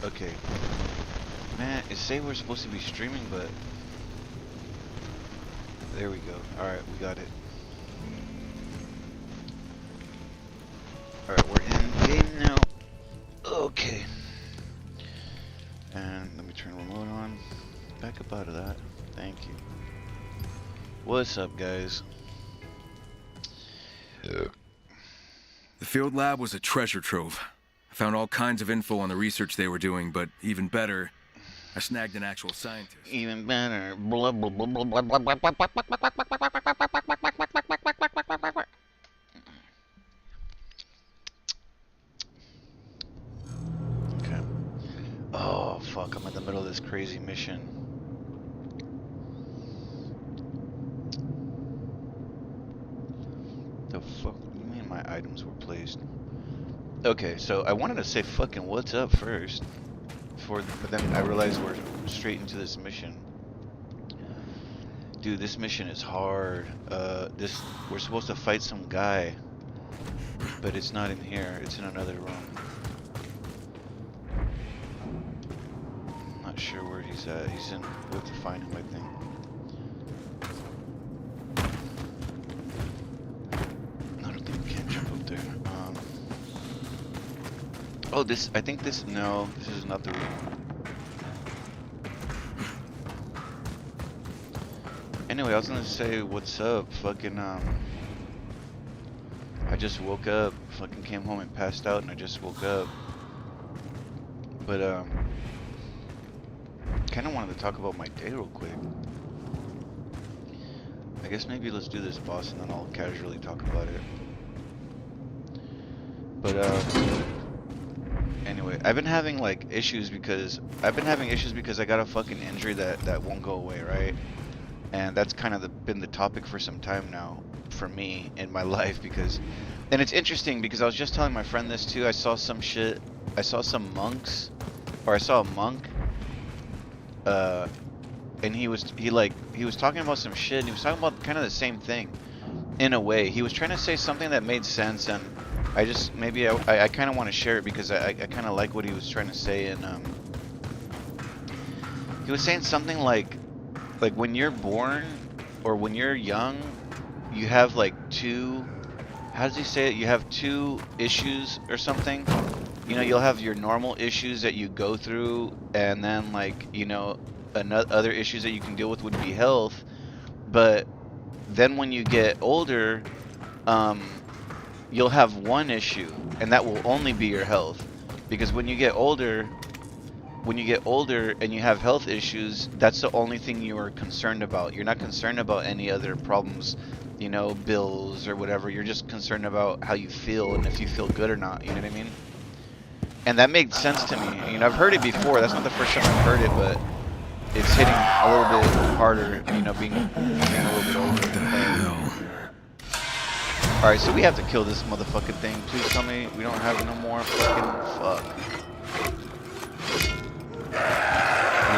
Okay. Man, it say we're supposed to be streaming, but there we go. Alright, we got it. Alright, we're in game now. Okay. And let me turn the remote on. Back up out of that. Thank you. What's up, guys? The field lab was a treasure trove. I found all kinds of info on the research they were doing, but even better, I snagged an actual scientist. Even better. Blah, blah, blah, blah, blah, blah, blah, blah, blah, blah, blah, blah. Okay. Oh, fuck. I'm in the middle of this crazy mission. The fuck? What do you mean my items were placed? Okay, so I wanted to say fucking what's up first. But then I realized we're straight into this mission. Dude, this mission is hard. We're supposed to fight some guy, but it's not in here. It's in another room. I'm not sure where he's at. We have to find him, I think. I don't think we can jump up there. Oh, I think this is not the room. Anyway, I was gonna say, what's up? Fucking, I just woke up, fucking came home and passed out, and I just woke up. But, kinda wanted to talk about my day real quick. I guess maybe let's do this boss and then I'll casually talk about it. But, anyway, I've been having like issues because I got a fucking injury that won't go away, right? And that's kind of been the topic for some time now for me in my life and it's interesting because I was just telling my friend this too. I saw some monks, or I saw a monk, and he was talking about some shit, and he was talking about kind of the same thing in a way. He was trying to say something that made sense, and I kind of want to share it because I kind of like what he was trying to say. And he was saying something like when you're born or when you're young, you have like how does he say it? You have two issues or something. You know, you'll have your normal issues that you go through, and then other issues that you can deal with would be health. But then when you get older, you'll have one issue, and that will only be your health. Because when you get older and you have health issues, that's the only thing you are concerned about. You're not concerned about any other problems, bills or whatever. You're just concerned about how you feel and if you feel good or not, you know what I mean? And that made sense to me. I've heard it before. That's not the first time I've heard it, but it's hitting a little bit harder, being a little bit older. What the hell? Alright, so we have to kill this motherfucking thing. Please tell me we don't have no more fucking fuck. We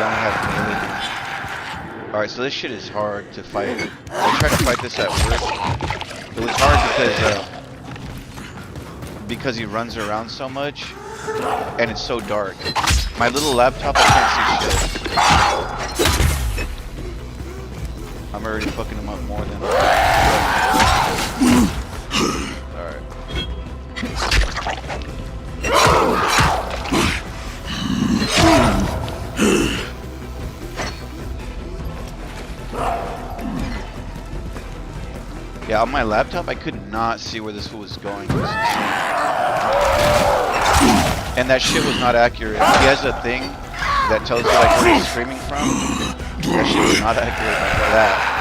only have melee. Alright, so this shit is hard to fight. I tried to fight this at work. It was hard because he runs around so much and it's so dark. My little laptop, I can't see shit. I'm already fucking him up more than alright. Yeah, on my laptop, I could not see where this fool was going. It was and that shit was not accurate. He has a thing that tells you like where he's screaming from. That shit was not accurate like that.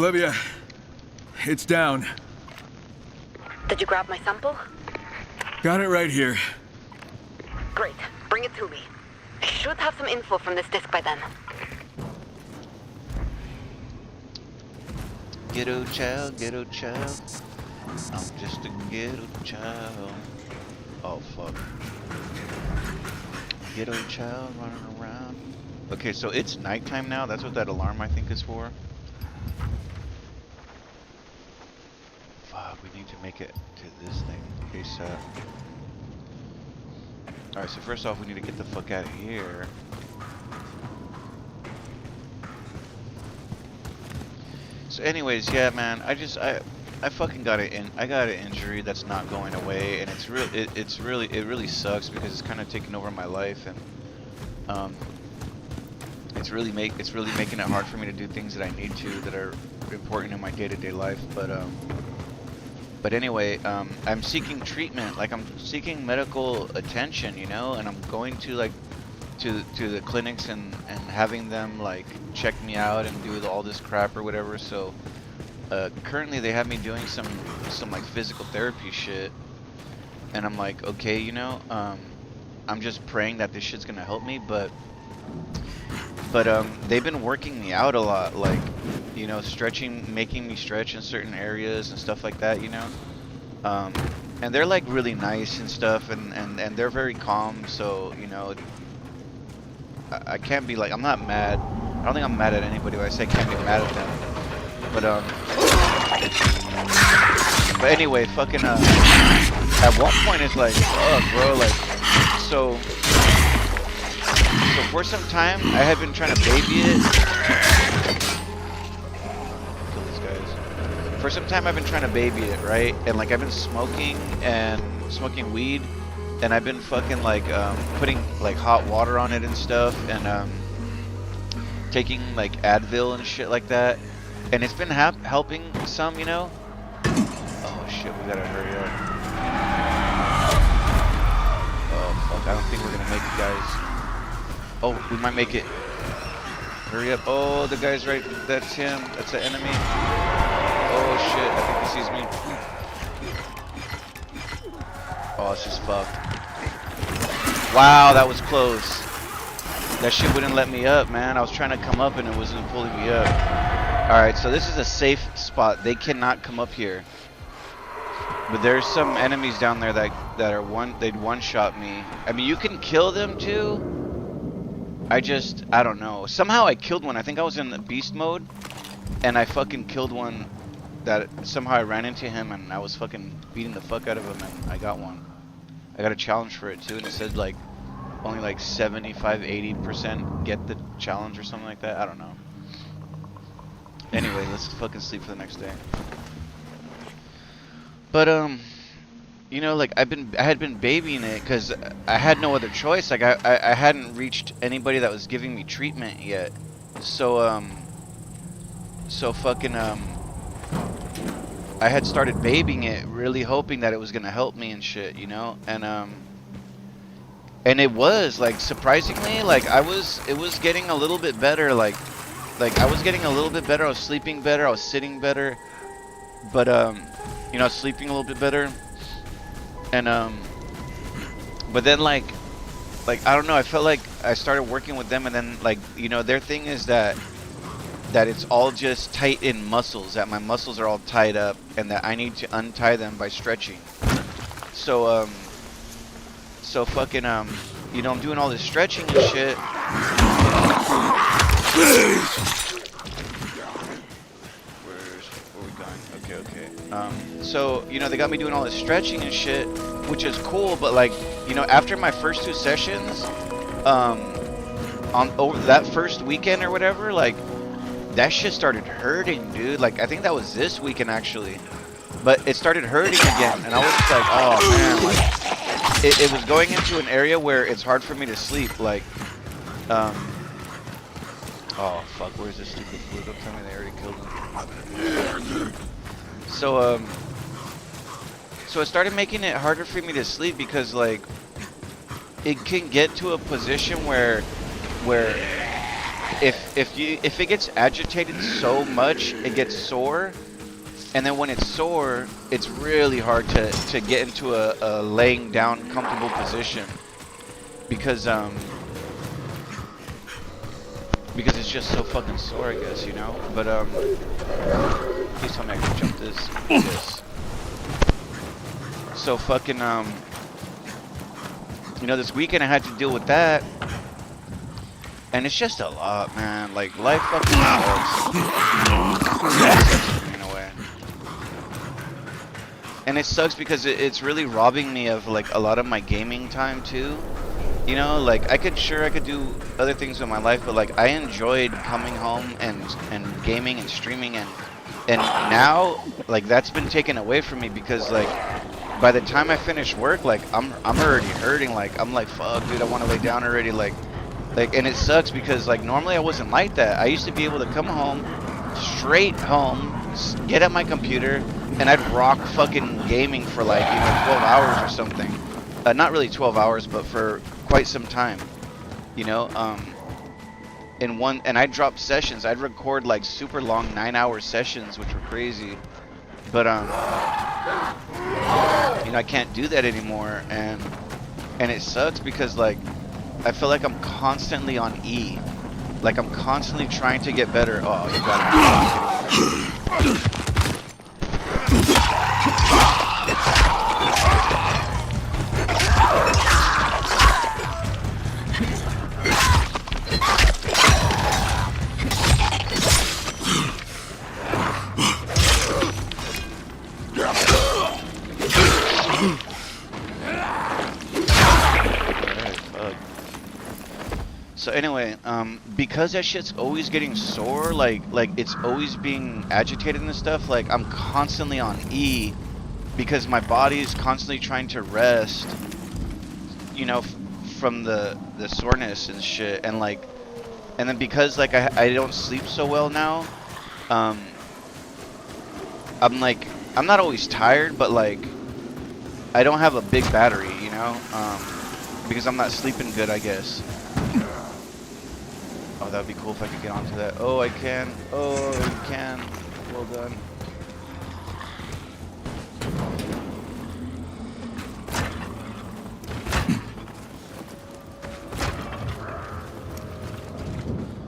Olivia, it's down. Did you grab my sample? Got it right here. Great. Bring it to me. I should have some info from this disc by then. Ghetto child, ghetto child. I'm just a ghetto child. Oh fuck. Ghetto child running around. Okay, so it's nighttime now. That's what that alarm I think is for. Fuck, we need to make it to this thing ASAP. Alright, so first off we need to get the fuck out of here. So anyways, yeah man, I fucking got I got an injury that's not going away, and it really sucks because it's kind of taking over my life, and it's really making it hard for me to do things that I need to that are important in my day-to-day life. But anyway, I'm seeking treatment, like I'm seeking medical attention, you know, and I'm going to like to the clinics and having them like check me out and do all this crap or whatever. So currently they have me doing some like physical therapy shit, and I'm like, okay, you know, I'm just praying that this shit's gonna help me, but they've been working me out a lot, like, you know, making me stretch in certain areas and stuff like that, you know. And they're like really nice and stuff, and they're very calm, so, you know, I can't be like, I'm not mad. I don't think I'm mad at anybody when I say I can't be mad at them. But anyway, fucking at one point it's like, oh bro, like, so for some time I had been trying to baby it. Kill these guys. For some time I've been trying to baby it, right? And like I've been smoking weed, and I've been fucking like putting like hot water on it and stuff, and taking like Advil and shit like that, and it's been helping some, you know. Oh shit, we gotta hurry up. Oh fuck, I don't think we're gonna make it, guys. Oh, we might make it. Hurry up. Oh, the guy's right. That's him. That's an enemy. Oh shit, I think he sees me. Oh, it's just fucked. Wow, that was close. That shit wouldn't let me up, man. I was trying to come up and it wasn't pulling me up. Alright, so this is a safe spot. They cannot come up here. But there's some enemies down there that are they'd one-shot me. I mean, you can kill them too. I don't know. Somehow I killed one. I think I was in the beast mode, and I fucking killed one that somehow I ran into him, and I was fucking beating the fuck out of him, and I got one. I got a challenge for it too, and it said like only like 75-80% get the challenge or something like that. I don't know. Anyway, let's fucking sleep for the next day. But you know, like I had been babying it because I had no other choice. Like I hadn't reached anybody that was giving me treatment yet. So fucking I had started babying it, really hoping that it was gonna help me and shit, you know. And it was like surprisingly, like it was getting a little bit better. Like I was getting a little bit better. I was sleeping better. I was sitting better. But you know, sleeping a little bit better. And but then like I don't know, I felt like I started working with them, and then like, you know, their thing is that it's all just tight in muscles, that my muscles are all tied up, and that I need to untie them by stretching. So fucking you know, I'm doing all this stretching and shit. Where are we going? Okay. So, you know, they got me doing all this stretching and shit, which is cool, but like, you know, after my first 2 sessions, over that first weekend or whatever, like, that shit started hurting, dude. Like, I think that was this weekend actually, but it started hurting again, and I was just like, oh man, like, it was going into an area where it's hard for me to sleep, like, oh fuck, where's this stupid food? Don't tell me they already killed him. So it started making it harder for me to sleep because like it can get to a position where if it gets agitated so much, it gets sore, and then when it's sore, it's really hard to get into a laying down comfortable position because it's just so fucking sore, I guess, you know. But please tell me I can jump this. Yes. So fucking you know, this weekend I had to deal with that. And it's just a lot, man. Like, life fucking sucks. In a way. And it sucks because it's really robbing me of, like, a lot of my gaming time, too. You know, like, I could do other things with my life, but, like, I enjoyed coming home and gaming and streaming. And now, like, that's been taken away from me because, like, by the time I finish work, like, I'm already hurting. Like, I'm like, fuck, dude, I want to lay down already. Like, and it sucks because, like, normally I wasn't like that. I used to be able to come home, straight home, get at my computer, and I'd rock fucking gaming for, like, you know, 12 hours or something. Not really 12 hours, but for quite some time, you know. And I'd drop sessions. I'd record, like, super long 9-hour sessions, which were crazy. But, you know, I can't do that anymore, and it sucks because, like, I feel like I'm constantly on E. Like, I'm constantly trying to get better. Oh, you got it. So anyway, because that shit's always getting sore, like it's always being agitated and stuff, like I'm constantly on E because my body's constantly trying to rest, you know, from the soreness and shit. And like, and then because like I don't sleep so well now, I'm like, I'm not always tired, but like I don't have a big battery, you know, because I'm not sleeping good, I guess. Oh, that would be cool if I could get onto that. Oh, I can. Oh, you can. Well done.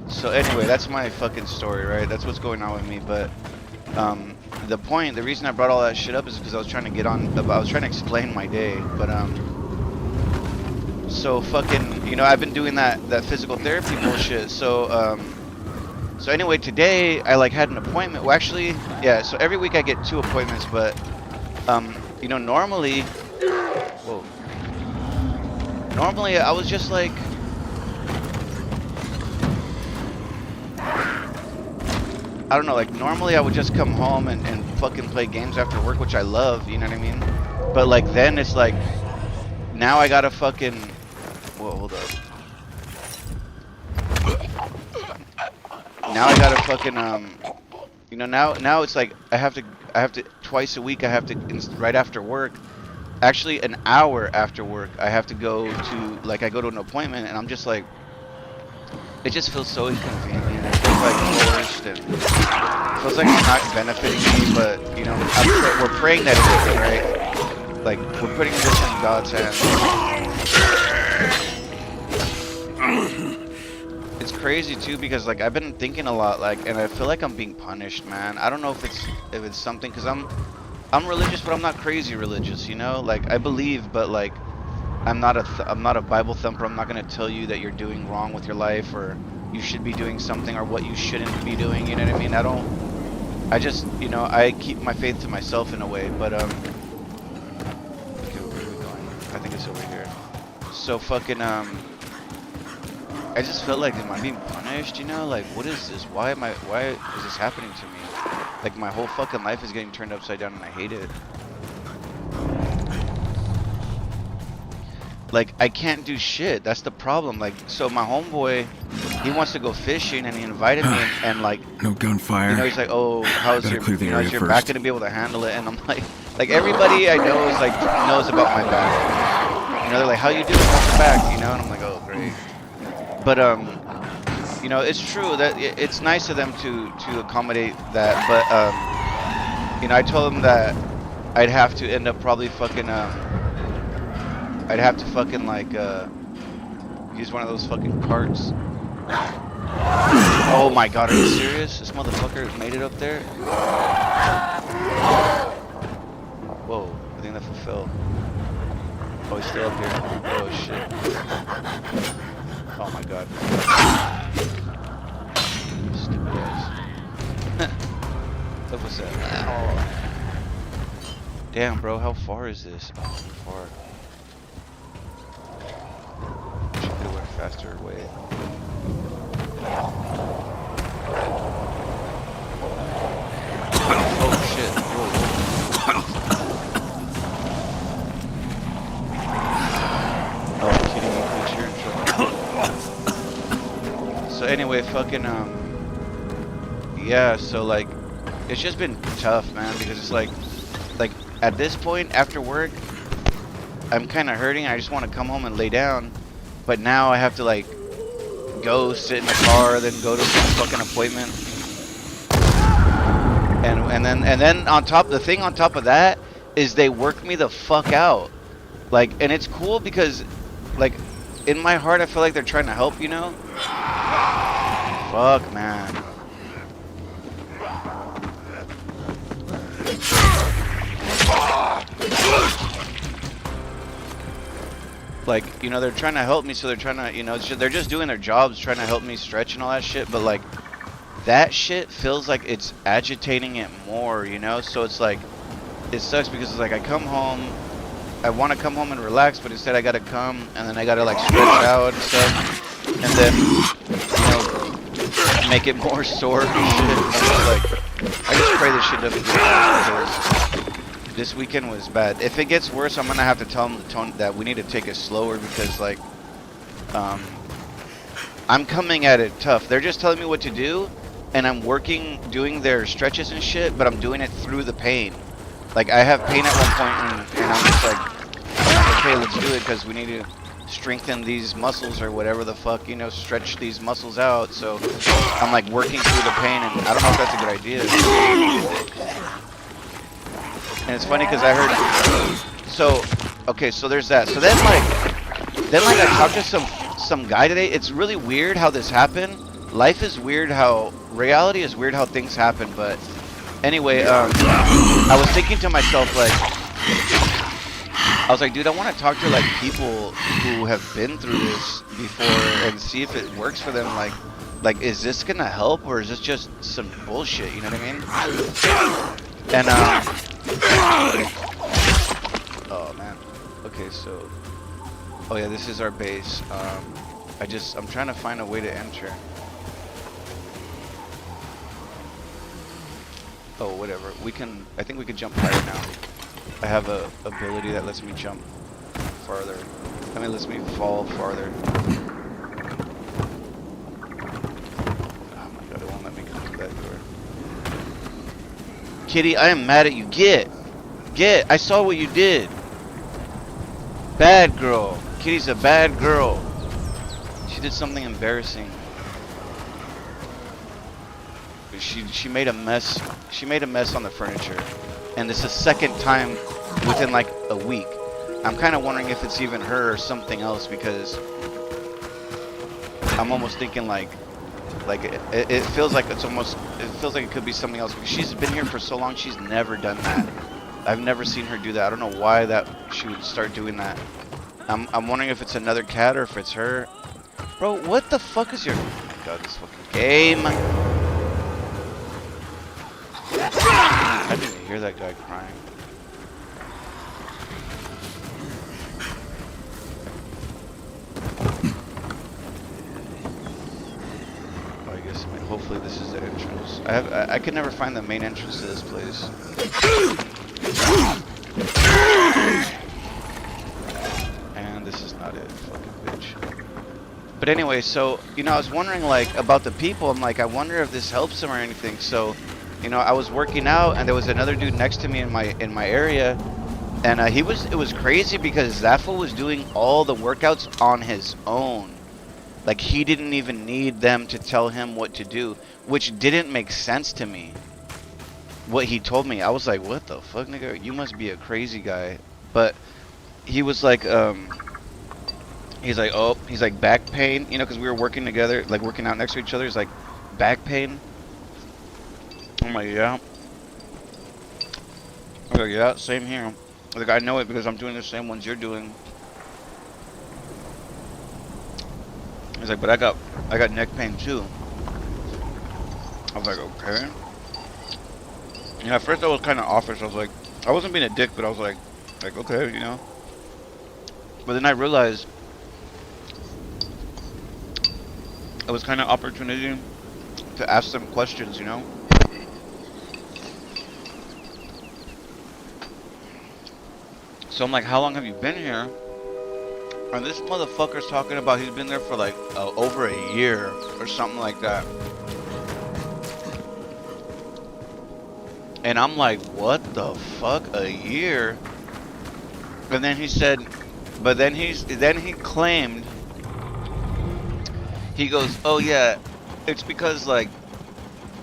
So anyway, that's my fucking story, right? That's what's going on with me. But the reason I brought all that shit up is because I was trying to get on. I was trying to explain my day. But so fucking, you know, I've been doing that physical therapy bullshit. So so anyway, today I like had an appointment. Well, actually, yeah. So every week I get 2 appointments, but you know, normally, whoa. Normally I was just like, I don't know, like normally I would just come home and fucking play games after work, which I love, you know what I mean? But like then it's like, now I gotta fucking, whoa, hold up. Now I gotta fucking, you know, now it's like I have to twice a week I have to, right after work, actually an hour after work, I have to go to, like I go to an appointment and I'm just like, it just feels so inconvenient. It feels like forced and it feels like it's not benefiting me, but you know, we're praying that it is, right? Like, we're putting this in God's hands. It's crazy too because like I've been thinking a lot, like, and I feel like I'm being punished, man. I don't know if it's something, because I'm religious, but I'm not crazy religious, you know? Like I believe, but like I'm not a Bible thumper. I'm not gonna tell you that you're doing wrong with your life or you should be doing something or what you shouldn't be doing. You know what I mean? I just, you know, I keep my faith to myself in a way. But okay, where are we going? I think it's over here. So fucking I just felt like, am I being punished? You know, like what is this? Why is this happening to me? Like my whole fucking life is getting turned upside down and I hate it. Like, I can't do shit. That's the problem. Like, so my homeboy, he wants to go fishing, and he invited me, and like, no gunfire. you know, he's like, oh, how's your, clear the you know, area is your first. back gonna be able to handle it? And I'm like everybody I know is like knows about my back. You know, they're like, how you doing? How's your back? You know, and I'm like, oh, great. But you know, it's true that it's nice of them to accommodate that, but you know, I told them that I'd have to end up probably fucking I'd have to fucking like use one of those fucking carts. Oh my god, are you serious? This motherfucker made it up there? Whoa, I think that fulfilled. Oh, he's still up here. Oh shit. Oh my god. Stupid ass. What's that? Oh. Damn, bro, how far is this? Oh, far. Should have went a faster way. Oh shit. Whoa, whoa. Oh, I'm kidding me, bitch, you're in trouble. So anyway, fucking yeah, so like it's just been tough, man, because it's like at this point after work I'm kind of hurting. I just want to come home and lay down, but now I have to like go sit in the car, then go to some fucking appointment, and then on top, the thing on top of that is they work me the fuck out, like, and it's cool because like in my heart I feel like they're trying to help, you know. Fuck, man. Like, you know, they're trying to help me, so they're trying to, you know, they're just doing their jobs, trying to help me stretch and all that shit, but like, that shit feels like it's agitating it more, you know? So it's like, it sucks because it's like, I come home, I want to come home and relax, but instead I gotta come, and then I gotta like stretch out and stuff, and then, you know, make it more sore and shit. Like, I just pray this shit doesn't get worse, because this weekend was bad. If it gets worse, I'm gonna have to tell them that we need to take it slower, because like, I'm coming at it tough. They're just telling me what to do, and I'm doing their stretches and shit, but I'm doing it through the pain. Like, I have pain at one point, and I'm just like, okay, let's do it, because we need to strengthen these muscles or whatever the fuck, you know, stretch these muscles out. So I'm like working through the pain, and I don't know if that's a good idea. And it's funny because I heard, so, okay, so there's that. So then like I talked to some guy today. It's really weird how this happened. Life is weird how, reality is weird how things happen. But anyway, I was thinking to myself, like, I was like, dude, I want to talk to like people who have been through this before and see if it works for them. Like, is this gonna help, or is this just some bullshit? You know what I mean? And oh man. Okay, so, oh yeah, this is our base. I'm trying to find a way to enter. Oh, whatever. I think we can jump higher now. I have a ability that lets me jump farther. I mean, lets me fall farther. Oh my god, it won't let me come through that door. Kitty, I am mad at you. Get! I saw what you did. Bad girl. Kitty's a bad girl. She did something embarrassing. She made a mess. She made a mess on the furniture, and this is the second time within like a week. I'm kind of wondering if it's even her or something else, because I'm almost thinking like it feels like it feels like it could be something else, because she's been here for so long. She's never done that. I've never seen her do that. I don't know why that she would start doing that. I'm wondering if it's another cat or if it's her. Bro, what the fuck is your... Oh my god, this fucking game. I didn't even hear that guy crying. Oh, I guess, I mean, hopefully this is the entrance. I could never find the main entrance to this place. And this is not it, fucking bitch. But anyway, so, you know, I was wondering, like, about the people. I'm like, I wonder if this helps them or anything. So, you know, I was working out, and there was another dude next to me in my area, and it was crazy because that fool was doing all the workouts on his own. Like, he didn't even need them to tell him what to do, which didn't make sense to me. What he told me, I was like, what the fuck, nigga? You must be a crazy guy. But he was like, he's like, oh, he's like, back pain, you know, because we were working together, like working out next to each other. He's like, back pain. I'm like, yeah. I'm like, yeah, same here. Like, I know it because I'm doing the same ones you're doing. He's like, but I got neck pain too. I was like, okay. Yeah, at first I was kind of offish. I was like, I wasn't being a dick, but I was like, okay, you know. But then I realized it was kind of opportunity to ask them questions, you know. So I'm like, how long have you been here? And this motherfucker's talking about he's been there for like over a year or something like that. And I'm like, what the fuck, a year? And then he said, but then he claimed, he goes, oh yeah, it's because like,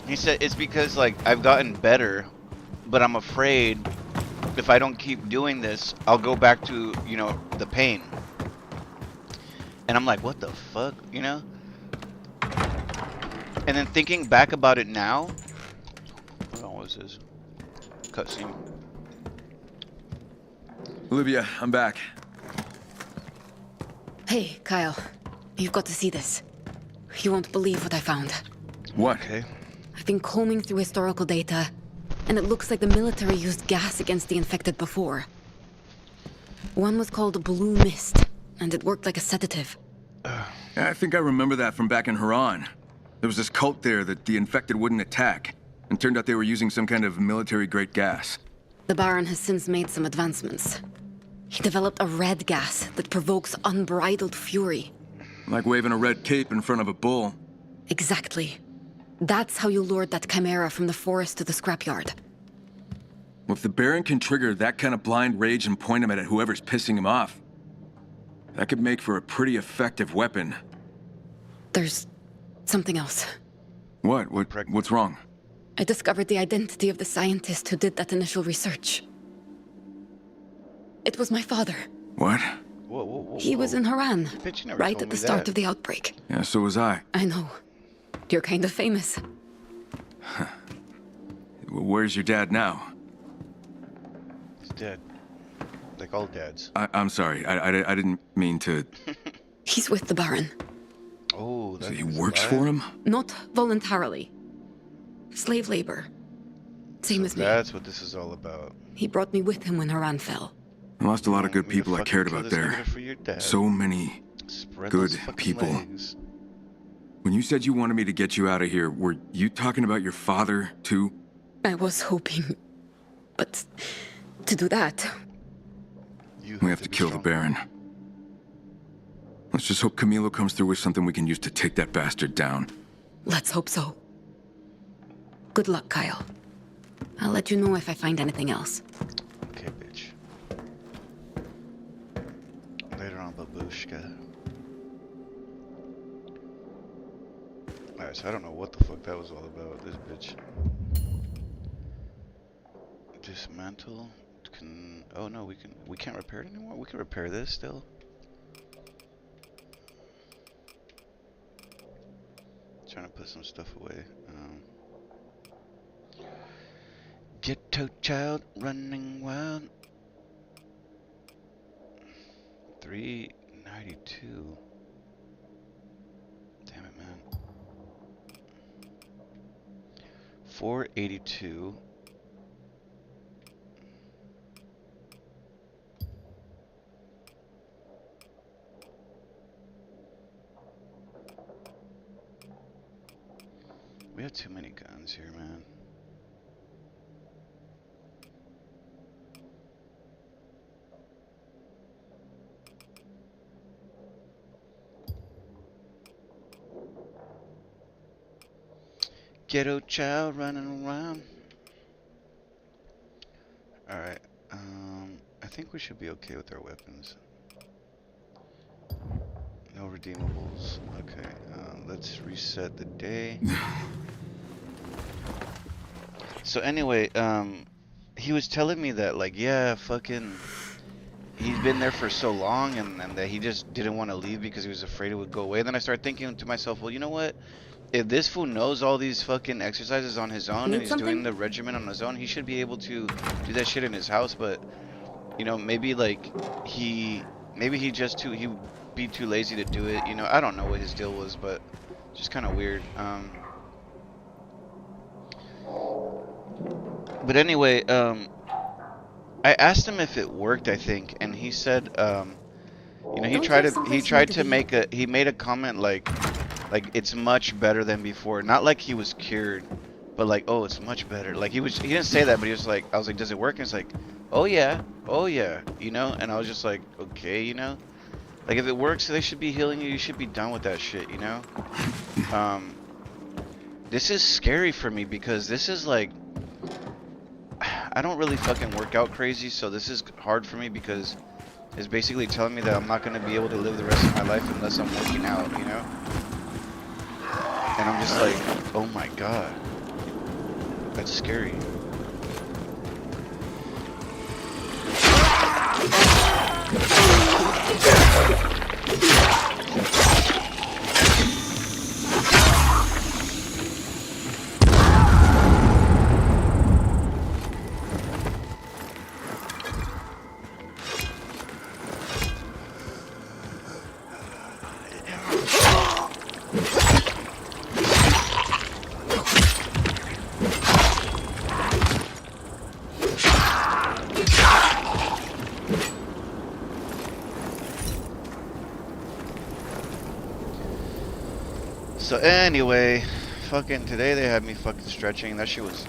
he said it's because like I've gotten better, but I'm afraid if I don't keep doing this, I'll go back to, you know, the pain. And I'm like, what the fuck, you know? And then thinking back about it now, what was this? Cutscene. Olivia, I'm back. Hey, Kyle. You've got to see this. You won't believe what I found. What? Okay. I've been combing through historical data, and it looks like the military used gas against the infected before. One was called Blue Mist, and it worked like a sedative. I think I remember that from back in Haran. There was this cult there that the infected wouldn't attack, and turned out they were using some kind of military-grade gas. The Baron has since made some advancements. He developed a red gas that provokes unbridled fury. Like waving a red cape in front of a bull. Exactly. That's how you lured that chimera from the forest to the scrapyard. Well, if the Baron can trigger that kind of blind rage and point him at whoever's pissing him off, that could make for a pretty effective weapon. There's something else. What? What's wrong? I discovered the identity of the scientist who did that initial research. It was my father. What? Whoa. He was in Haran, Bitch, you never right told at the me start that. of the outbreak. Yeah, so was I. I know. You're kind of famous. Where's your dad now? He's dead. Like all dads. I'm sorry. I didn't mean to... He's with the Baron. Oh, So that he means works alive? for him? Not voluntarily. Slave labor. Same as me. That's what this is all about. He brought me with him when Haran fell. I lost a lot of good Want me to people I fucking cared kill about this there. nigga for your dad? So many. Spread good those fucking people. legs. When you said you wanted me to get you out of here, were you talking about your father, too? I was hoping. But to do that, We have to be kill the strong. Baron. Let's just hope Camilo comes through with something we can use to take that bastard down. let's hope so. Good luck, Kyle. I'll let you know if I find anything else. Okay, bitch. Later on, babushka. Alright, so I don't know what the fuck that was all about, this bitch. Dismantle. Oh no, we can't repair it anymore? We can repair this still? Trying to put some stuff away. Ghetto child running wild. 392. Damn it, man. 482. We have too many guns here, man. Ghetto child running around. Alright, I think we should be okay with our weapons. No redeemables. Okay, let's reset the day. So anyway, he was telling me that, like, yeah, fucking, he's been there for so long, and that he just didn't want to leave because he was afraid it would go away. And then I started thinking to myself, well, you know what? If this fool knows all these fucking exercises on his own and Need he's something? doing the regimen on his own, he should be able to do that shit in his house. But you know, maybe like maybe he'd be too lazy to do it. You know, I don't know what his deal was, but just kind of weird. But anyway, I asked him if it worked, I think, and he said, you know, he Don't you have he someplace tried for to me to he made a comment like it's much better than before. Not like he was cured, but like, oh, it's much better. Like he didn't say that, but he was like, I was like, does it work? And he's like, oh yeah, you know. And I was just like, okay, you know, like if it works, they should be healing you. You should be done with that shit, you know. This is scary for me because this is like, I don't really fucking work out crazy, so this is hard for me because it's basically telling me that I'm not gonna be able to live the rest of my life unless I'm working out, you know. And I'm just like, oh my god, that's scary. So anyway, fucking today they had me fucking stretching. That shit was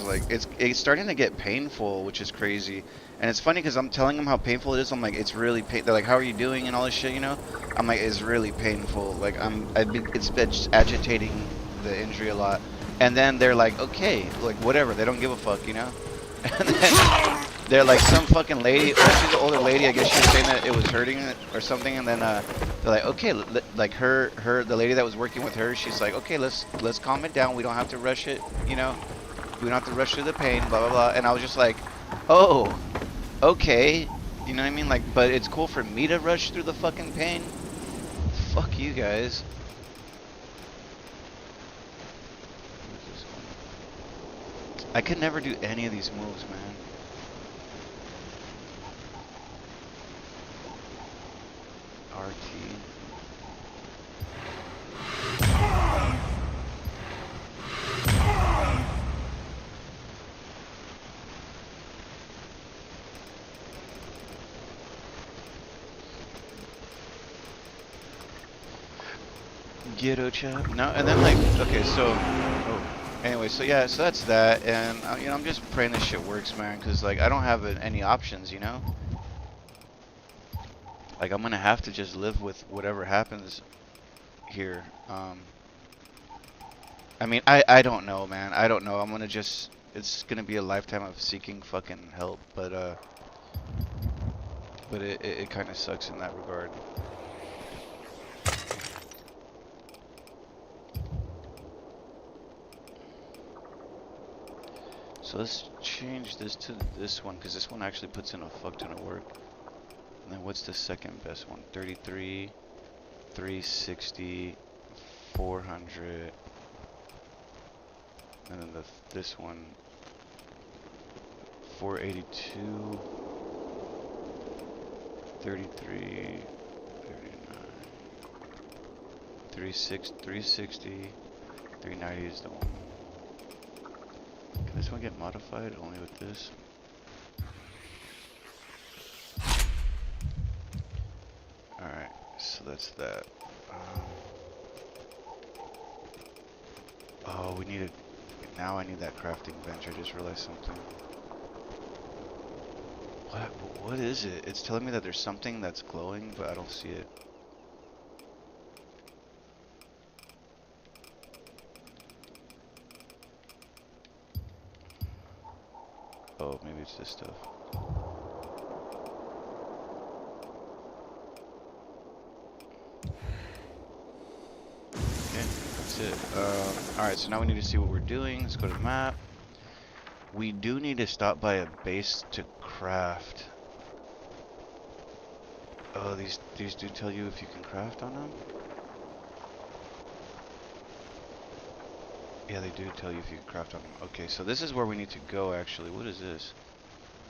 like, it's starting to get painful, which is crazy. And it's funny because I'm telling them how painful it is. I'm like, it's really pain. They're like, how are you doing and all this shit, you know? I'm like, it's really painful. Like it's been just agitating the injury a lot. And then they're like, okay, like whatever. They don't give a fuck, you know? And then they're like, some fucking lady, or she's an older lady, I guess she was saying that it was hurting it or something. And then they're like, okay, like the lady that was working with her, she's like, okay, let's calm it down. We don't have to rush it, you know? We don't have to rush through the pain, blah, blah, blah. And I was just like, oh, okay. You know what I mean? Like, but it's cool for me to rush through the fucking pain? Fuck you guys. I could never do any of these moves, man. RT. Ghetto chap. No, and then like, okay, so, oh, anyway, so yeah, so that's that, and you know, I'm just praying this shit works, man, because like I don't have any options, you know. Like I'm gonna have to just live with whatever happens here. I mean, I don't know, man. I don't know. I'm gonna just, it's gonna be a lifetime of seeking fucking help, but it kind of sucks in that regard. So let's change this to this one, because this one actually puts in a fuck ton of work. And then what's the second best one? 33, 360, 400. And then this one, 482, 33, 39, 360, 390 is the one. Can this one get modified only with this? Alright, so that's that. Oh, we need it. Now I need that crafting bench. I just realized something. What is it? It's telling me that there's something that's glowing, but I don't see it. Oh, maybe it's this stuff. that's it. Alright, so now we need to see what we're doing. Let's go to the map. We do need to stop by a base to craft. Oh, these do tell you if you can craft on them? Yeah, they do tell you if you can craft on them. Okay, so this is where we need to go, actually. What is this?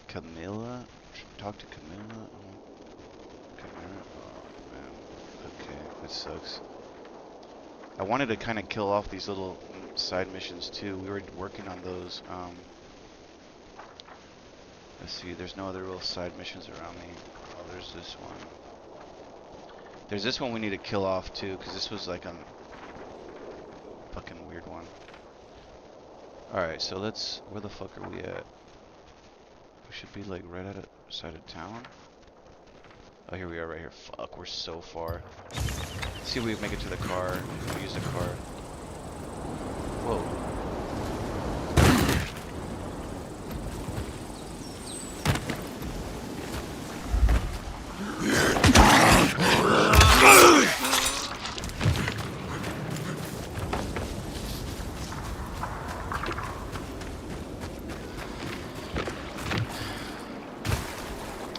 Camilla? Talk to Camilla? Camilla? Oh, man. Okay, that sucks. I wanted to kind of kill off these little side missions, too. We were working on those. Let's see, there's no other real side missions around me. Oh, there's this one. There's this one we need to kill off, too, because this was like a fucking weird one. Alright, so let's... Where the fuck are we at? We should be like right outside of town. Oh, here we are right here. Fuck, we're so far. Let's see if we can make it to the car. We'll use the car. Whoa.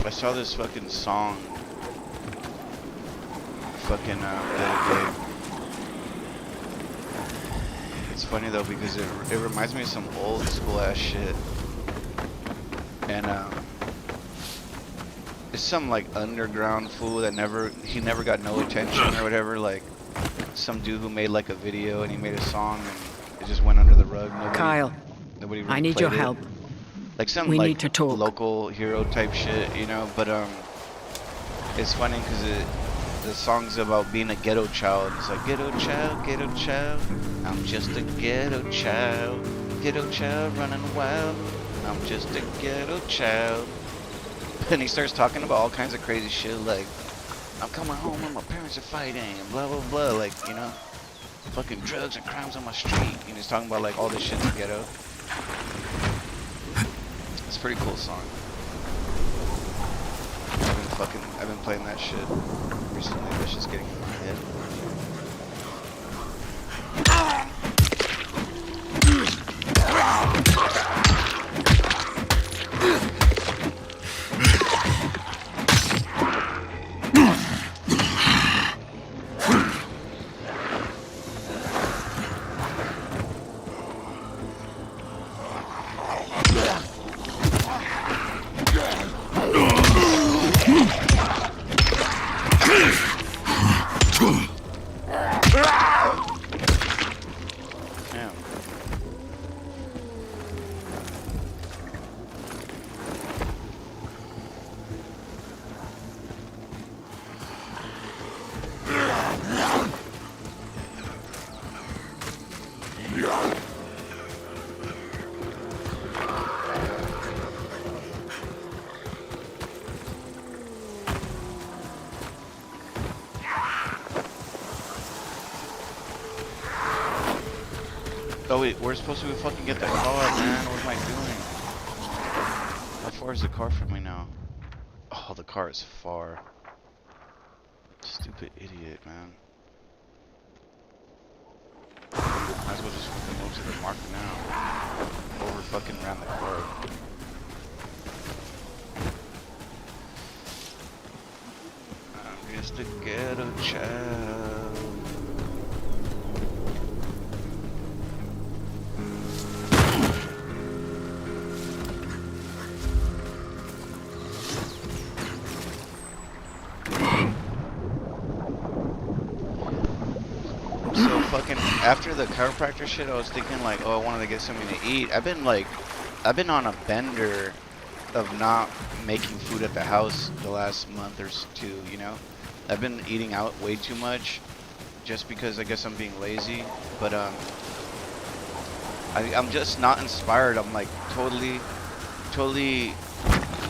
I saw this fucking song fucking the other day. It's funny though because it reminds me of some old school ass shit. And it's some like underground fool that he never got no attention or whatever, like some dude who made like a video and he made a song and it just went under the rug. Kyle, Nobody really I need played your it. help. Like some We like need to talk. local hero type shit, you know, but it's funny because the song's about being a ghetto child. It's like ghetto child, I'm just a ghetto child running wild, I'm just a ghetto child. And he starts talking about all kinds of crazy shit like I'm coming home and my parents are fighting and blah blah blah, like, you know, fucking drugs and crimes on my street. And he's talking about like all this shit in the ghetto. It's a pretty cool song. I've been playing that shit recently. That shit's getting in my head. Oh wait, we're supposed to fucking get the car, man. What am I doing? How far is the car from me now? Oh, the car is far. Stupid idiot, man. Might as well just fucking move to the mark now. Over fucking around the car. I'm just a ghetto child. Fucking after the chiropractor shit, I was thinking like, oh, I wanted to get something to eat. I've been on a bender of not making food at the house the last month or two, you know. I've been eating out way too much just because I guess I'm being lazy, but I'm just not inspired. I'm like totally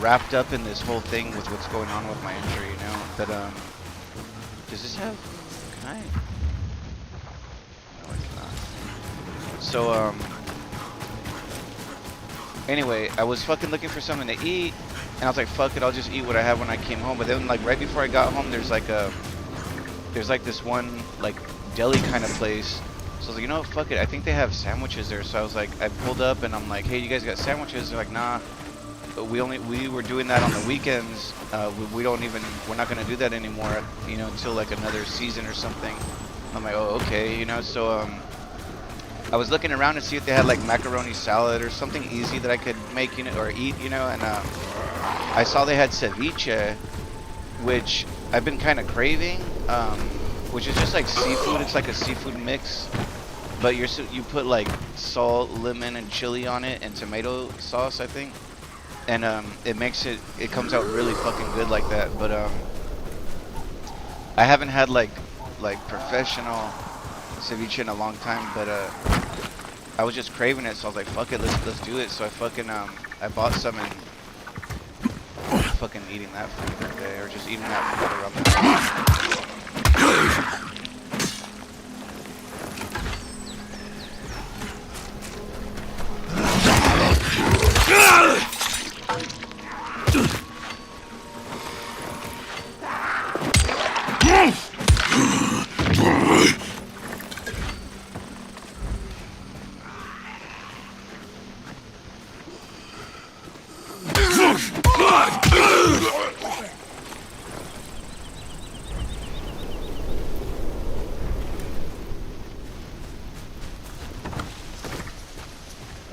wrapped up in this whole thing with what's going on with my injury, you know. But does this have, can I? So, anyway, I was fucking looking for something to eat, and I was like, fuck it, I'll just eat what I had when I came home. But then, like, right before I got home, there's this one, like, deli kind of place So I was like, you know what, fuck it. I think they have sandwiches there. So I was like, I pulled up and I'm like, hey, you guys got sandwiches? They're like, nah. But we were doing that on the weekends. We're not gonna do that anymore, you know, until like another season or something. I'm like, oh, okay, you know. So I was looking around to see if they had like macaroni salad or something easy that I could make, you know, or eat, you know. And I saw they had ceviche, which I've been kind of craving, which is just like seafood. It's like a seafood mix, but you put like salt, lemon, and chili on it, and tomato sauce, I think. And it comes out really fucking good like that. But I haven't had like professional ceviche in a long time, but I was just craving it, so I was like, fuck it, let's do it. So I fucking I bought some and fucking eating that for the day, or just eating that for around the house.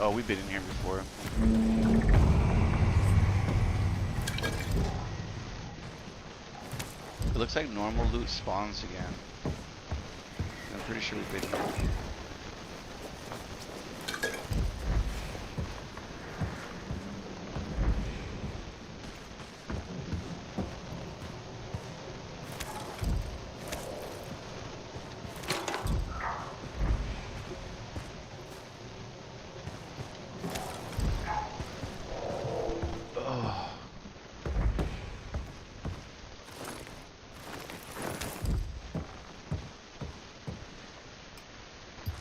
Oh, we've been in here before. It looks like normal loot spawns again. I'm pretty sure we've been here.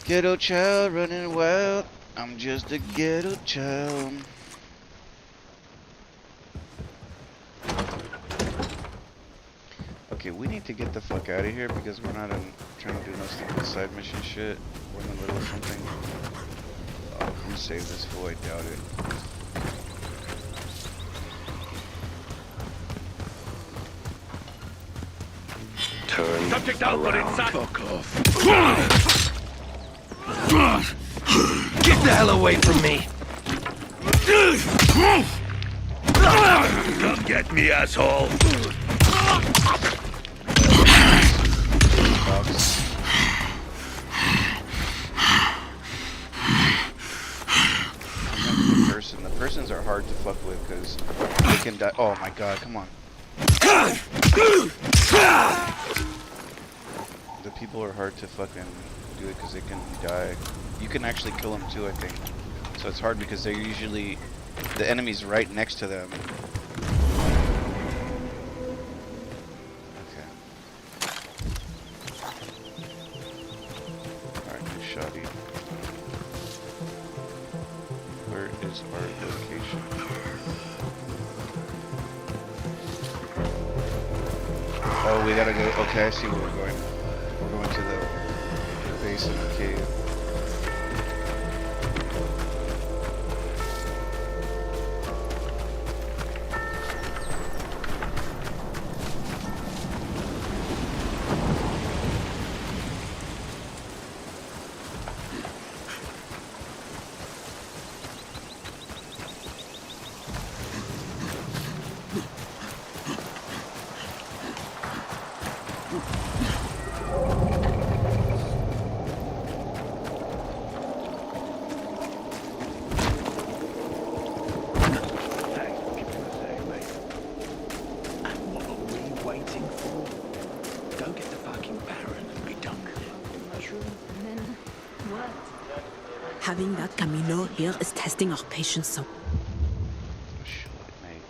Ghetto child running wild. I'm just a ghetto child. Okay, we need to get the fuck out of here because we're not trying to do no stupid side mission shit. We're in the middle of something. Oh, can we save this fool? I doubt it. Turn Subject output around. inside. Fuck off. Get the hell away from me! Come get me, asshole. The persons are hard to fuck with because they can die. Oh my god, come on. The people are hard to fucking do it because they can die. You can actually kill them too, I think. So it's hard because they're usually the enemy's right next to them. Okay. Alright, new shoddy. Where is our location? Oh, we gotta go. Okay, I see where we're going. We're going to the base of the cave. Having that Camino here is testing our patience so. Shit, mate.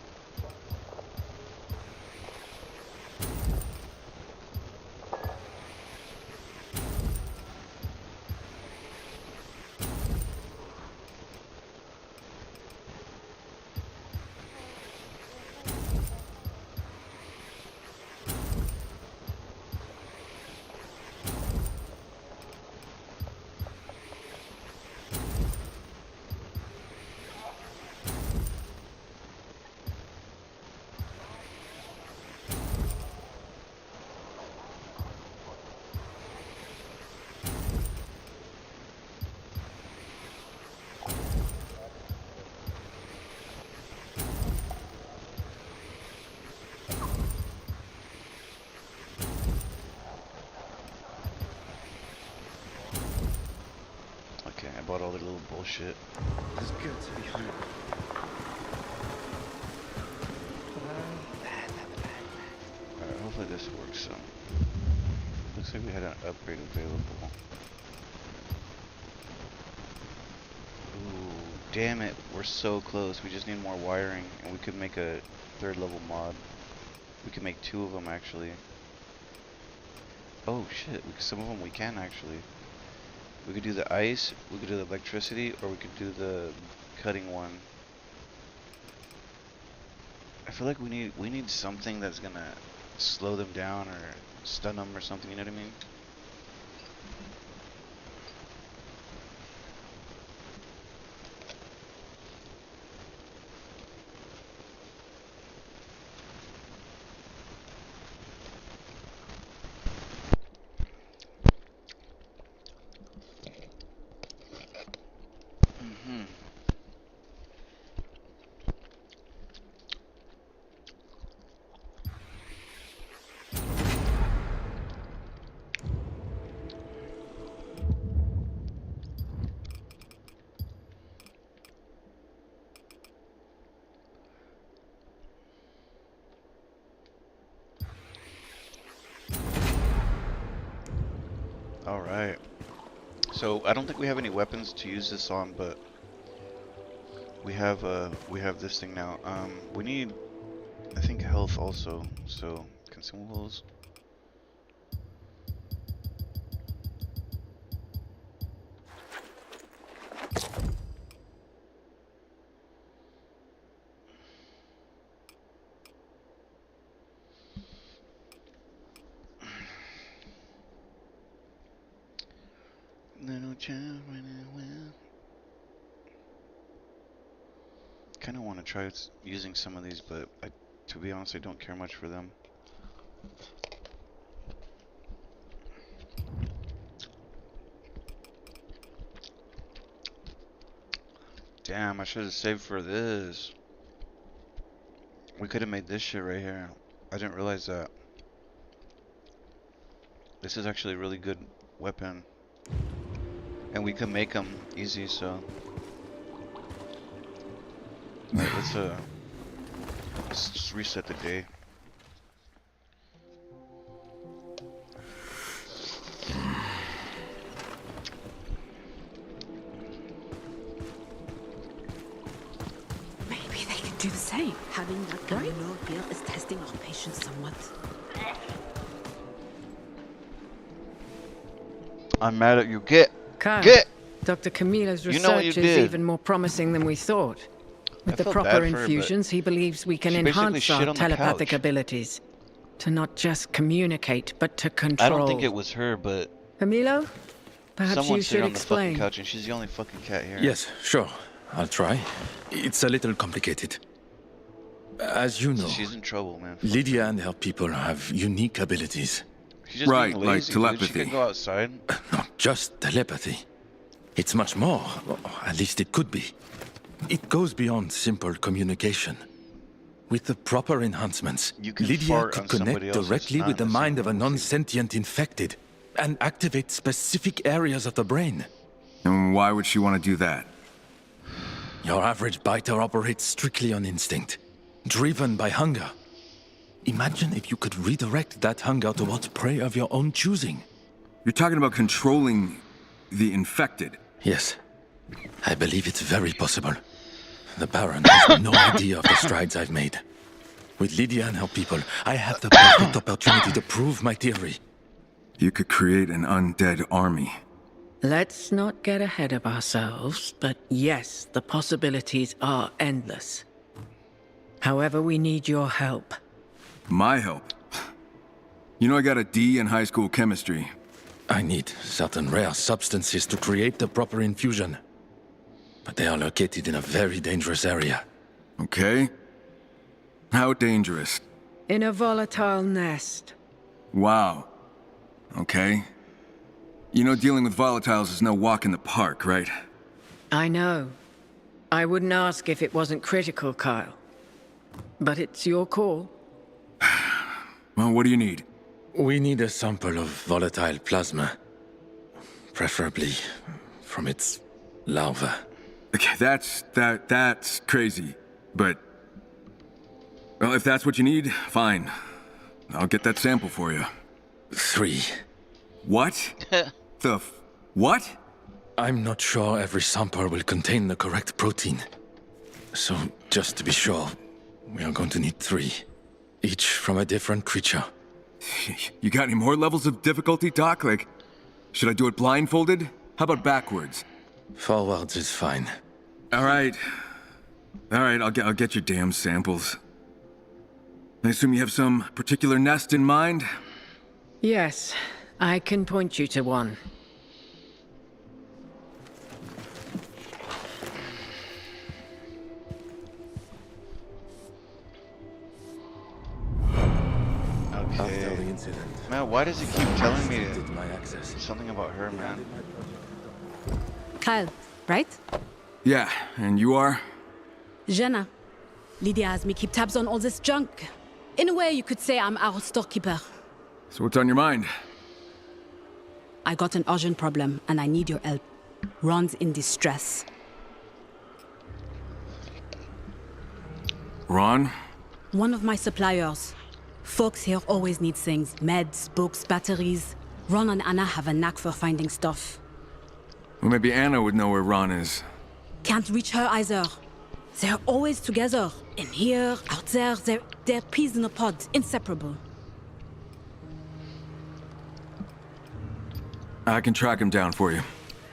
about all their little bullshit. It's good to be home. Alright, hopefully this works. Looks like we had an upgrade available. Ooh, damn it, we're so close. We just need more wiring, and we could make a 3rd level mod. We could make 2 of them actually. Oh shit, some of them we can actually. We could do the ice, we could do the electricity, or we could do the cutting one. I feel like we need something that's gonna slow them down or stun them or something, you know what I mean? Alright. So I don't think we have any weapons to use this on, but we have this thing now. We need, I think, health also. So consumables. Little child running well. Kind of want to try using some of these, but to be honest, I don't care much for them. Damn, I should have saved for this. We could have made this shit right here. I didn't realize that. This is actually a really good weapon. And we can make them easy, so. Alright, let's just reset the day. Maybe they can do the same. Having that Camino here is testing our patience somewhat. I'm mad at you. Get! Kyle, Get! Dr. Camilo's You know what research you is did. even more promising than we thought. With I the felt proper bad for her, but infusions, he believes we can she basically enhance shit our on the telepathic couch. abilities. To not just communicate, but to control. I don't think it was her, but Camilo? Perhaps someone you sit should on the fucking explain. couch, and she's the only fucking cat here. Yes, sure. I'll try. It's a little complicated. As you know, She's in trouble, man. Lydia and her people have unique abilities. She's just Right, being like lazy, dude. She telepathy. can go outside. Not just telepathy. It's much more, or at least it could be. It goes beyond simple communication. With the proper enhancements, You can Lydia fart could on connect somebody else's directly with the snot, mind of a that's non-sentient infected and activate specific areas of the brain. And why would she want to do that? Your average biter operates strictly on instinct, driven by hunger. Imagine if you could redirect that hunger towards prey of your own choosing. You're talking about controlling the infected. Yes, I believe it's very possible. The Baron has no idea of the strides I've made. With Lydia and her people, I have the perfect opportunity to prove my theory. You could create an undead army. Let's not get ahead of ourselves, but yes, the possibilities are endless. However, we need your help. My help. You know I got a D in high school chemistry. I need certain rare substances to create the proper infusion. But they are located in a very dangerous area. Okay? How dangerous? In a volatile nest. Wow. Okay. You know dealing with volatiles is no walk in the park, right? I know. I wouldn't ask if it wasn't critical, Kyle. But it's your call. Well, what do you need? We need a sample of volatile plasma. Preferably from its larva. Okay, that's crazy. But, well, if that's what you need, fine. I'll get that sample for you. 3. What? What? I'm not sure every sample will contain the correct protein. So, just to be sure, we are going to need 3. Each from a different creature. You got any more levels of difficulty, Doc? Like, should I do it blindfolded? How about backwards? Forwards is fine. All right, I'll get your damn samples. I assume you have some particular nest in mind? Yes, I can point you to one. After Okay. the incident, Man, why does it keep telling me restricted my access. something about her, man? Kyle, right? Yeah, and you are? Jenna. Lydia has me keep tabs on all this junk. In a way, you could say I'm our storekeeper. So what's on your mind? I got an urgent problem, and I need your help. Ron's in distress. Ron? One of my suppliers. Folks here always need things. Meds, books, batteries. Ron and Anna have a knack for finding stuff. Well, maybe Anna would know where Ron is. Can't reach her either. They're always together. In here, out there, they're peas in a pod, inseparable. I can track him down for you.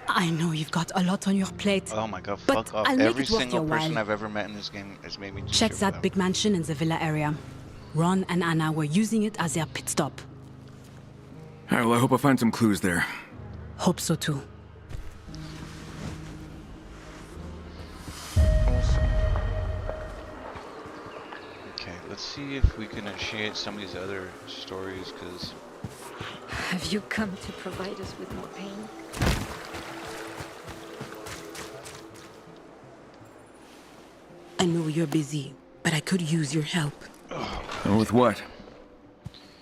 I know you've got a lot on your plate. Oh my god, But fuck off. I'll make Every it worth single your person while. I've ever met in this game has made me do Check shit that with big mansion in the villa area. Ron and Anna were using it as their pit stop. All right, well, I hope I find some clues there. Hope so too. Okay, let's see if we can initiate some of these other stories, because Have you come to provide us with more pain? I know you're busy, but I could use your help. With what?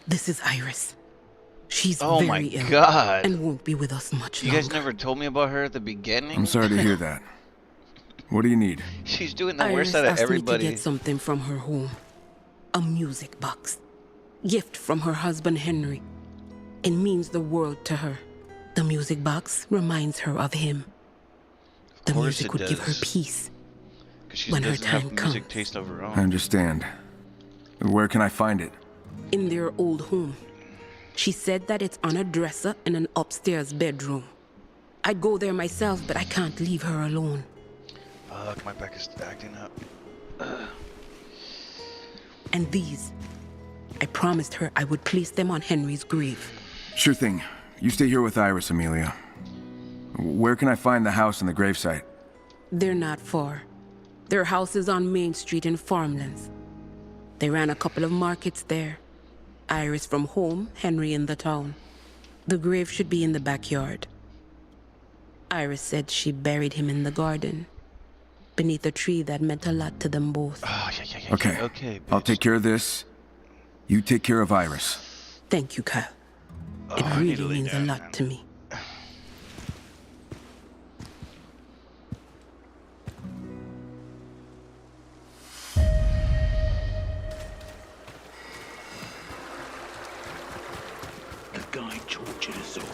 This is Iris. She's oh very my ill god. and won't be with us much You longer. guys never told me about her at the beginning? I'm sorry to hear that. What do you need? She's doing the Iris worst out of asked me to everybody. get something from her home. A music box. Gift from her husband Henry. It means the world to her. The music box reminds her of him. The course music it would give her does. peace. 'Cause she when her doesn't have time music comes. taste of her I own. understand. Where can I find it? In their old home. She said that it's on a dresser in an upstairs bedroom. I'd go there myself, but I can't leave her alone. Fuck, my back is acting up. And these, I promised her I would place them on Henry's grave. Sure thing. You stay here with Iris, Amelia. Where can I find the house and the gravesite? They're not far. Their house is on Main Street in Farmlands. They ran a couple of markets there. Iris from home, Henry in the town. The grave should be in the backyard. Iris said she buried him in the garden, beneath a tree that meant a lot to them both. Oh, yeah. Okay. Okay, I'll bitch. take care of this. You take care of Iris. Thank you, Kyle. Oh, It I need to really lay means a down, lot man. to me. The guy tortured us all.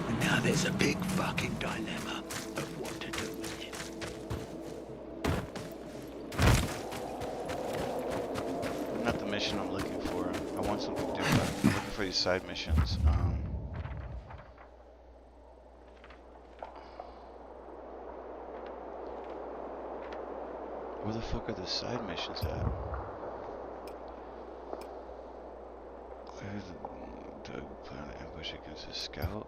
And now there's a big fucking dilemma of what to do with it. Not the mission I'm looking for. I want something different. I'm looking for these side missions. Where the fuck are the side missions at? Clear the Doug plan an ambush against a scout.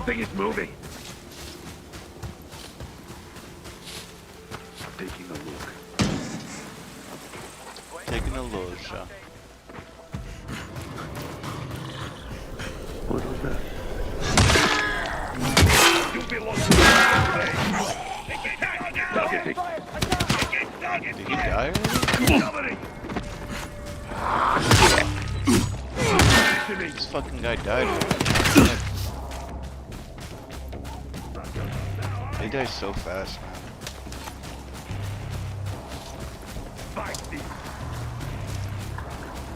Something is moving. Taking a look. Taking a look, huh? What was that? You belong to targeting. Did he die already? This fucking guy died already. They die so fast, man.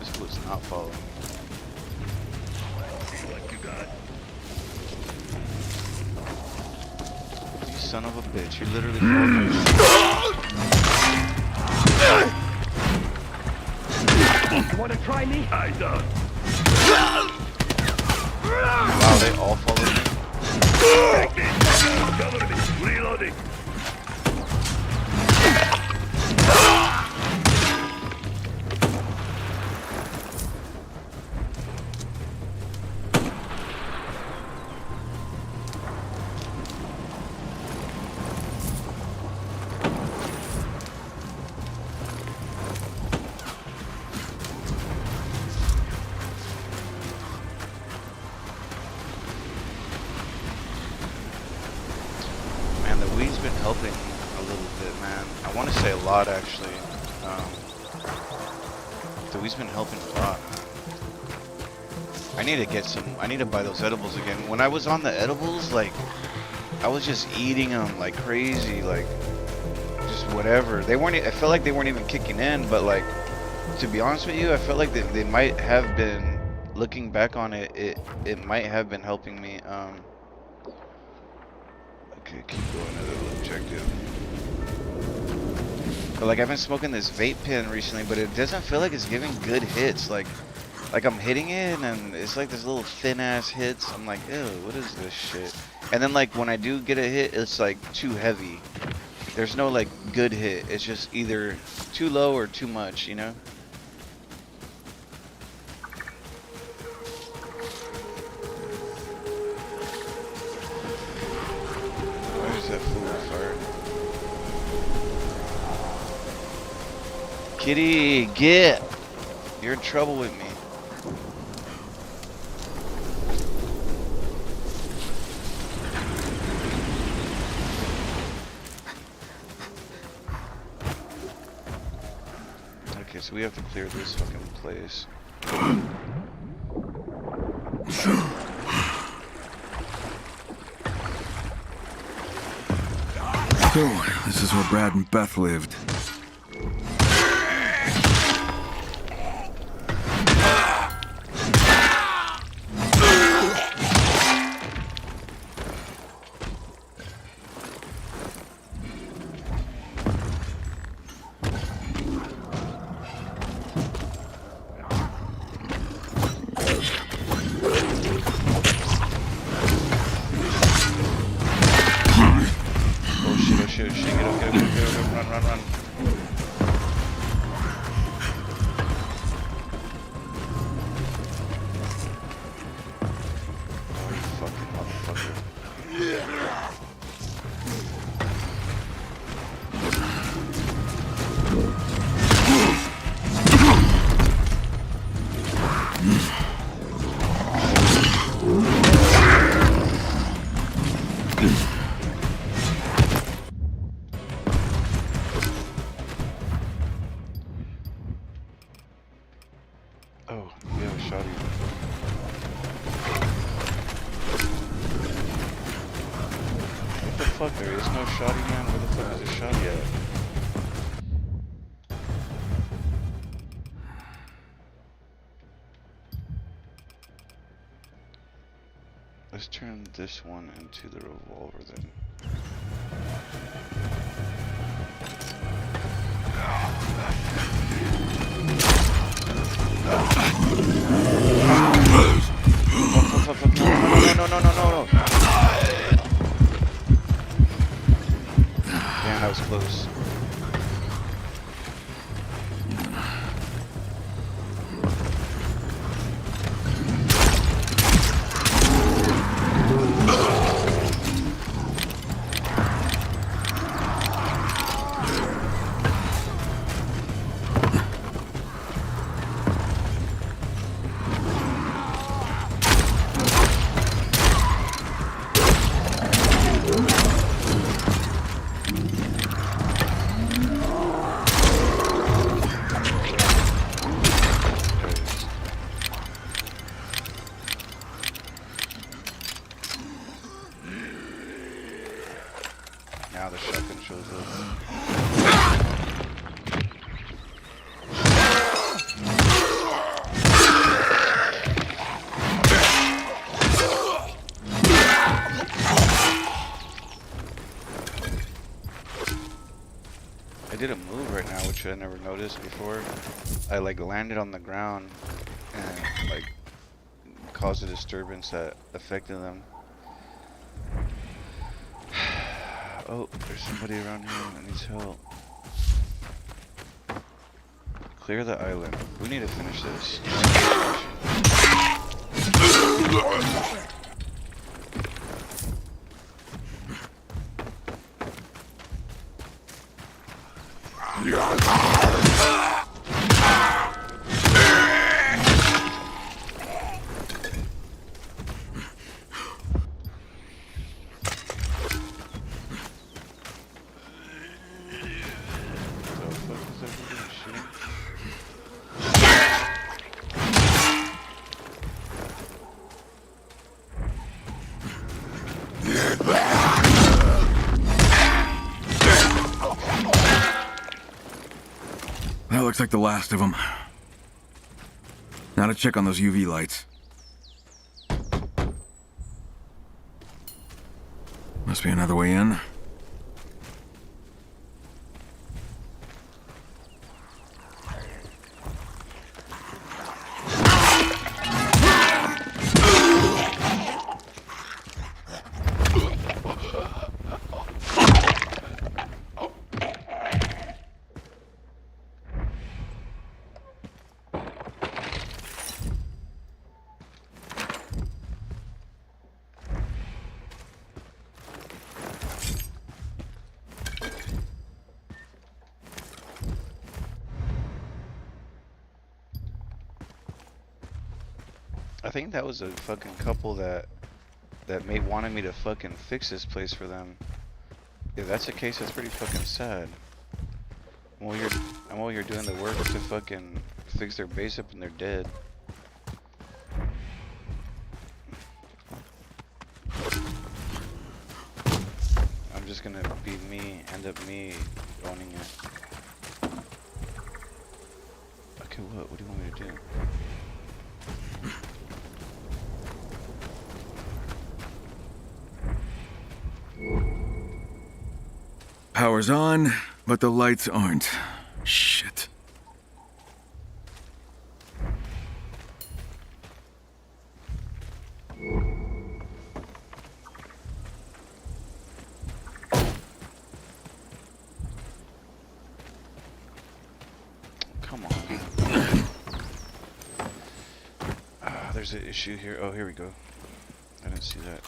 This was not following. You son of a bitch, you literally followed me. You wanna try me? I don't. Wow, they all followed me. Cover me. Reloading. Man, the weed's been helping a little bit, man. I want to say a lot, actually. The weed's been helping a lot, man. I need to get some. I need to buy those edibles again. When I was on the edibles, like, I was just eating them like crazy, like, just whatever. They weren't. I felt like they weren't even kicking in, but like, to be honest with you, I felt like they might have been. Looking back on it, it might have been helping me. Okay, keep going to the objective. But like, I've been smoking this vape pen recently, but it doesn't feel like it's giving good hits. Like I'm hitting it and it's like this little thin ass hits. I'm like, ew, what is this shit? And then like when I do get a hit, it's like too heavy. There's no like good hit. It's just either too low or too much, you know? Where's that fool fire? Kitty, get! You're in trouble with me. Okay, so we have to clear this fucking place. So, this is where Brad and Beth lived. Oh, we have a shotty. What the fuck? There is no shotty, man. Where the fuck is the shotty at? Let's turn this one into the revolver then. No. Damn, that was close. Now the shotgun shows up. I did a move right now, which I never noticed before. I like landed on the ground and like caused a disturbance that affected them. Oh, there's somebody around here that needs help. Clear the island. We need to finish this. That looks like the last of them. Now to check on those UV lights. Must be another way in. I think that was a fucking couple that wanted me to fucking fix this place for them. If that's the case, that's pretty fucking sad. While you're doing the work to fucking fix their base up and they're dead. I'm just gonna be me, end up me owning it. Okay, what do you want me to do? Power's on, but the lights aren't. Shit. Come on. There's an issue here. Oh, here we go. I didn't see that.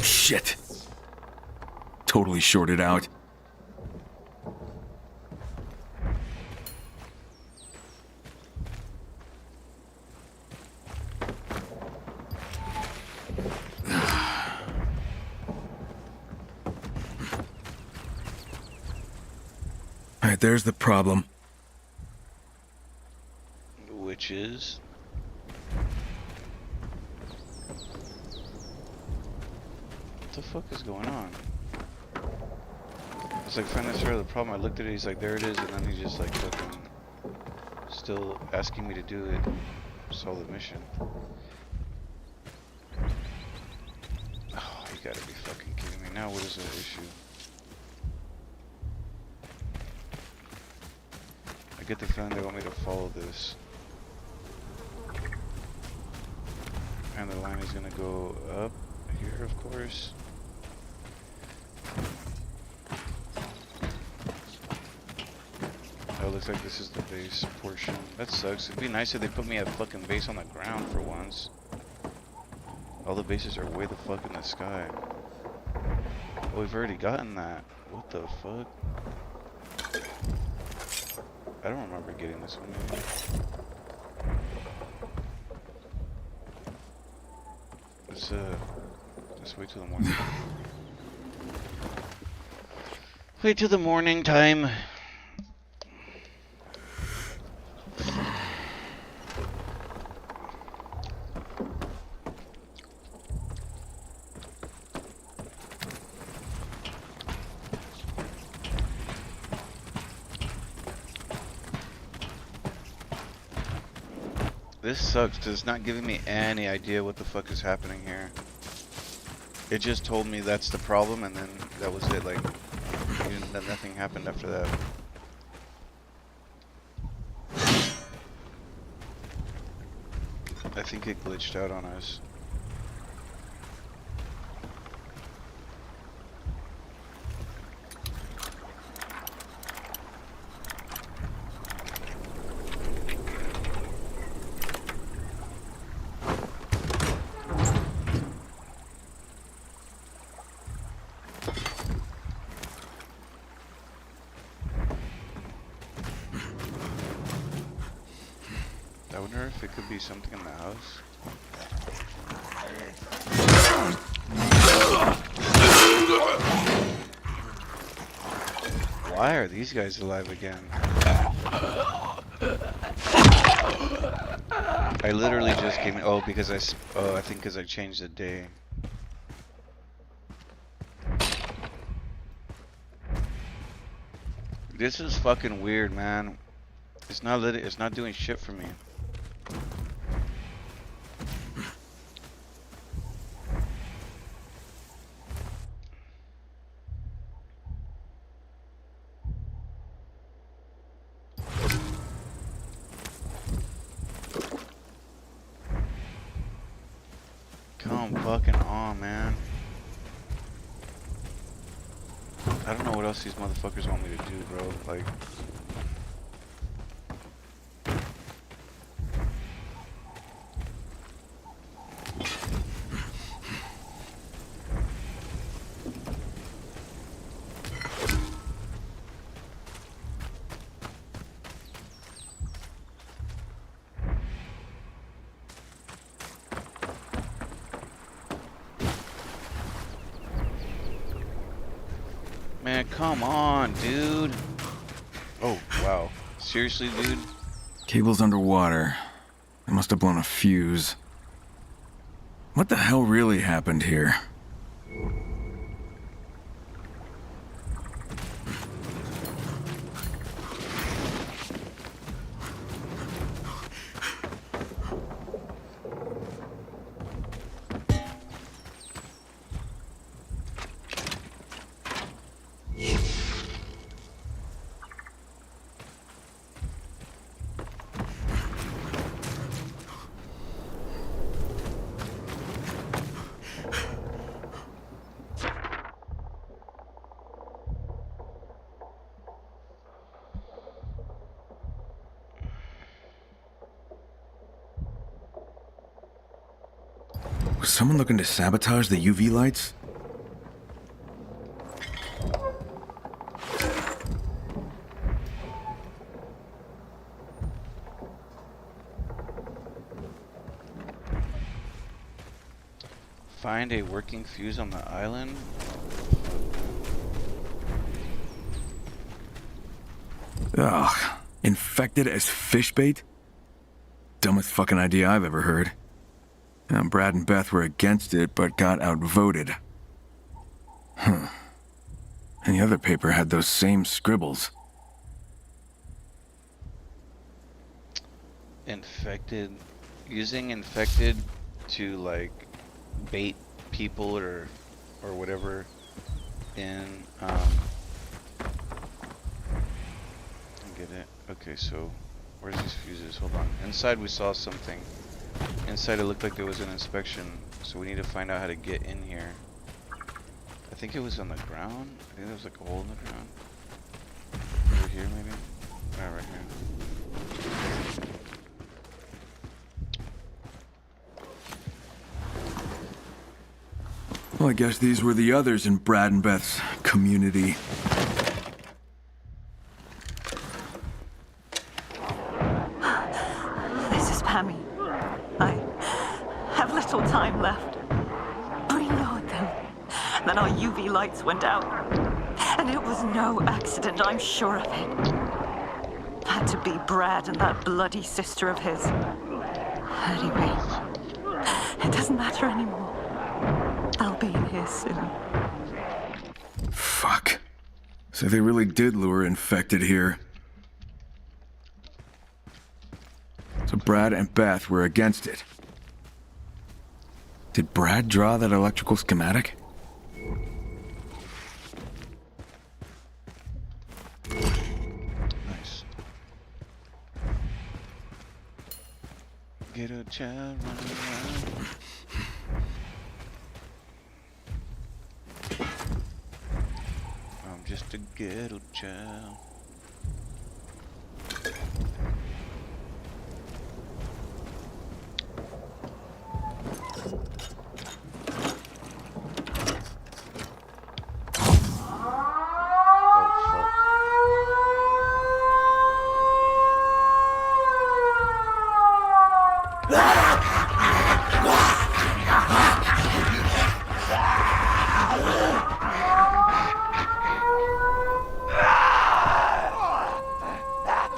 Shit. Totally shorted out. Alright, there's the problem. Which is? What the fuck is going on? It's like finally started the problem. I looked at it, he's like, there it is, and then he just like fucking still asking me to do it. Solve the mission. Oh, you gotta be fucking kidding me. Now what is the issue? I get the feeling they want me to follow this. And the line is gonna go up here, of course. Oh, looks like this is the base portion. That sucks. It'd be nice if they put me a fucking base on the ground for once. All the bases are way the fuck in the sky. Oh, we've already gotten that. What the fuck? I don't remember getting this one maybe. Let's wait till the morning. Wait till the morning time. This sucks 'cause it's not giving me any idea what the fuck is happening here. It just told me that's the problem, and then that was it. Like, nothing happened after that. I think it glitched out on us. I wonder if it could be something in the house. Why are these guys alive again? I literally just came in. Oh, because I think because I changed the day. This is fucking weird, man. It's not doing shit for me. Come fucking on, man. I don't know what else these motherfuckers want me to do, bro. Like, man, come on, dude. Oh, wow. Seriously, dude? Cable's underwater. They must have blown a fuse. What the hell really happened here? Was someone looking to sabotage the UV lights? Find a working fuse on the island. Ugh. Infected as fish bait? Dumbest fucking idea I've ever heard. Brad and Beth were against it, but got outvoted. Huh. And the other paper had those same scribbles. Infected. Using infected to, like, bait people or whatever in, I get it. Okay, so where's these fuses? Hold on. Inside we saw something. Inside it looked like there was an inspection, so we need to find out how to get in here. I think it was on the ground. I think there was like a hole in the ground. Over here maybe? Yeah, right here. Well, I guess these were the others in Brad and Beth's community. This is Pammy. I have little time left. Reload them. Then our UV lights went out. And it was no accident, I'm sure of it. Had to be Brad and that bloody sister of his. Anyway, it doesn't matter anymore. I'll be in here soon. Fuck. So they really did lure infected here. So Brad and Beth were against it. Did Brad draw that electrical schematic? Nice. Get a child running around. I'm just a ghetto child.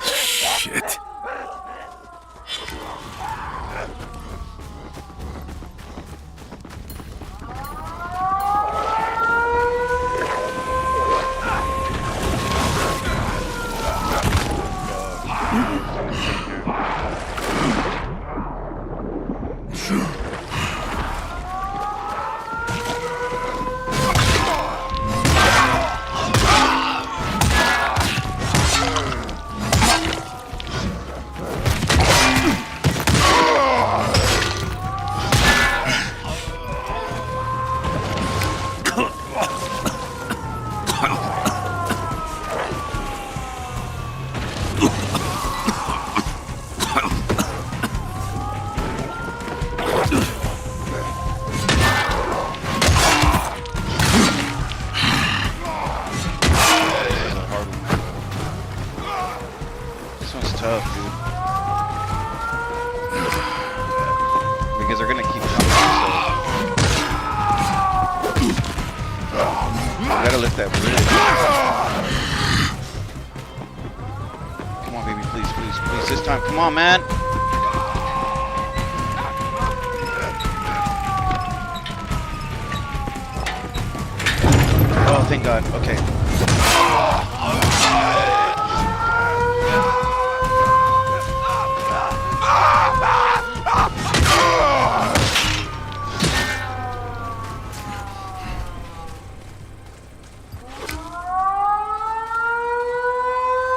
Shit. This one's tough, dude. Because they're gonna keep coming, so I gotta lift that bridge. Come on, baby, please, please, please. This time, come on, man. Oh, thank God. Okay.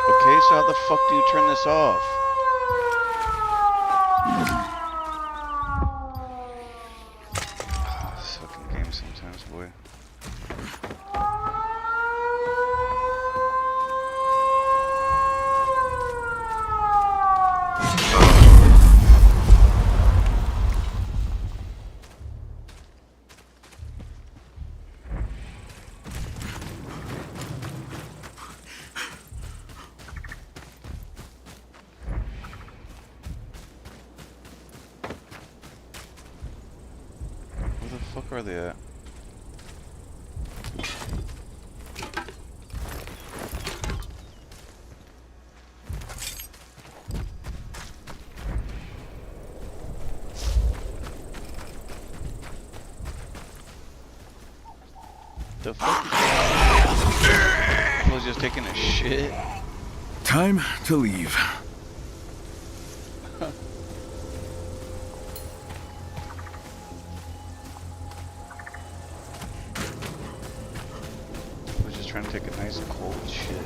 Okay, so how the fuck do you turn this off? This fucking game sometimes, boy. Where the fuck are they at? The fuck? I was just taking a shit. Time to leave. I was just trying to take a nice cold shit.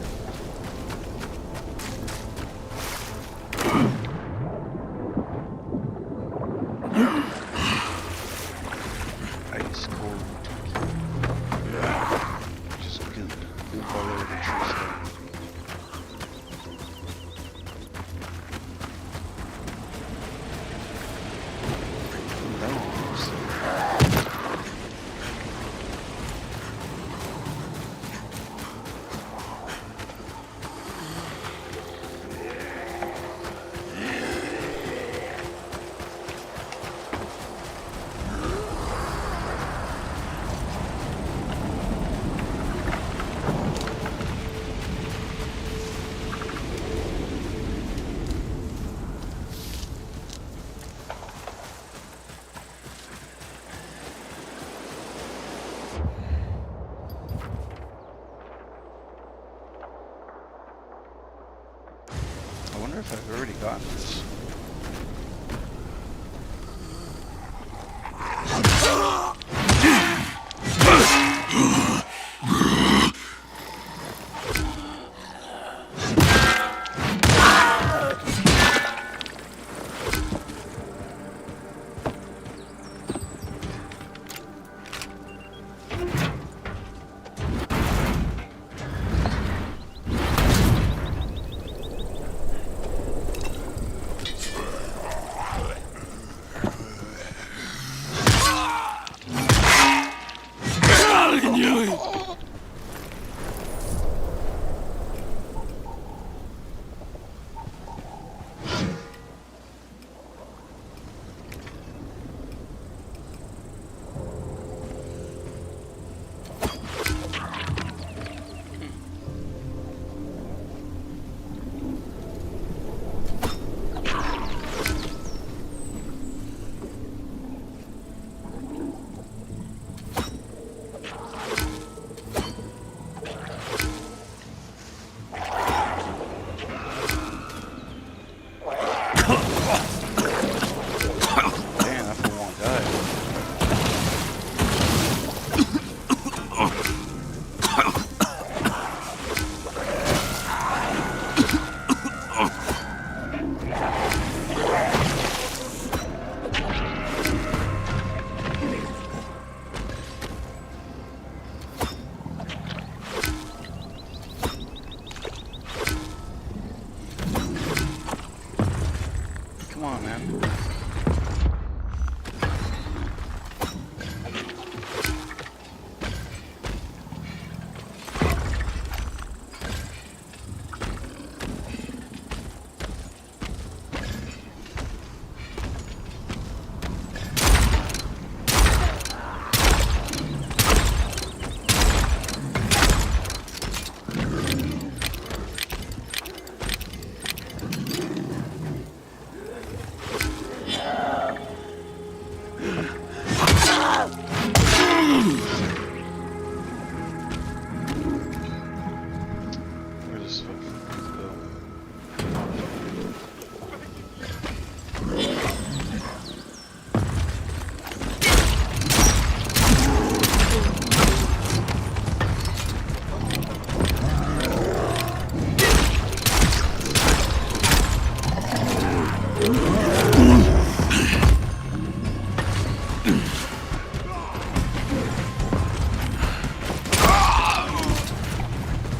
Ice cold. Just good. Good all over the tree stand. I wonder if I've already gotten this. Damn, that fool won't die. Come on, man. Where this fucking go?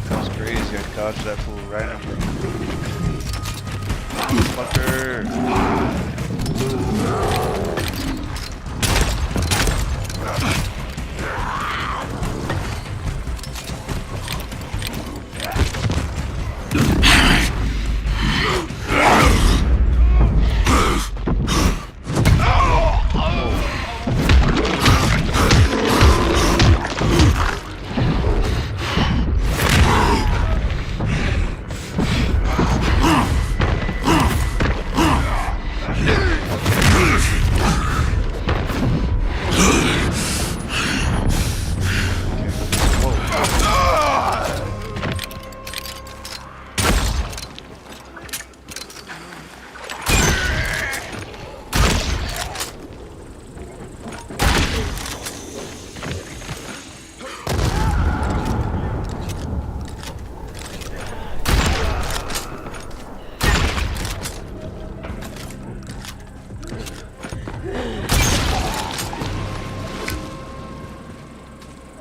That was crazy. I dodged that fool right on. Fucker.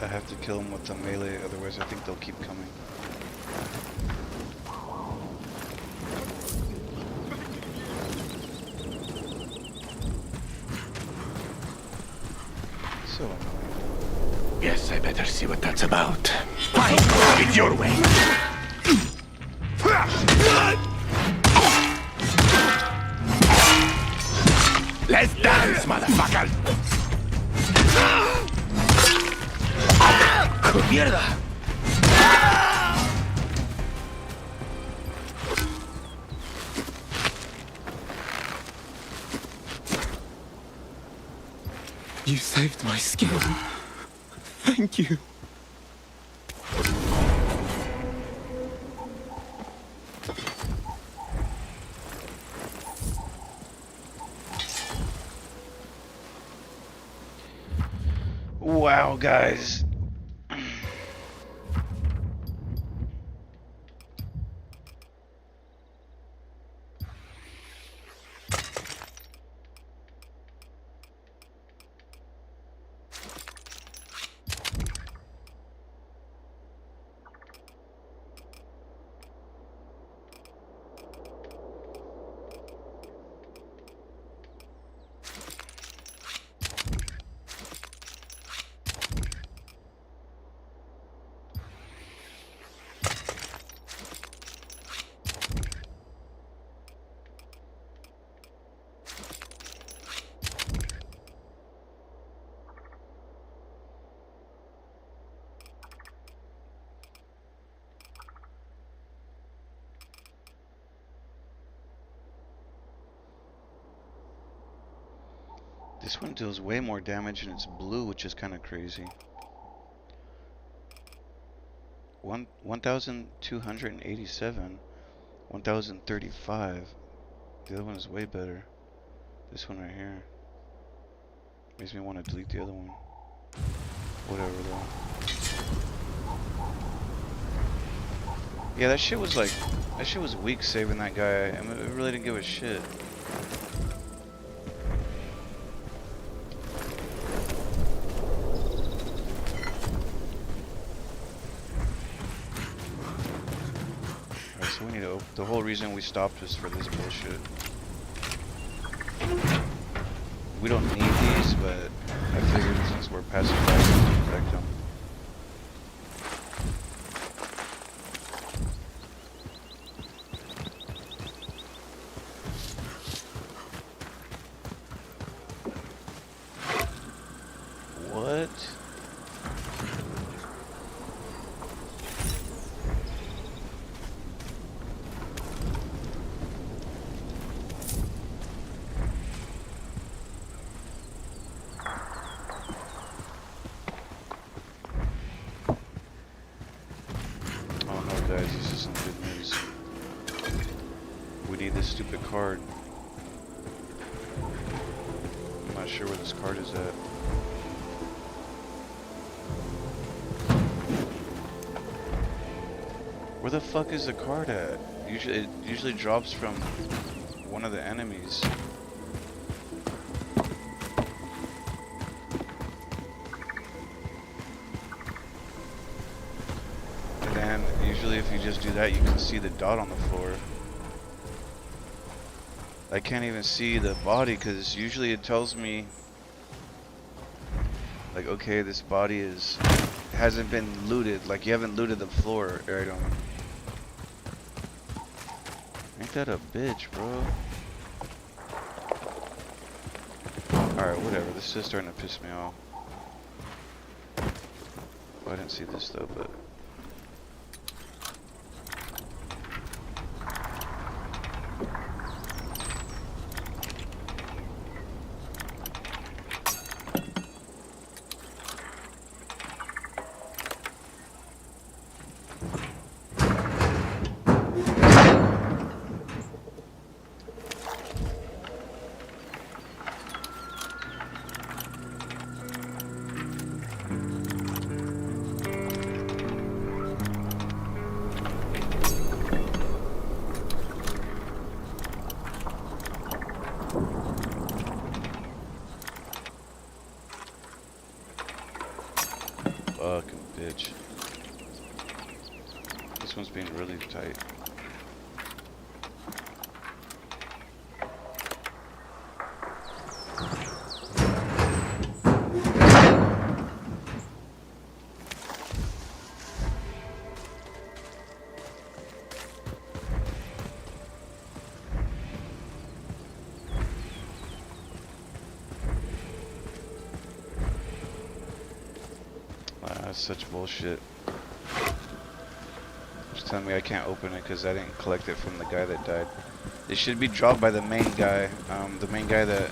I have to kill them with the melee, otherwise I think they'll keep coming. So annoying. Yes, I better see what that's about. Fine, it's your way. Let's dance, motherfucker. ¡Mierda! You saved my skin. Thank you. Wow, guys. This one deals way more damage and it's blue, which is kind of crazy. 1,287. 1,035. The other one is way better. This one right here. Makes me want to delete the other one. Whatever though. Yeah, that shit was weak saving that guy. I mean, it really didn't give a shit. Alright, so we need to the whole reason we stopped was for this bullshit. We don't need these, but I figured since we're passing by, we can protect them. What? Oh no, guys, this is some good news. We need this stupid card. I'm not sure where this card is at. Where the fuck is the card at? It usually drops from one of the enemies. And then usually if you just do that, you can see the dot on the floor. I can't even see the body because usually it tells me like, okay, this body hasn't been looted, like you haven't looted the floor item. Ain't that a bitch, bro? Alright, whatever, this is starting to piss me off. Well, I didn't see this though, but fucking bitch. This one's being really tight. That's such bullshit. Just telling me I can't open it because I didn't collect it from the guy that died. It should be dropped by the main guy. The main guy the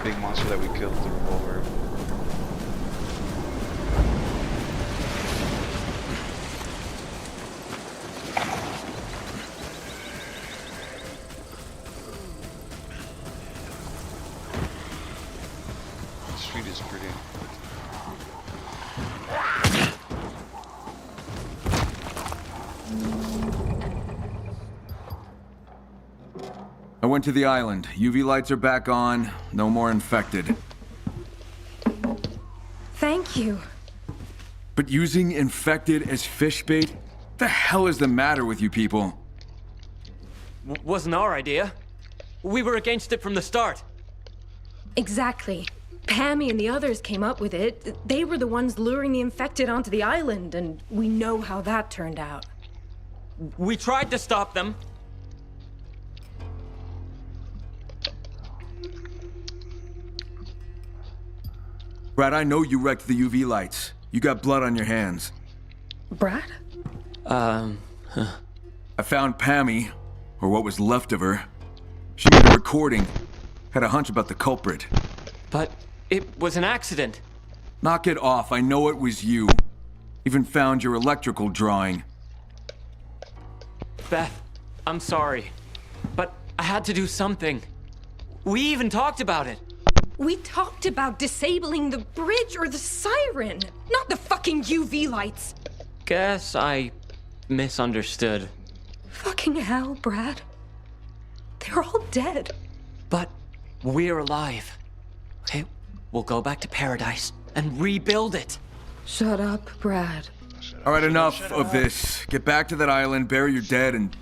big monster that we killed with the revolver. The street is pretty. I went to the island. UV lights are back on. No more infected. Thank you. But using infected as fish bait? The hell is the matter with you people? Wasn't our idea. We were against it from the start. Exactly. Pammy and the others came up with it. They were the ones luring the infected onto the island, and we know how that turned out. We tried to stop them. Brad, I know you wrecked the UV lights. You got blood on your hands. Brad? I found Pammy, or what was left of her. She made a recording, Had a hunch about the culprit. But it was an accident. Knock it off, I know it was you. Even found your electrical drawing. Beth, I'm sorry. But I had to do something. We even talked about it. We talked about disabling the bridge or the siren, not the fucking UV lights. Guess I misunderstood. Fucking hell, Brad. They're all dead. But we're alive. Okay, we'll go back to paradise and rebuild it. Shut up, Brad. Alright, enough of this. Get back to that island, bury your dead, and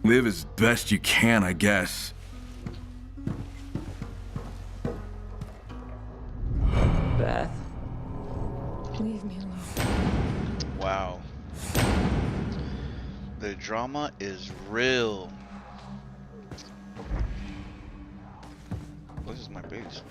live as best you can, I guess. Beth. Leave me alone. Wow. The drama is real. This is my base.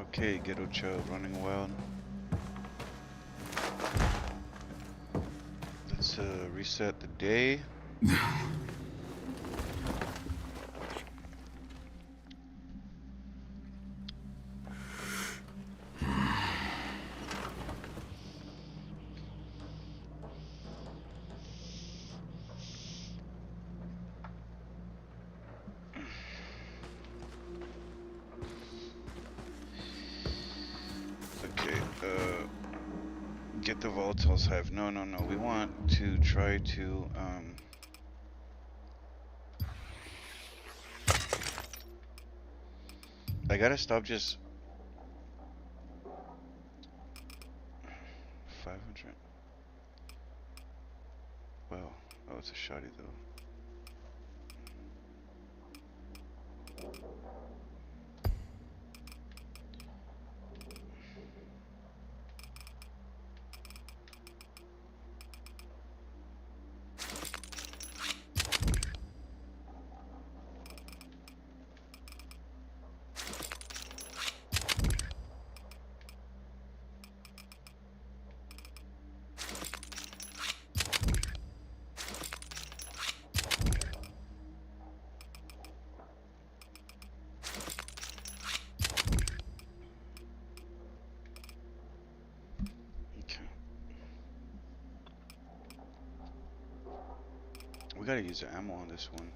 Okay, Ghetto Child running wild. Let's reset the day. Get the volatiles hive. No. We want to try to I gotta stop just 500. Wow. Oh, it's a shoddy though. We gotta use the ammo on this one.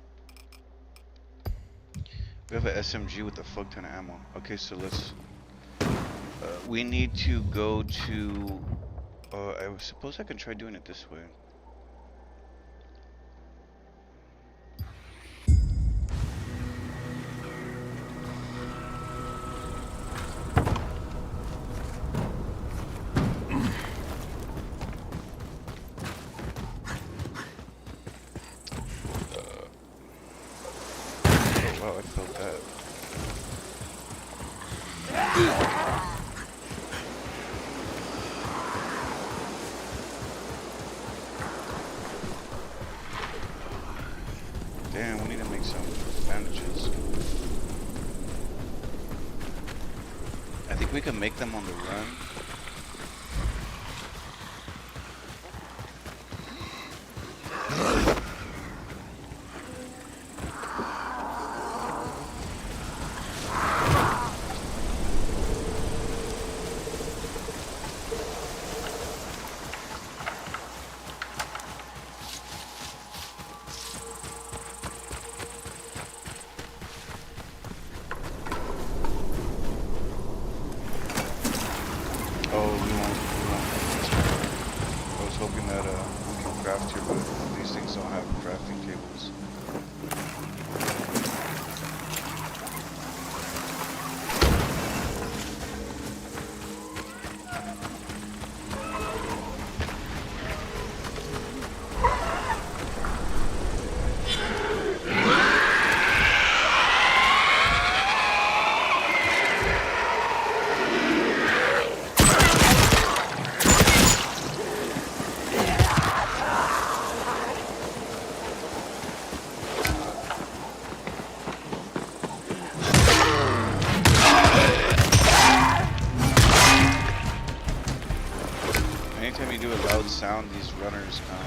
We have an SMG with a fuck ton of ammo. Okay, so let's... we need to go to... I suppose I can try doing it this way. Wow, I felt that. Damn, we need to make some bandages. I think we can make them on the run. Hunter's come.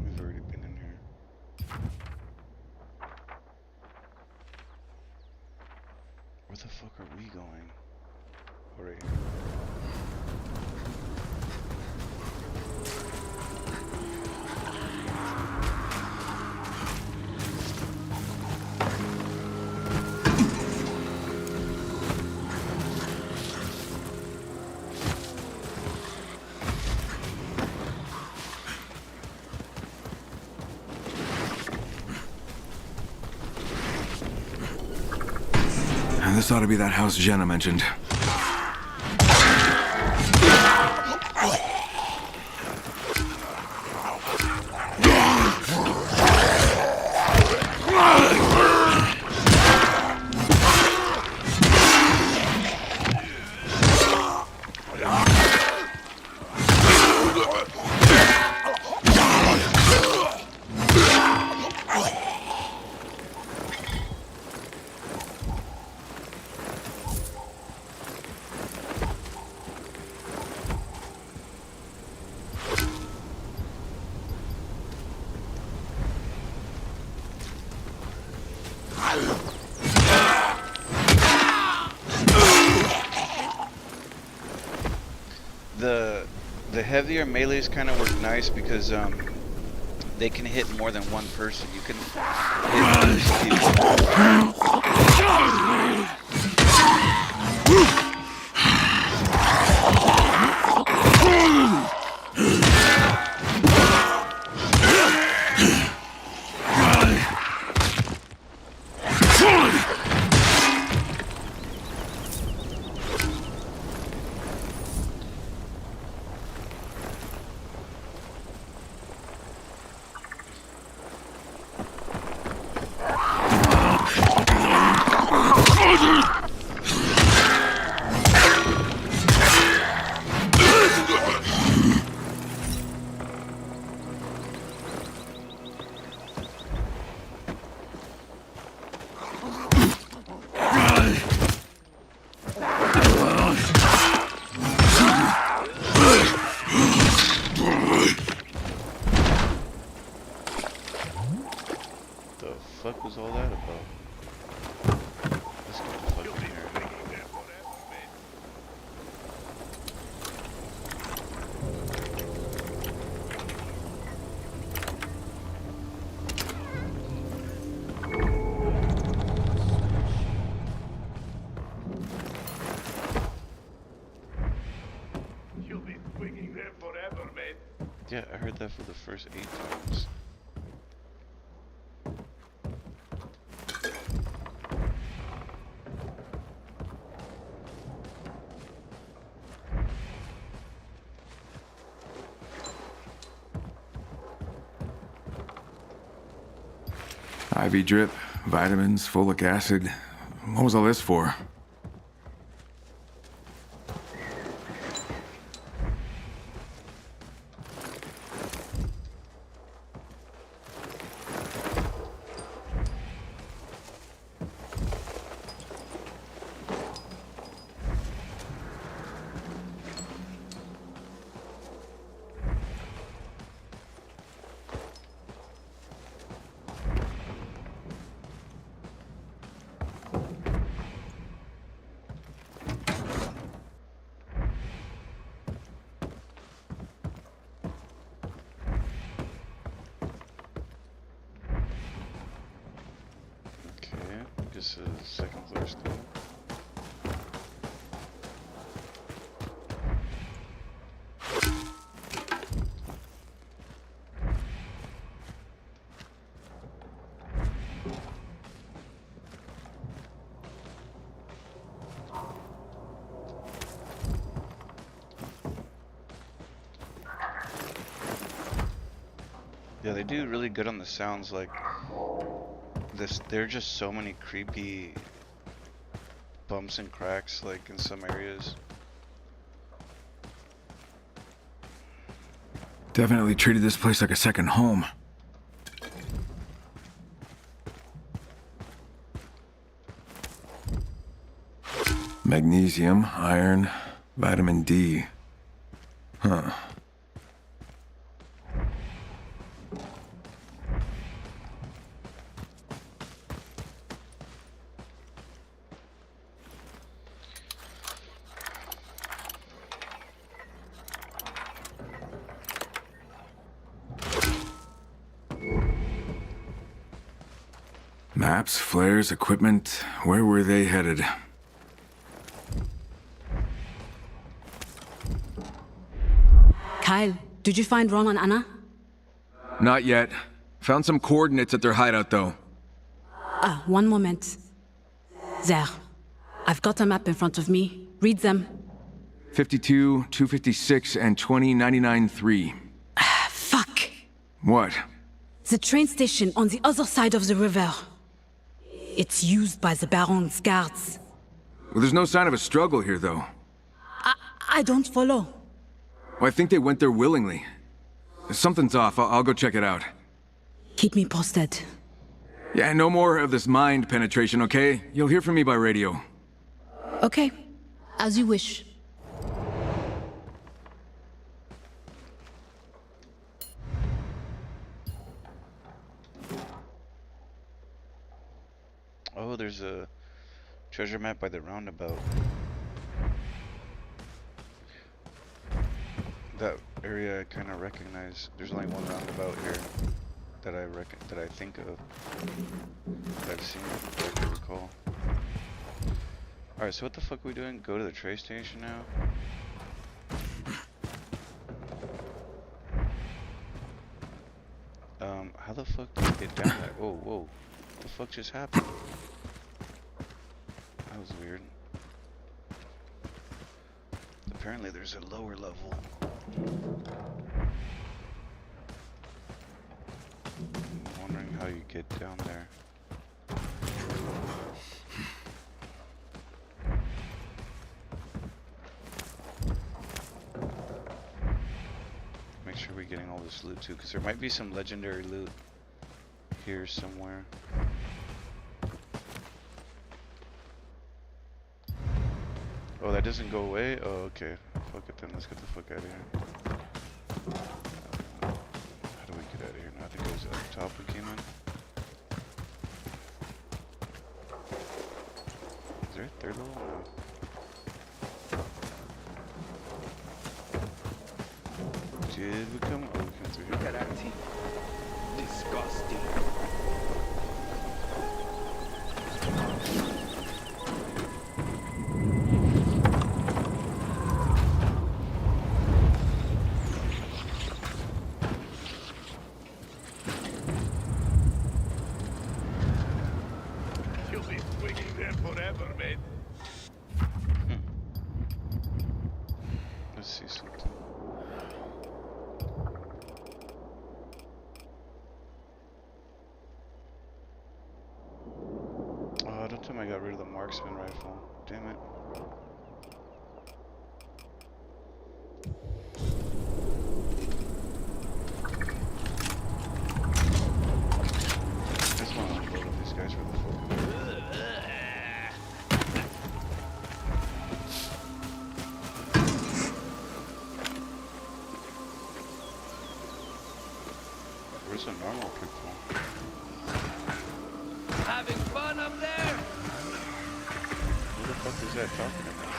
We've already been in here. Where the fuck are we going? Oh, right here. And this ought to be that house Jenna mentioned. The heavier melees kind of work nice because they can hit more than one person. You can hit fuck was all that about? Let's get the fuck in here. You'll be swinging there forever, mate. Yeah, I heard that for the first 8 times. IV drip, vitamins, folic acid. What was all this for? This is second floor still. Yeah, they do really good on the sounds. Like this, there are just so many creepy bumps and cracks, like in some areas. Definitely treated this place like a second home. Magnesium, iron, vitamin D. Huh. Maps, flares, equipment. Where were they headed? Kyle, did you find Ron and Anna? Not yet. Found some coordinates at their hideout, though. One moment. There. I've got a map in front of me. Read them. 52, 256, and 2099-3. Fuck. What? The train station on the other side of the river. It's used by the Baron's guards. Well, there's no sign of a struggle here, though. I don't follow. Well, I think they went there willingly. Something's off. I'll go check it out. Keep me posted. Yeah, no more of this mind penetration, okay? You'll hear from me by radio. Okay. As you wish. Oh, there's a treasure map by the roundabout. That area I kind of recognize. There's only one roundabout here that I think of. That I've seen, that I can recall. Alright, so what the fuck are we doing? Go to the train station now? How the fuck did we get down there? Whoa, whoa. What the fuck just happened? That was weird. Apparently there's a lower level. I'm wondering how you get down there. Make sure we're getting all this loot too, because there might be some legendary loot here somewhere. Oh, that doesn't go away? Oh, okay. Fuck it then. Let's get the fuck out of here. How do we get out of here now? I think it was at the top we came in. Is there a third level? No. Did we come? Oh, we came through here. Look at that teeth. Disgusting. Let's see something. Oh, don't tell me I got rid of the marksman rifle. Damn it. I just want to unload on these guys for the fuck of it. Where's a normal people? Having fun up there? Who the fuck is that talking about?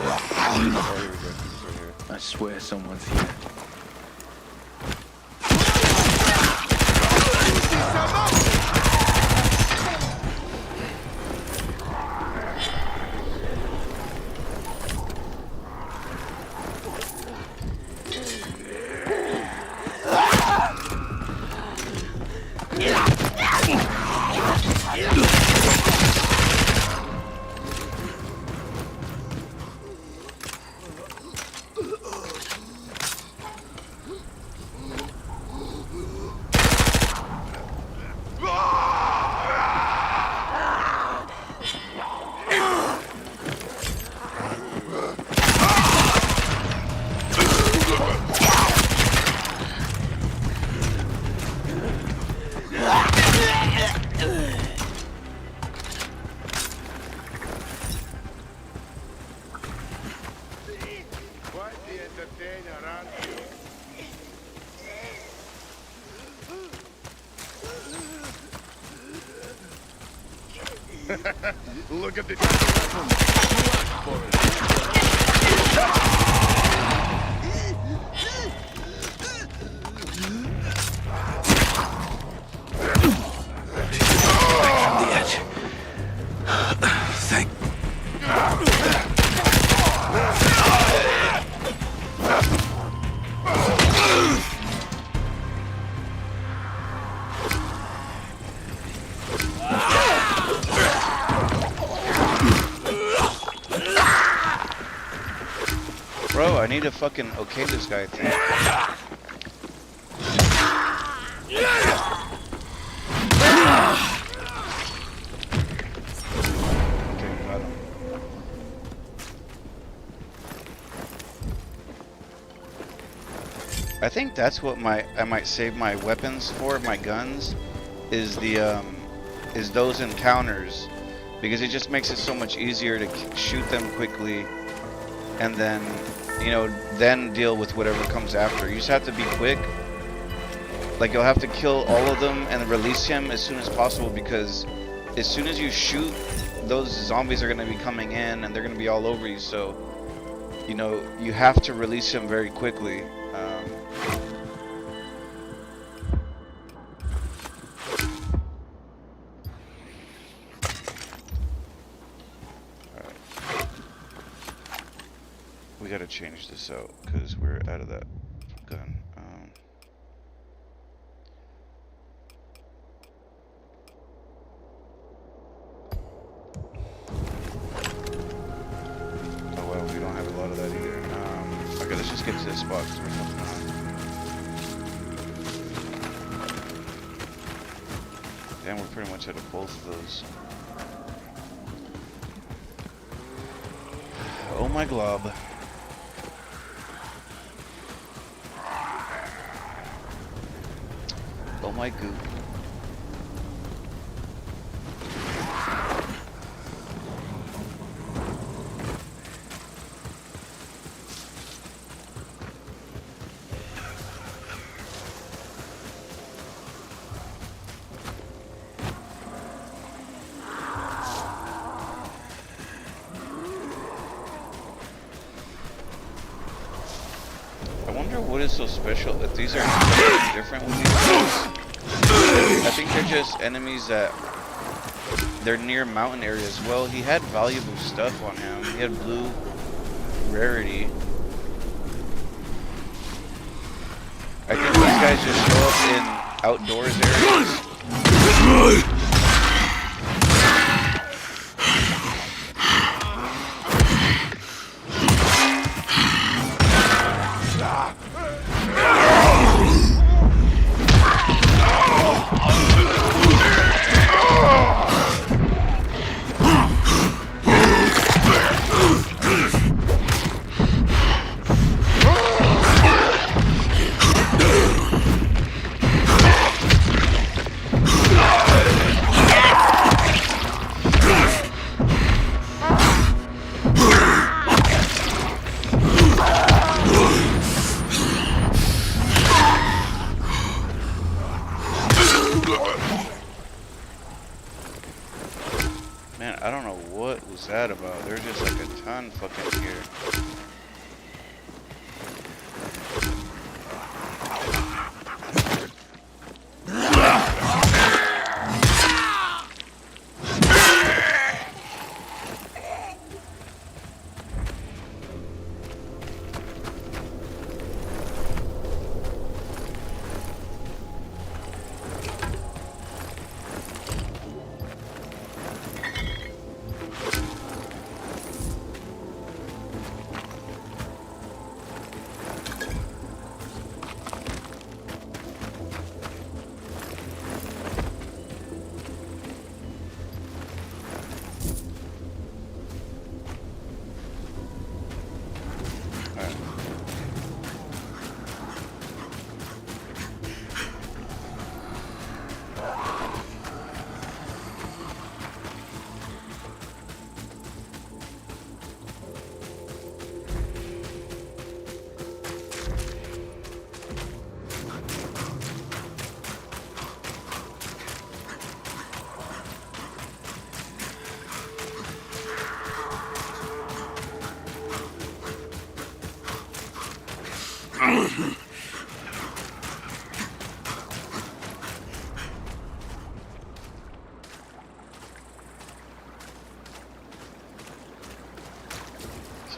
Oh, here we go. He's right here. I swear someone's here. Look at the... From the edge. Thank... Bro, I need to fucking okay this guy thing. Okay, got him. I think that's what I might save my weapons for, my guns, is those encounters, because it just makes it so much easier to shoot them quickly, and then, you know, then deal with whatever comes after. You just have to be quick. Like, you'll have to kill all of them and release him as soon as possible, because as soon as you shoot, those zombies are going to be coming in and they're going to be all over you. So, you know, you have to release him very quickly. We gotta change this out because we're out of that gun. Oh well, we don't have a lot of that either. Okay, let's just get to this spot because we're jumping on. Damn, we're pretty much out of both of those. Oh my glob. Oh my goop. I wonder what is so special that these are different with these guys. I think they're just enemies that they're near mountain areas. Well, he had valuable stuff on him. He had blue rarity. I think these guys just show up in outdoors areas. So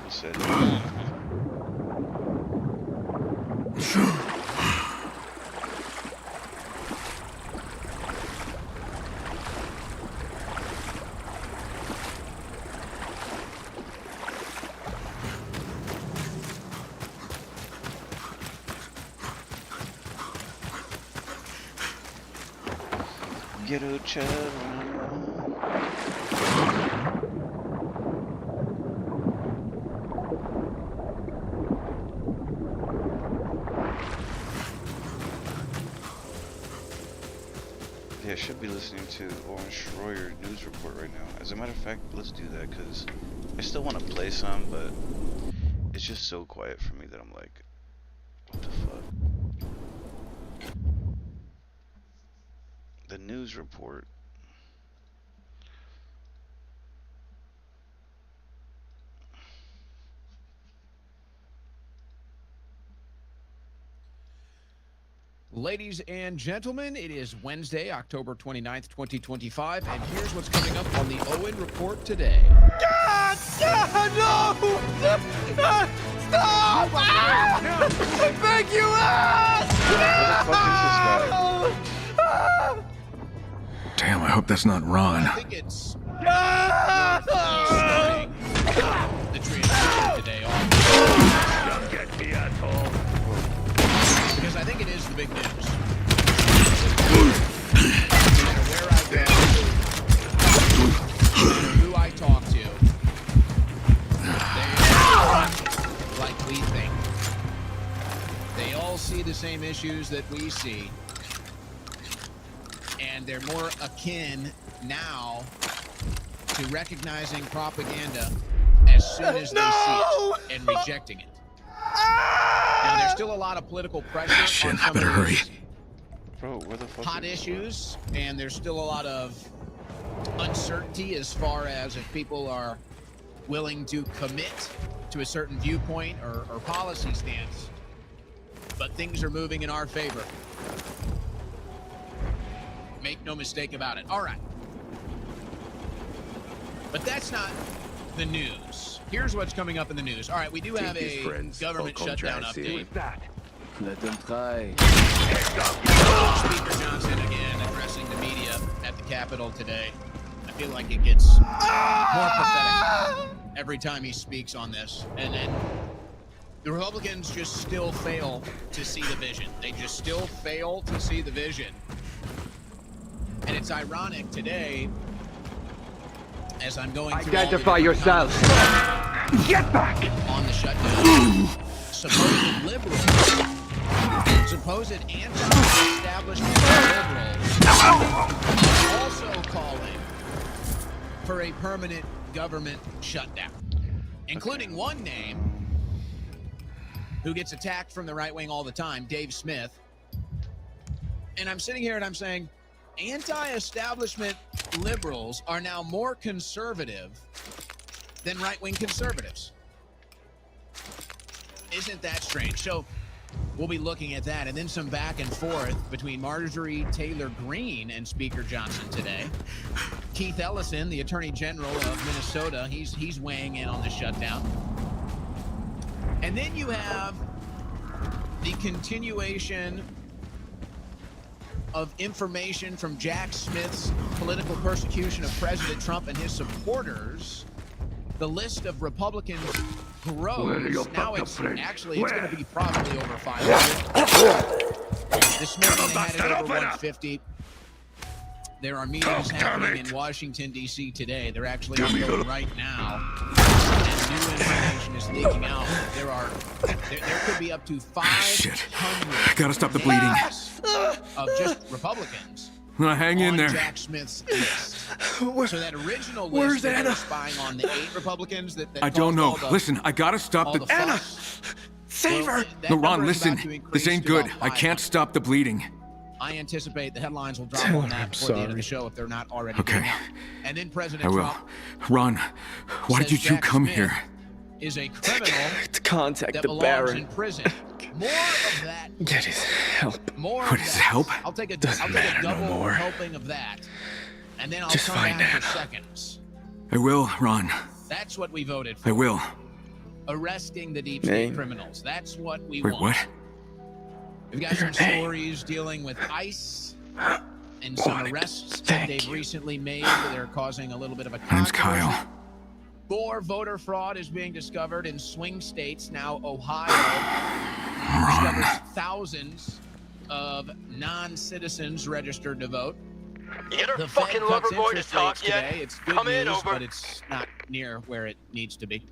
he said. Ghetto child. Yeah, I should be listening to Owen Schroyer news report right now. As a matter of fact, let's do that because I still want to play some, but it's just so quiet for me that I'm like, what the fuck? The news report. Ladies and gentlemen, it is Wednesday, October 29th, 2025, and here's what's coming up on the Owen Report today. God! No! Stop! I beg you! Damn, I hope that's not Ron. I think it's the transmission today on. Don't get me at all. Because I think it is the big news. No matter where I go, no matter who I talk to, they are like we think. They all see the same issues that we see. And they're more akin now to recognizing propaganda as soon as they see it and rejecting it. Now, there's still a lot of political pressure Shit, on I some better of hurry. these Bro, where the fuck hot is issues, and there's still a lot of uncertainty as far as if people are willing to commit to a certain viewpoint or policy stance. But things are moving in our favor. Make no mistake about it. All right. But that's not the news. Here's what's coming up in the news. All right, we do have a government shutdown update. Let them try. Speaker Johnson again addressing the media at the Capitol today. I feel like it gets more pathetic every time he speaks on this. And then the Republicans just still fail to see the vision. They just still fail to see the vision. And it's ironic today, as I'm going through Identify yourselves. Get back! On the shutdown, supposed liberals, supposed anti-establishment liberals, also calling for a permanent government shutdown, including one name who gets attacked from the right wing all the time, Dave Smith. And I'm sitting here and I'm saying, anti-establishment liberals are now more conservative than right-wing conservatives. Isn't that strange? So we'll be looking at that, and then some back and forth between Marjorie Taylor Greene and Speaker Johnson today. Keith Ellison, the Attorney General of Minnesota, he's weighing in on the shutdown. And then you have the continuation of information from Jack Smith's political persecution of President Trump and his supporters. The list of Republicans grows. Now it's going to be probably over 500. This morning they had it over 150. There are meetings happening in Washington, D.C. today. They're actually ongoing right now. And new information is leaking out. There could be up to 500 Gotta stop the bleeding. of just Republicans Hang in there. Jack Smith's list. So that original list that was spying on the 8 Republicans that I don't know. Listen, I gotta stop the... Anna! Save her! No, Ron, listen. This ain't good. I can't stop the bleeding. I anticipate the headlines will drop on that before the end of the show if they're not already going out. And then President I will. Trump Ron, why did you Jack come Smith here? is a criminal To contact that the belongs Baron. in prison. More of that. Get his help. More What of is that. help? I'll take a Doesn't matter no double more. helping of that, and then I'll Just come find back for Anna. seconds. I will, Ron. That's what we voted for. I will. Arresting the deep state criminals. That's what we Wait, want. what? We've got some stories dealing with ICE and some arrests that they've recently made that are causing a little bit of a Name's controversy. Kyle. More voter fraud is being discovered in swing states. Now Ohio discovers thousands of non-citizens registered to vote. Get our The fucking Fed lover cuts boy to interest talk rates yet? today. It's good Come in, news, over. but it's not near where it needs to be.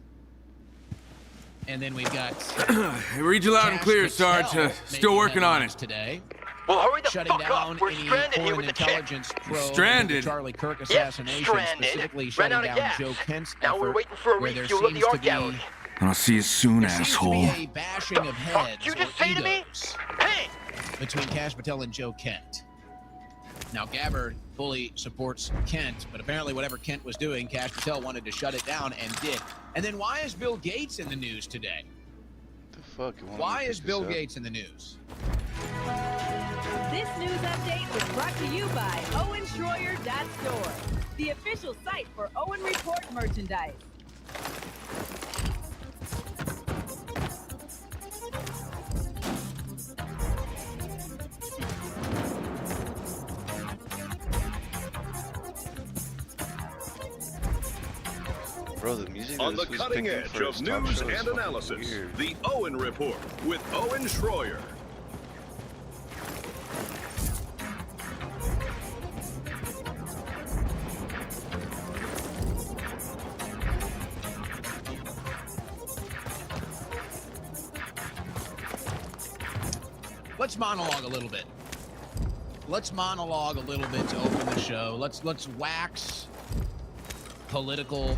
And then we've got I read you loud and clear, Sarge. Still working on it. today. Well, hurry the Shutting fuck down up. We're any stranded here foreign with the chick. intelligence probe into the Stranded? Charlie Kirk Yes, assassination, stranded. specifically Ran shutting out of down gas. Joe Kent's Now we're effort, waiting for a where there refuel at the seems to art be gallery. I'll see you soon, There seems to asshole. be a bashing of heads you just or say to me? egos Hey! between Cash Patel and Joe Kent. Now, Gabbard fully supports Kent, but apparently whatever Kent was doing, Cash Patel wanted to shut it down and did. And then why is Bill Gates in the news today? The fuck? You want me to Why pick is this Bill up? Gates in the news? This news update was brought to you by OwenSchroyer.store, the official site for Owen Report merchandise. Bro, the music On that the this was cutting picking edge for of his top news show is and fucking analysis, weird. the Owen Report with Owen Schroyer. Let's monologue a little bit. Let's monologue a little bit to open the show. Let's wax political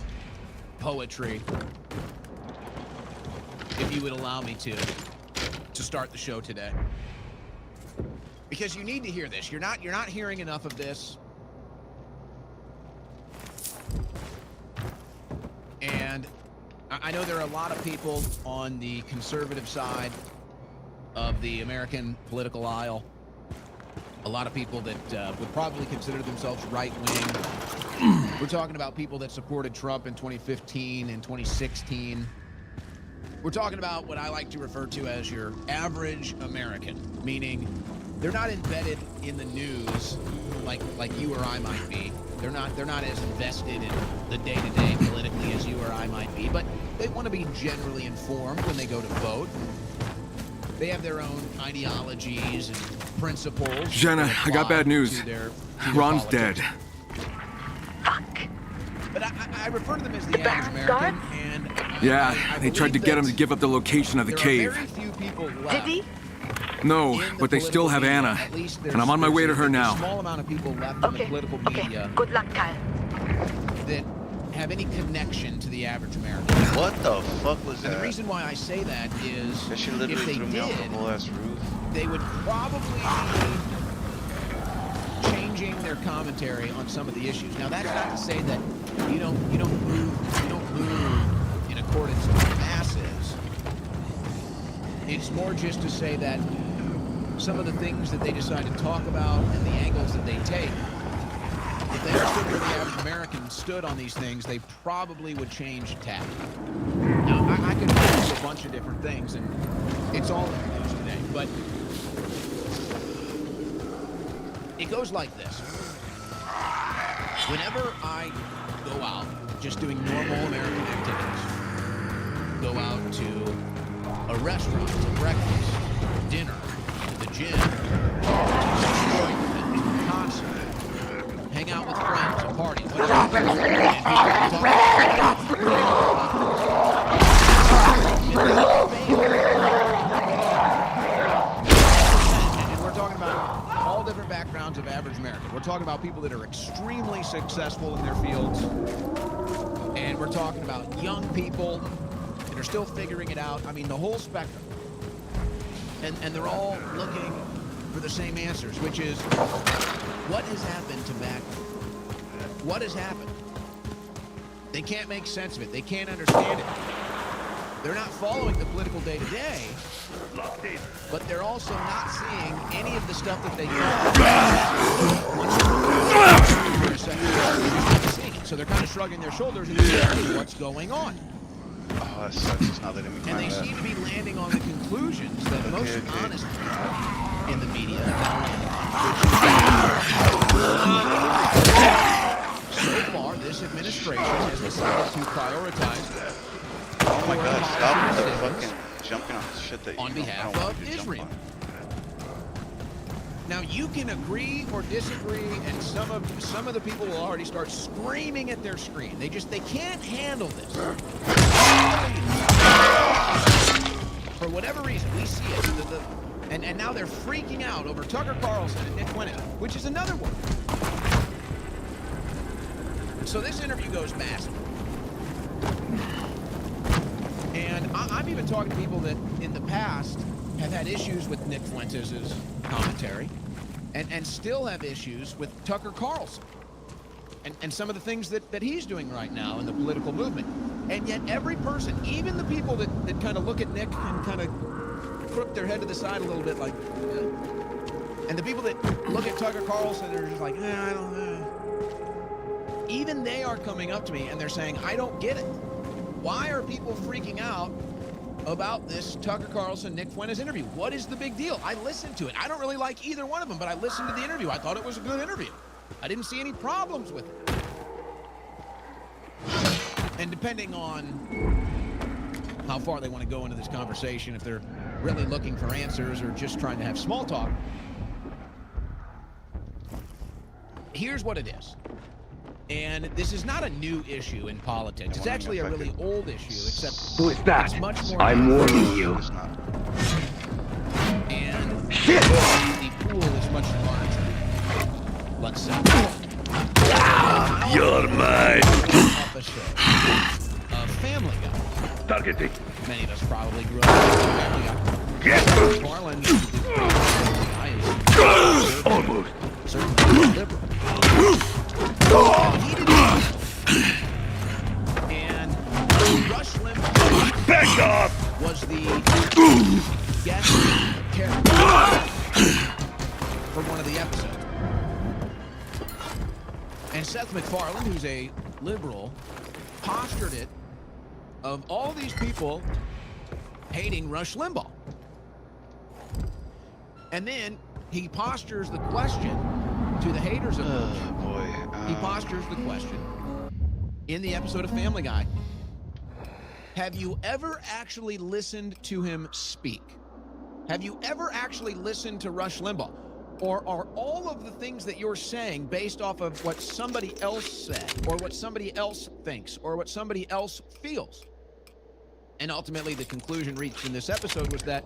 poetry, if you would allow me to start the show today. Because you need to hear this. You're not hearing enough of this. And I know there are a lot of people on the conservative side of the American political aisle. A lot of people that would probably consider themselves right-wing. We're talking about people that supported Trump in 2015 and 2016. We're talking about what I like to refer to as your average American, meaning they're not embedded in the news like you or I might be. They're not as invested in the day-to-day politically as you or I might be, but they want to be generally informed when they go to vote. They have their own ideologies and principles. Jenna, I got bad news. Ron's dead. But I refer to them as the average American, and Yeah, I they tried to believe get him that to give up the location of the there are cave. very few people left. Did he? No, but they still have Anna. At least And I'm on my way to her there's now. a small amount of people left in the political media Good luck, Kyle. that have any connection to the average American. What the fuck was And that? the reason why I say that is That shit if literally they threw me off the did, whole ass roof. they would probably be changing their commentary on some of the issues. Now that's not to say that you don't move in accordance with the masses. It's more just to say that some of the things that they decide to talk about and the angles that they take, if they understood where the average American stood on these things, they probably would change tack. Now, I could do a bunch of different things, and it's all in the news today, but it goes like this. Whenever I go out, just doing normal American activities, go out to a restaurant, to breakfast, dinner, to the gym, to a concert, hang out with friends, a party, whatever. And we're talking about all different backgrounds of average American. We're talking about people that are extremely successful in their fields. And we're talking about young people that are still figuring it out. I mean, the whole spectrum. And they're all looking for the same answers, which is, what has happened to Mac? What has happened? They can't make sense of it. They can't understand it. They're not following the political day-to-day, but they're also not seeing any of the stuff that they thought. So they're kind of shrugging their shoulders and saying, what's going on? Oh, that sucks. It's not letting me climb And they that. seem to be landing on the conclusions that most honest people in the media so far, this administration has decided to prioritize Oh my god, stop with the fucking jumping on shit that you on don't- behalf I don't want of you to jump Israel. on. Now you can agree or disagree, and some of the people will already start screaming at their screen. They can't handle this. For whatever reason, we see it. And now they're freaking out over Tucker Carlson and Nick Fuentes, which is another one. So this interview goes massive. And I'm even talking to people that in the past have had issues with Nick Fuentes' commentary and still have issues with Tucker Carlson and some of the things that he's doing right now in the political movement. And yet every person, even the people that kind of look at Nick and kind of crook their head to the side a little bit like, and the people that look at Tucker Carlson are just like, I don't know. Even they are coming up to me and they're saying, I don't get it. Why are people freaking out about this Tucker Carlson, Nick Fuentes interview? What is the big deal? I listened to it. I don't really like either one of them, but I listened to the interview. I thought it was a good interview. I didn't see any problems with it. And depending on how far they want to go into this conversation, if they're really looking for answers or just trying to have small talk, here's what it is. And this is not a new issue in politics. It's actually a really old issue, except Who is that? it's much more. I'm warning you. And shit! The pool is much larger. Let's say. You're mine. Off a show. A Family Guy. Targeting. Many of us probably grew up with Family Guy. Yes. Marlon. Almost. Certainly liberal. And Rush Limbaugh back off was the guest character for one of the episodes. And Seth MacFarlane, who's a liberal, postured it of all these people hating Rush Limbaugh. And then he postures the question to the haters of Rush. He postures the question in the episode of Family Guy. Have you ever actually listened to him speak? Have you ever actually listened to Rush Limbaugh? Or are all of the things that you're saying based off of what somebody else said, or what somebody else thinks, or what somebody else feels? And ultimately, the conclusion reached in this episode was that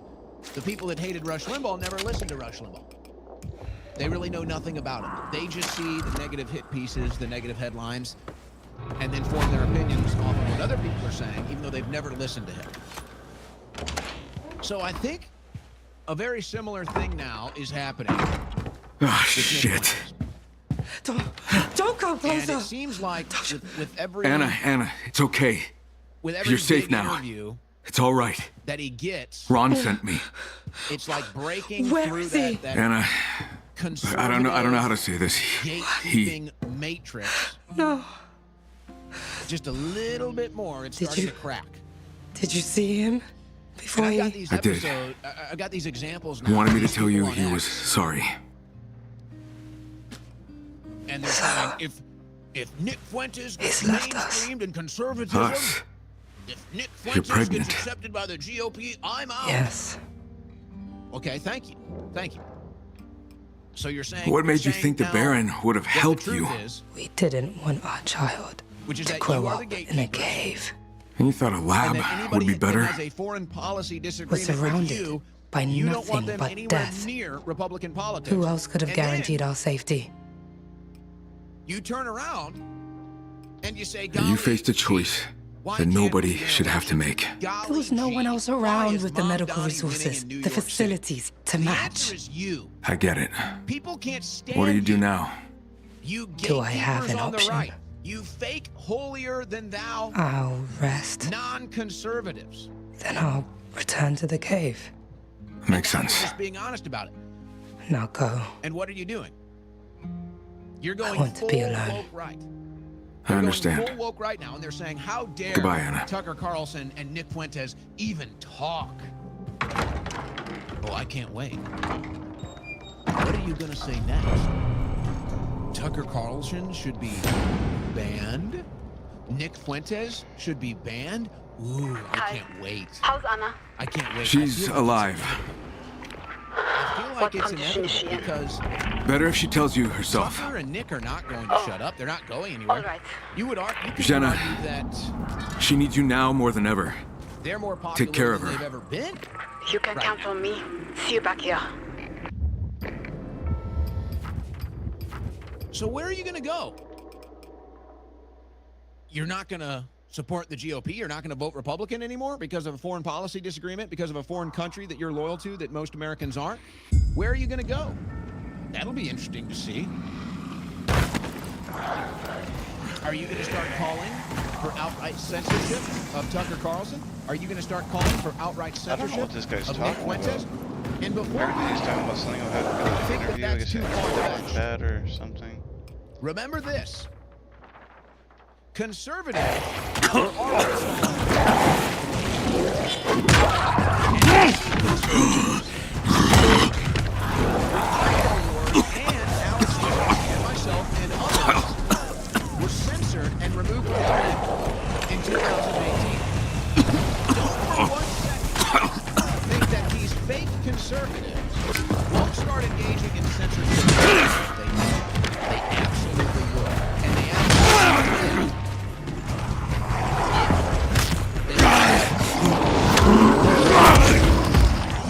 the people that hated Rush Limbaugh never listened to Rush Limbaugh. They really know nothing about him. They just see the negative hit pieces, the negative headlines, and then form their opinions off of what other people are saying, even though they've never listened to him. So I think a very similar thing now is happening. Oh, shit. Don't come closer. And it seems like with every Anna, it's okay. with every You're safe big now. interview It's all right. that he gets, Ron sent me. it's like breaking Where through is he? that Anna, I don't know how to say this. gatekeeping matrix. No. Just a little bit more, it's Did starting you- to crack. Did you see him before And I got he... these I did. episodes. I got these examples now. He wanted me to These tell you people he on was X, sorry. And they're saying if Nick Fuentes gets He's left us. mainstreamed in conservatism, Us? if Nick You're Fuentes pregnant. gets accepted by the GOP, I'm out. Yes. Okay, thank you. Thank you. So you're saying What made you saying think the now Baron would have that the helped truth you? is, We didn't want our child which is to that grow you are up the in a gatekeeper, cave. And you thought a lab and that would anybody be that better? has a foreign policy Was disagreement with surrounded you, by you don't want nothing them but anywhere death. near Republican politics. Who else could have And then guaranteed our safety? You turn around and you say, And golly, you faced a choice why that can't nobody we get should have to elected? make. There was no one else Why around is with the Mom medical Donnie winning resources, in New the York City? facilities to The match. answer is you. I get it. People can't stand What do you do now? You Do I have gatekeepers an on the option? right. You fake holier than thou I'll rest. non-conservatives. Then I'll return to the cave. Makes sense. Just being honest about it. Now go. And what are you doing? You're going want to full be alone. woke right. I You're understand. Going full woke right now, and they're saying, how dare Goodbye, Anna. Tucker Carlson and Nick Fuentes even talk? Oh, I can't wait. What are you gonna say next? Tucker Carlson should be banned? Nick Fuentes should be banned? Ooh, I can't wait. How's Anna? I can't wait. She's alive. I feel like it's inevitable because Better if she tells you herself. Tucker and Nick are not going to shut up. They're not going anywhere. All right. You would argue, Jenna, that she needs you now more than ever. they're more popular Take care of than her. they've ever been. You can Right count now. on me. See you back here. So where are you going to go? You're not going to support the GOP? You're not going to vote Republican anymore because of a foreign policy disagreement, because of a foreign country that you're loyal to that most Americans aren't? Where are you going to go? That'll be interesting to see. Are you going to start calling for outright censorship of Tucker Carlson? Are you going to start calling for outright I don't know censorship what this guy's of Nick talking Fuentes? about. And before Apparently he's talking about something about I think an interview. I that's guess too he had far-fetched. that or something. remember this. Conservatives were already and myself and others were censored and removed from the internet in 2018. Don't for 1 second think that these fake conservatives won't start engaging in censorship. They absolutely will. And they absolutely will.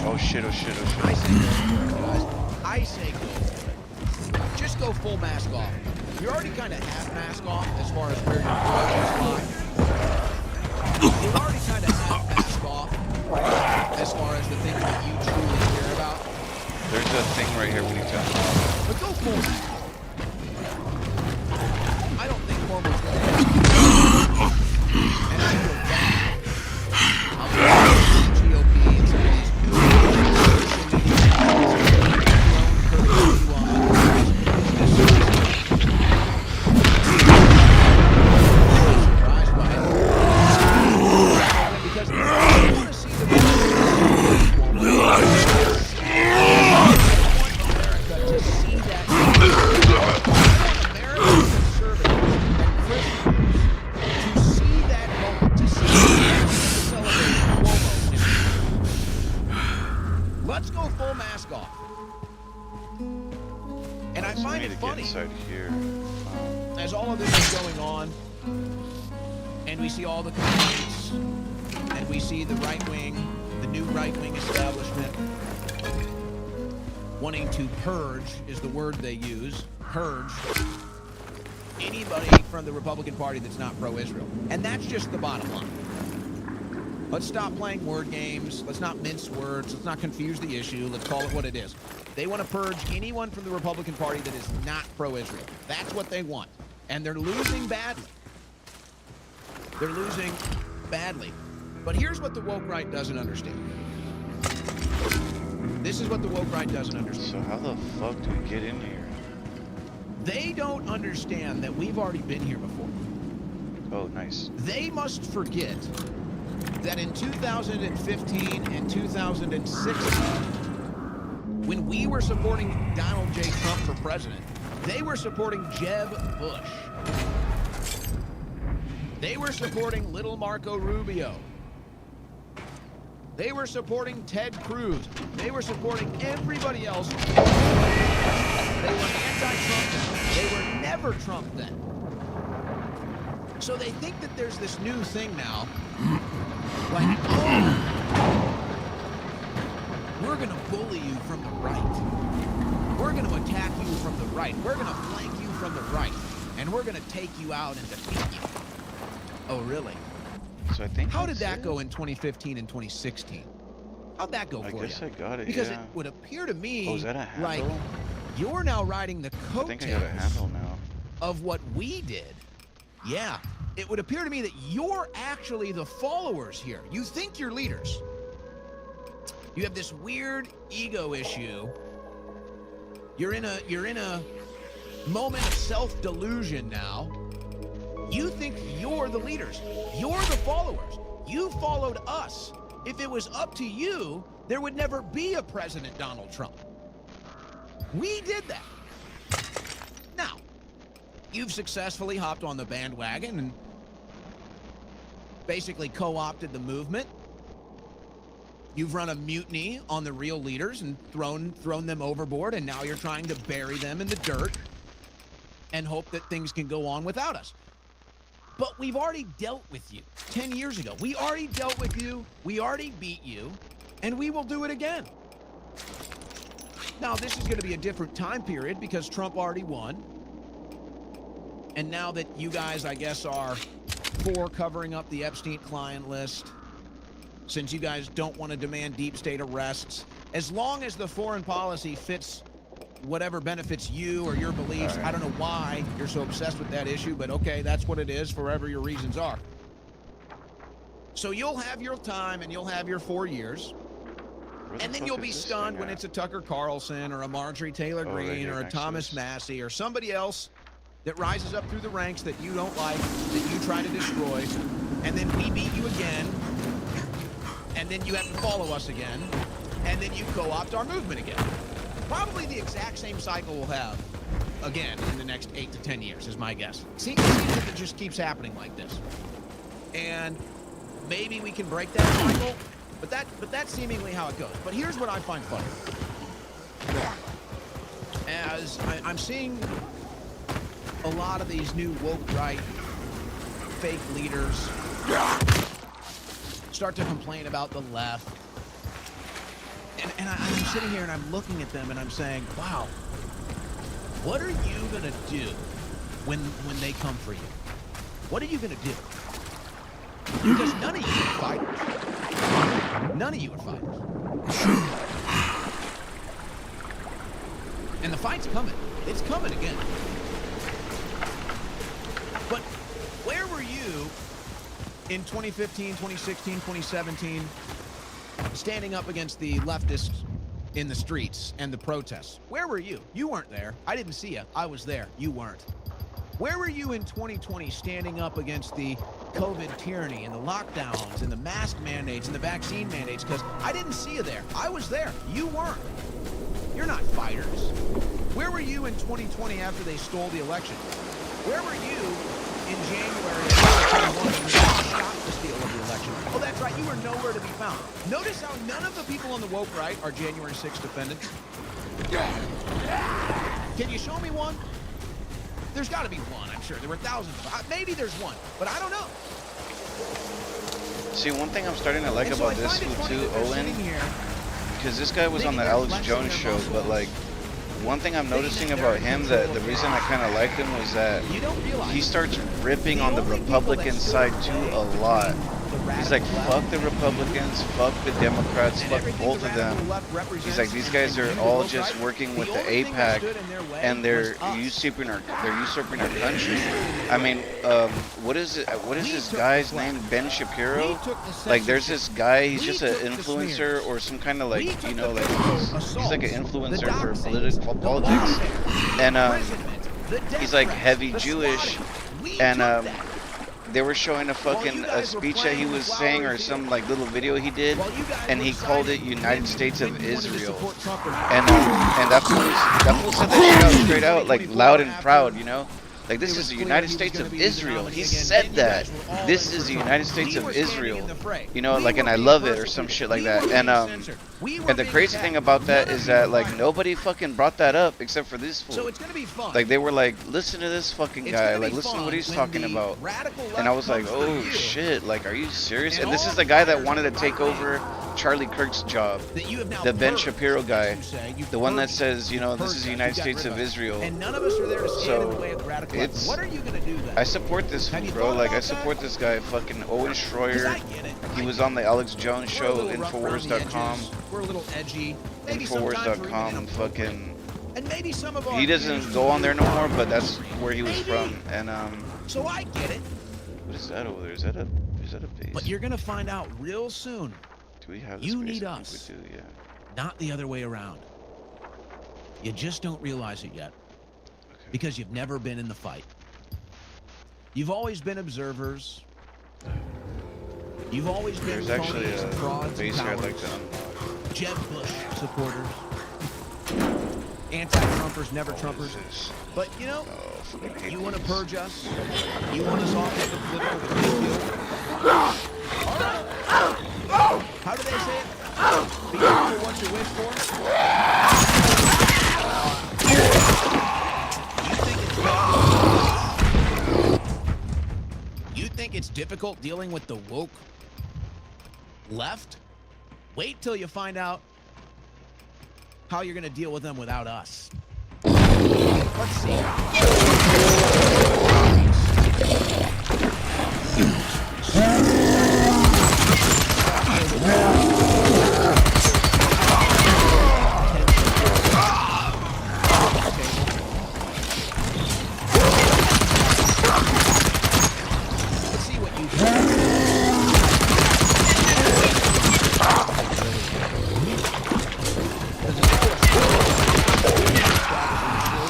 Oh shit, oh shit, oh shit. I say go for it. Just go full mask off. You're already kind of half mask off as far as where your approach is. You're already kind of half mask off as far as the things that you truly care about. There's a thing right here we need to. But go full mask off. I don't think Cuomo's going to. And I feel bad. I'll be honest with the GOP and some of these let's go full mask off. And I So we find need it to funny. get inside here. As all of this is going on, and we see all the complaints, and we see the right wing, the new right wing establishment, wanting to purge is the word they use, purge anybody from the Republican Party that's not pro-Israel. And that's just the bottom line. Let's stop playing word games. Let's not mince words. Let's not confuse the issue. Let's call it what it is. They want to purge anyone from the Republican Party that is not pro-Israel. That's what they want. And they're losing badly. They're losing badly. But here's what the woke right doesn't understand. This is what the woke right doesn't understand. So how the fuck do we get in here? They don't understand that we've already been here before. Oh, nice. They must forget that in 2015 and 2016, when we were supporting Donald J. Trump for president, they were supporting Jeb Bush. They were supporting little Marco Rubio. They were supporting Ted Cruz. They were supporting everybody else. They were anti-Trump then. They were never Trump then. So they think that there's this new thing now, like, oh, we're going to bully you from the right. We're going to attack you from the right. We're going to flank you from the right. And we're going to take you out and defeat you. Oh, really? So I think. How did that go in 2015 and 2016? How'd that go for you? I guess I got it, Because yeah. it would appear to me Oh, is that a like handle? you're now riding the I think I got a coattails handle now. of what we did. Yeah, it would appear to me that you're actually the followers here. You think you're leaders. You have this weird ego issue. You're in a moment of self-delusion now. You think you're the leaders. You're the followers. You followed us. If it was up to you, there would never be a President Donald Trump. We did that. Now, you've successfully hopped on the bandwagon and basically co-opted the movement. You've run a mutiny on the real leaders and thrown them overboard, and now you're trying to bury them in the dirt and hope that things can go on without us. But we've already dealt with you 10 years ago. We already dealt with you, we already beat you, and we will do it again. Now, this is going to be a different time period because Trump already won. And now that you guys, I guess, are for covering up the Epstein client list, since you guys don't want to demand deep state arrests, as long as the foreign policy fits whatever benefits you or your beliefs. I don't know why you're so obsessed with that issue, but okay, that's what it is, for whatever your reasons are. So you'll have your time and you'll have your 4 years. And then you'll be stunned when it's a Tucker Carlson or a Marjorie Taylor Greene or a Thomas Massey or somebody else that rises up through the ranks that you don't like, that you try to destroy, and then we beat you again, and then you have to follow us again, and then you co-opt our movement again. Probably the exact same cycle we'll have again in the next 8 to 10 years is my guess. It seems that it just keeps happening like this. And maybe we can break that cycle, but that's seemingly how it goes. But here's what I find funny. As I'm seeing a lot of these new woke right fake leaders start to complain about the left. And I'm sitting here and I'm looking at them and I'm saying, wow, what are you gonna do when they come for you? What are you gonna do? Because none of you are fighters. None of you are fighters. And the fight's coming. It's coming again. But where were you in 2015, 2016, 2017, standing up against the leftists in the streets and the protests? Where were you? You weren't there. I didn't see you. I was there. You weren't. Where were you in 2020 standing up against the COVID tyranny and the lockdowns and the mask mandates and the vaccine mandates? Because I didn't see you there. I was there. You weren't. You're not fighters. Where were you in 2020 after they stole the election? Where were you in January of 2021 when they shot the steal of the election? Oh, that's right. You were nowhere to be found. Notice how none of the people on the woke right are January 6th defendants. Can you show me one? There's got to be one, I'm sure. There were thousands. Maybe there's one, but I don't know. See, one thing I'm starting to like about this too, Owen, because this guy was on the Alex Jones show, but like, one thing I'm noticing about him, that the reason I kind of liked him was that he starts ripping on the Republican side too a lot. He's like, fuck the Republicans, fuck the Democrats, fuck both of them. He's like, these guys are all just working with the AIPAC, and they're usurping our country. I mean, what is this guy's name? Ben Shapiro? Like, there's this guy, he's just an influencer or some kind of like, you know, like he's like an influencer for politics, and he's like heavy Jewish, and they were showing a speech that he was saying, or some like little video he did, and he called it United States of Israel, and that fool said that shit out straight out, like loud and proud, you know, like, this is the United States of Israel. He said that this is the United States of Israel, you know, like, and I love it or some shit like that. And the crazy thing about that is that like nobody fucking brought that up except for this fool. Like, they were like, listen to this fucking guy, like, listen to what he's talking about. And I was like, oh shit, like, are you serious? And this is the guy that wanted to take over Charlie Kirk's job, the Ben Shapiro guy, the one that says, you know, this is the United States of Israel. So it's, I support this fool, bro. Like, I support this guy, fucking Owen Schroyer. He was on the Alex Jones show, Infowars.com. Infowars.com, fucking. He doesn't go on there no more, but that's where he was from. And so I get it. is that over there? Is that a base? But you're gonna find out real soon. Do we have the You space? need I think us. we do, yeah. Not the other way around. You just don't realize it yet. Because you've never been in the fight. You've always been observers. You've always been There's actually phonies and a frauds base and here I'd like cowards. to unlock. Jeb Bush supporters. Anti-Trumpers, never Trumpers. But you know, you want to purge us. You want us off of the political field. How do they say it? Be careful what you wish for. You think it's difficult dealing with the woke left? Wait till you find out how you're going to deal with them without us. Let's see.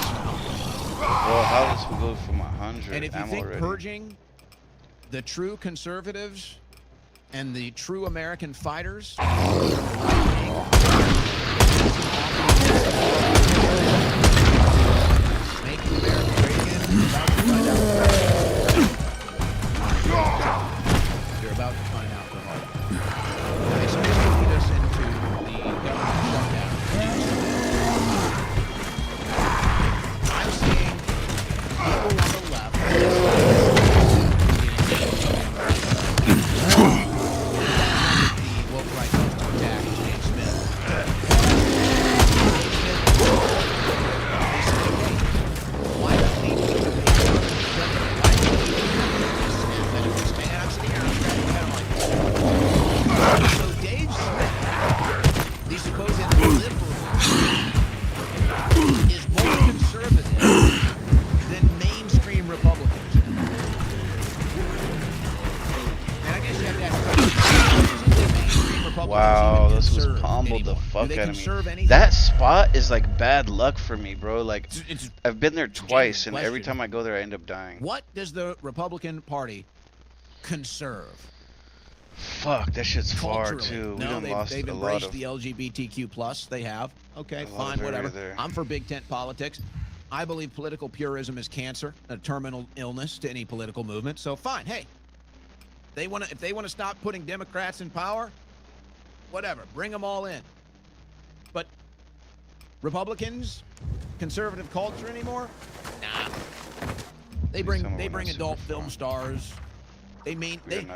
Well, how does we go from 100? And if you ammo think already? purging the true conservatives and the true American fighters making America great again, you're about to find out the hard. Okay, so this will lead us into the government shutdown. I'm seeing people on the left Wow, this was comboed the fuck out of me. That spot is like bad luck for me, bro. Like, I've been there twice, and every time I go there, I end up dying. What does the Republican Party conserve? Fuck, that shit's far Culturally. too. We No, done lost they've a lot embraced of. the LGBTQ plus. They have. Okay, A lot fine, of area whatever. there. I'm for big tent politics. I believe political purism is cancer, a terminal illness to any political movement. So fine, hey, if they want to stop putting Democrats in power, whatever, bring them all in. But Republicans, conservative culture anymore? Nah. They bring adult film stars. They mainstream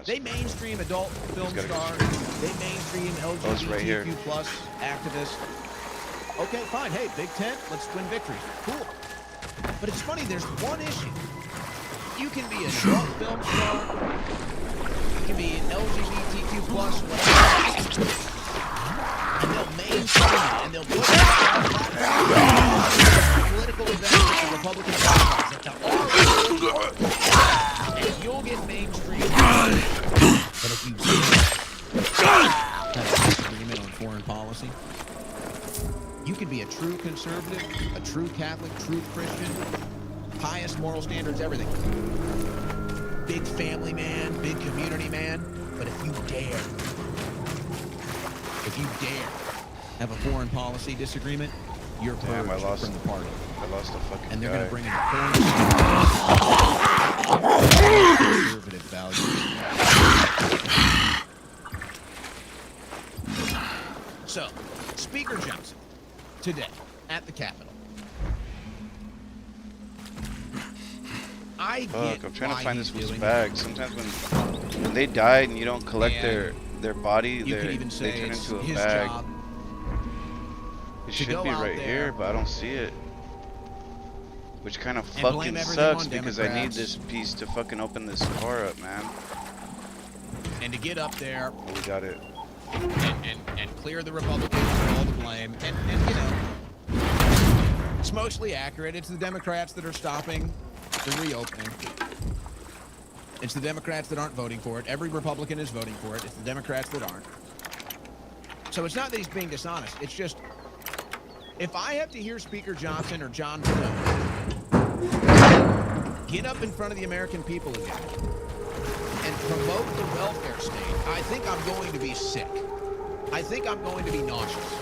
adult film stars. They mainstream LGBTQ plus activists. Okay, fine. Hey, Big Tent, let's win victories. Cool. But it's funny, there's one issue. You can be an adult film star. You can be an LGBTQ plus whatever. And they'll mainstream it, and they'll put it on political events that the Republican Party does. And you'll get mainstream. But if you have a disagreement on foreign policy, you can be a true conservative, a true Catholic, true Christian, highest moral standards, everything. Big family man, big community man. But if you dare have a foreign policy disagreement, you're purged from the party. I lost a fucking And they're guy. going to bring in a conservative values. So, Speaker Johnson, today, at the Capitol. Fuck, I'm trying to find this one's bag. Sometimes when they die and you don't collect their body, they turn into a bag. It should be right here, but I don't see it. Which kind of fucking sucks because I need this piece to fucking open this car up, man. And to get up there, Oh, we got it. and clear the Republicans of all the blame. And you know, it's mostly accurate. It's the Democrats that are stopping the reopening. It's the Democrats that aren't voting for it. Every Republican is voting for it. It's the Democrats that aren't. So it's not that he's being dishonest. It's just, if I have to hear Speaker Johnson or John Snow get up in front of the American people again and promote the welfare state, I think I'm going to be sick. I think I'm going to be nauseous.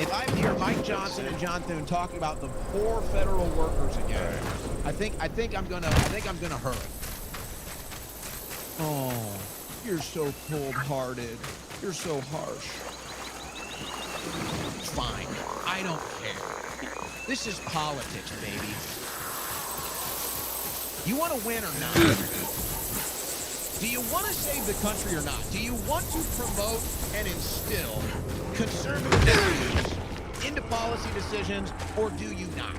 If I hear Mike Johnson and John Thune talking about the poor federal workers again, I think I'm gonna hurl. Oh, you're so cold-hearted. You're so harsh. Fine, I don't care. This is politics, baby. You want to win or not? Do you want to save the country or not? Do you want to promote and instill conservative values into policy decisions, or do you not?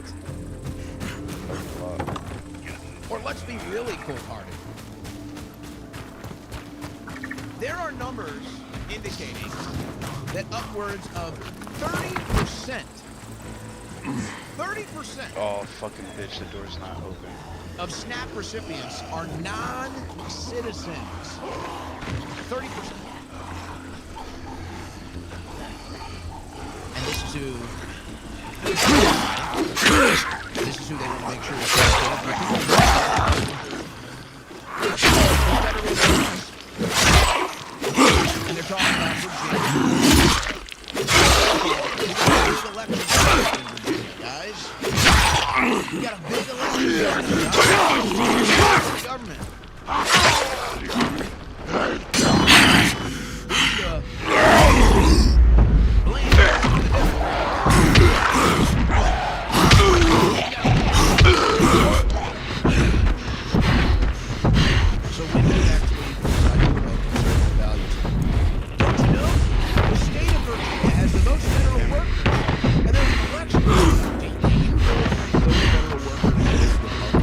Or let's be really cold-hearted. There are numbers indicating that upwards of 30%, 30% Oh, fucking bitch, the door's not open. of SNAP recipients are non-citizens. 30%. And this is who they want to make sure and they're talking about Virginia. Guys. We got a big election government. So when we actually decide to promote conservative values, don't you know the state of Virginia has the most federal workers, and there's an election. Do you know those federal workers is Republican?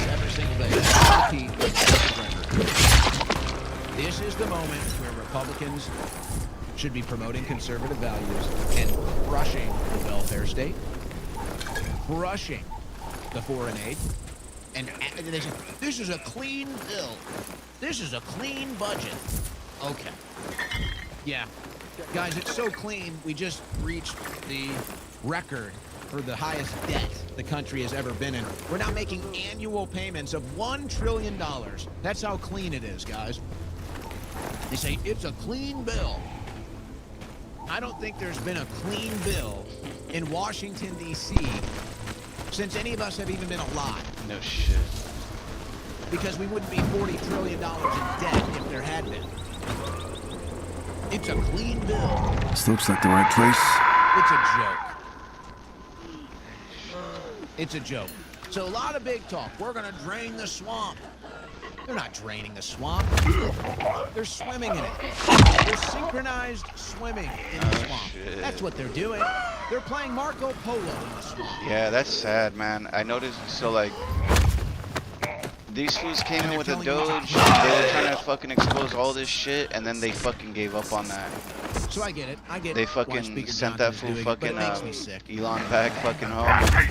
Every single day. This is the moment where Republicans should be promoting conservative values and crushing the welfare state, crushing the foreign aid, and they say, this is a clean bill. This is a clean budget. Okay. Yeah. Guys, it's so clean, we just reached the record for the highest debt the country has ever been in. We're now making annual payments of $1 trillion. That's how clean it is, guys. They say it's a clean bill. I don't think there's been a clean bill in Washington, D.C. since any of us have even been alive. No shit. Because we wouldn't be $40 trillion in debt if there had been. It's a clean bill. This looks like the right place. It's a joke. It's a joke. So a lot of big talk. We're gonna drain the swamp. They're not draining the swamp. They're swimming in it. They're synchronized swimming in the swamp. Shit. That's what they're doing. They're playing Marco Polo in the swamp. Yeah, that's sad, man. I noticed, so like, these fools came in with a Doge, they were trying to fucking expose all this shit, and then they fucking gave up on that. So I get it. They fucking sent that fool fucking Elon back fucking home.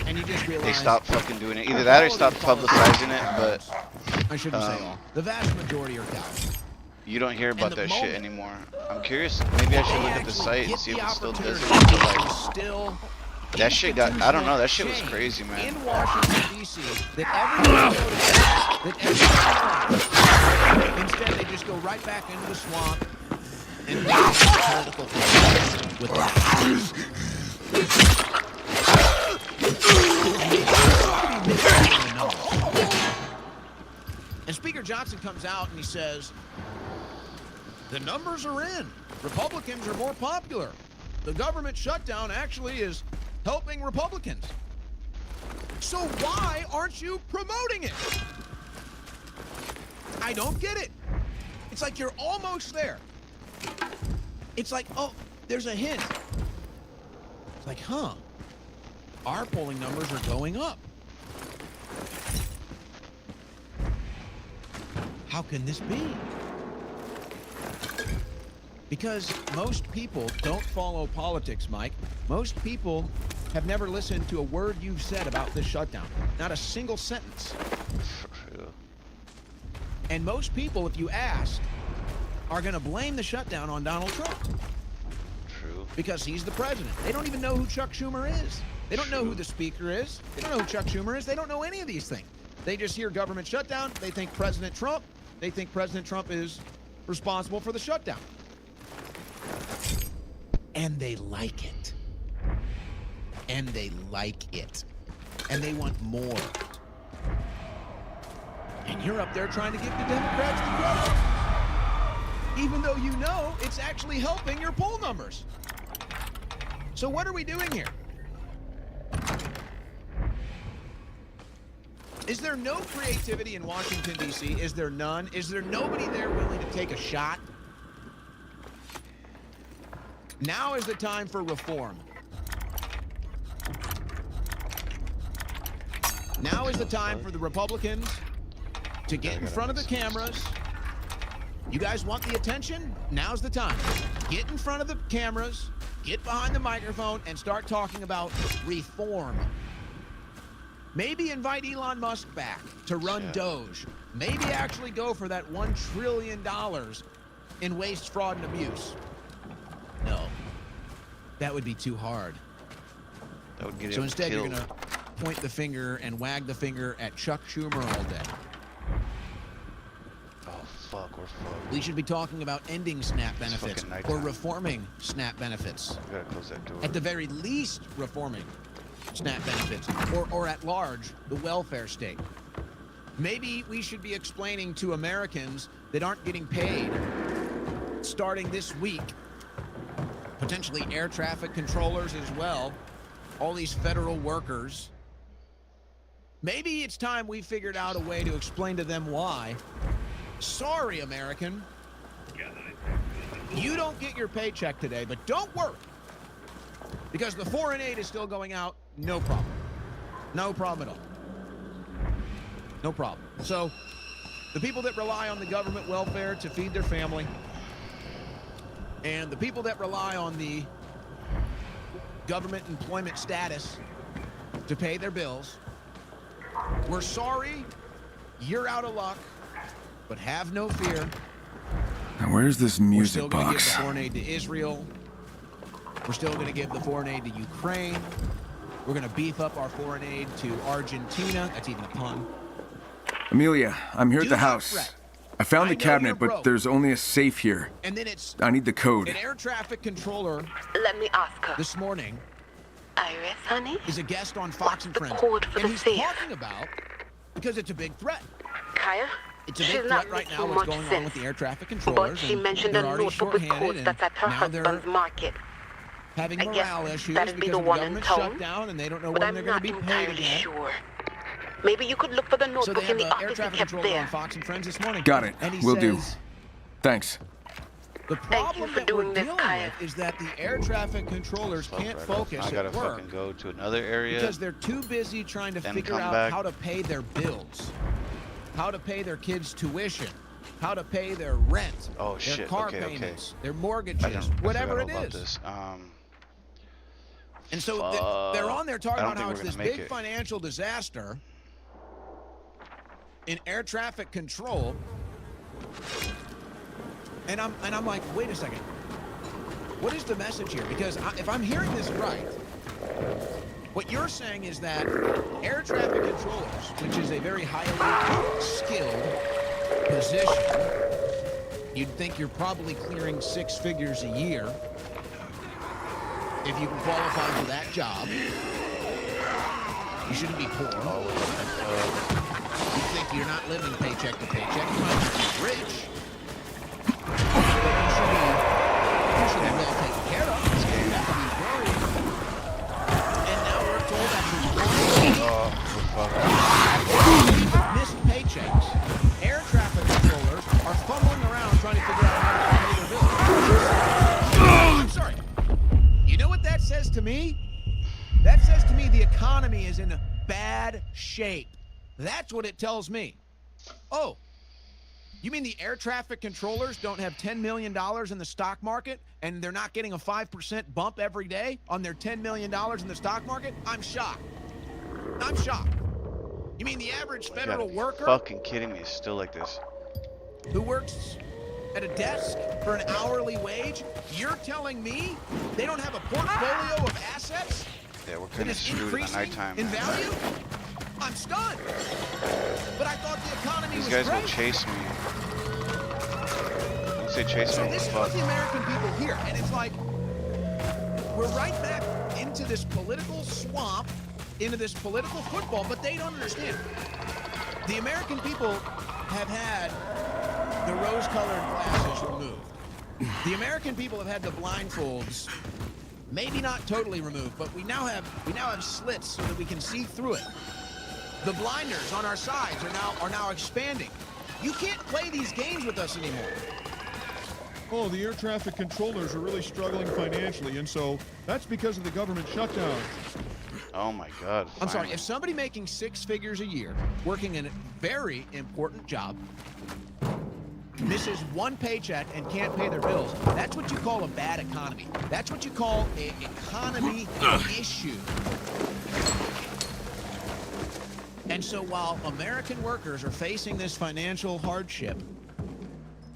And you just realize they stopped fucking doing it. Either that or stopped publicizing it, but I shouldn't say all. The vast majority are cowards. you don't hear about that shit anymore. I'm curious, maybe I should look at the site and see if it still does it. But like, that shit got, I don't know, that shit was crazy, man. In Washington, D.C., that everyone instead they just go right back into the swamp and do political things with that. And Speaker Johnson comes out and he says, the numbers are in. Republicans are more popular. The government shutdown actually is helping Republicans. So why aren't you promoting it? I don't get it. It's like you're almost there. It's like, oh, there's a hint. It's like, huh, our polling numbers are going up. How can this be? Because most people don't follow politics, Mike. Most people have never listened to a word you've said about this shutdown. Not a single sentence. And most people, if you ask, are going to blame the shutdown on Donald Trump. True. Because he's the president. They don't even know who Chuck Schumer is. They don't know who the speaker is. They don't know who Chuck Schumer is. They don't know any of these things. They just hear government shutdown. They think President Trump. They think President Trump is responsible for the shutdown. And they like it. And they like it. And they want more. And you're up there trying to give the Democrats the credit. Even though you know it's actually helping your poll numbers. So what are we doing here? Is there no creativity in Washington, D.C.? Is there none? Is there nobody there willing to take a shot? Now is the time for reform. Now is the time for the Republicans to get in front of the cameras. You guys want the attention? Now's the time. Get in front of the cameras, get behind the microphone, and start talking about reform. Maybe invite Elon Musk back to run Doge. Maybe actually go for that $1 trillion in waste, fraud, and abuse. No. That would be too hard. That would get So him instead, killed. you're going to point the finger and wag the finger at Chuck Schumer all day. Oh, fuck, we're fucked. We should be talking about ending SNAP It's benefits fucking or nighttime. reforming SNAP benefits. We gotta close that door. At the very least, reforming SNAP benefits, or at large, the welfare state. Maybe we should be explaining to Americans that aren't getting paid starting this week, potentially air traffic controllers as well, all these federal workers. Maybe it's time we figured out a way to explain to them why. Sorry, American. You don't get your paycheck today, but don't worry. Because the foreign aid is still going out, no problem. No problem at all. No problem. So, the people that rely on the government welfare to feed their family, and the people that rely on the government employment status to pay their bills, we're sorry, you're out of luck, but have no fear. Now, where's this We're music still going to give box? the foreign aid to Israel. We're still going to give the foreign aid to Ukraine. We're going to beef up our foreign aid to Argentina. That's even a pun. Amelia, I'm here at Do the not house. fret. I found the I know you're cabinet, but broke. there's only a safe here. And then it's I need the code. an air traffic controller. Let me ask her. This morning Iris, honey? is a guest on Fox and Friends. code for and the he's safe? talking about, because it's a big threat. Kaya? It's a She's big not threat right now making what's much going on sense. with the air traffic But controllers. she and mentioned they're a already notebook with shorthanded, codes and that's at her now they're husband's market. having I guess morale issues that'd be because the of the one in government town. shutdown, and they don't know But when I'm they're going not to be paid entirely again. sure. Maybe you could look for the So notebook they in have the the air office he traffic kept controller there. on Fox and Friends this morning. Got it. And he Will do. says, Thanks. the problem for that doing we're this, dealing Kaya. with is that the air traffic controllers Fuck can't right focus off. I gotta at work fucking go to another area. because they're too busy trying to Then figure come out back. how to pay their bills, how to pay their kids' tuition, how to pay their rent, Oh, their shit. car Okay, okay. payments, their I mortgages, whatever it forgot all about is. this. And so they're on there talking I don't about how think it's we're this gonna make big it. financial disaster in air traffic control. And I'm like, wait a second. What is the message here? Because if I'm hearing this right, what you're saying is that air traffic controllers, which is a very highly skilled position, you'd think you're probably clearing 6 figures a year if you can qualify for that job. You shouldn't be poor. You think you're not living paycheck to paycheck. You might be rich. You should be well taken care of. You have to be worried. And now we're told that missed paychecks. Air traffic controllers are fumbling around trying to figure out how to pay their bills. I'm sorry. You know what that says to me? That says to me the economy is in bad shape. That's what it tells me. Oh, You mean the air traffic controllers don't have $10 million in the stock market and they're not getting a 5% bump every day on their $10 million in the stock market? I'm shocked. I'm shocked. You mean the average federal worker Fucking kidding me? It's still like this. who works at a desk for an hourly wage? You're telling me they don't have a portfolio of assets Yeah, we're that kind of is screwed in the increasing nighttime. in man. value? I'm stunned. But I thought the economy These was guys great. will chase me. Once they chase So me, this is fuck. what the American people hear, and it's like we're right back into this political swamp, into this political football, but they don't understand. The American people have had the rose-colored glasses removed. The American people have had the blindfolds, maybe not totally removed, but we now have slits so that we can see through it. The blinders on our sides are now expanding. You can't play these games with us anymore. Oh, the air traffic controllers are really struggling financially, and so that's because of the government shutdown. Oh my God. I'm sorry, finally. if somebody making 6 figures a year, working in a very important job, misses one paycheck and can't pay their bills, that's what you call a bad economy. That's what you call an economy issue. And so while American workers are facing this financial hardship,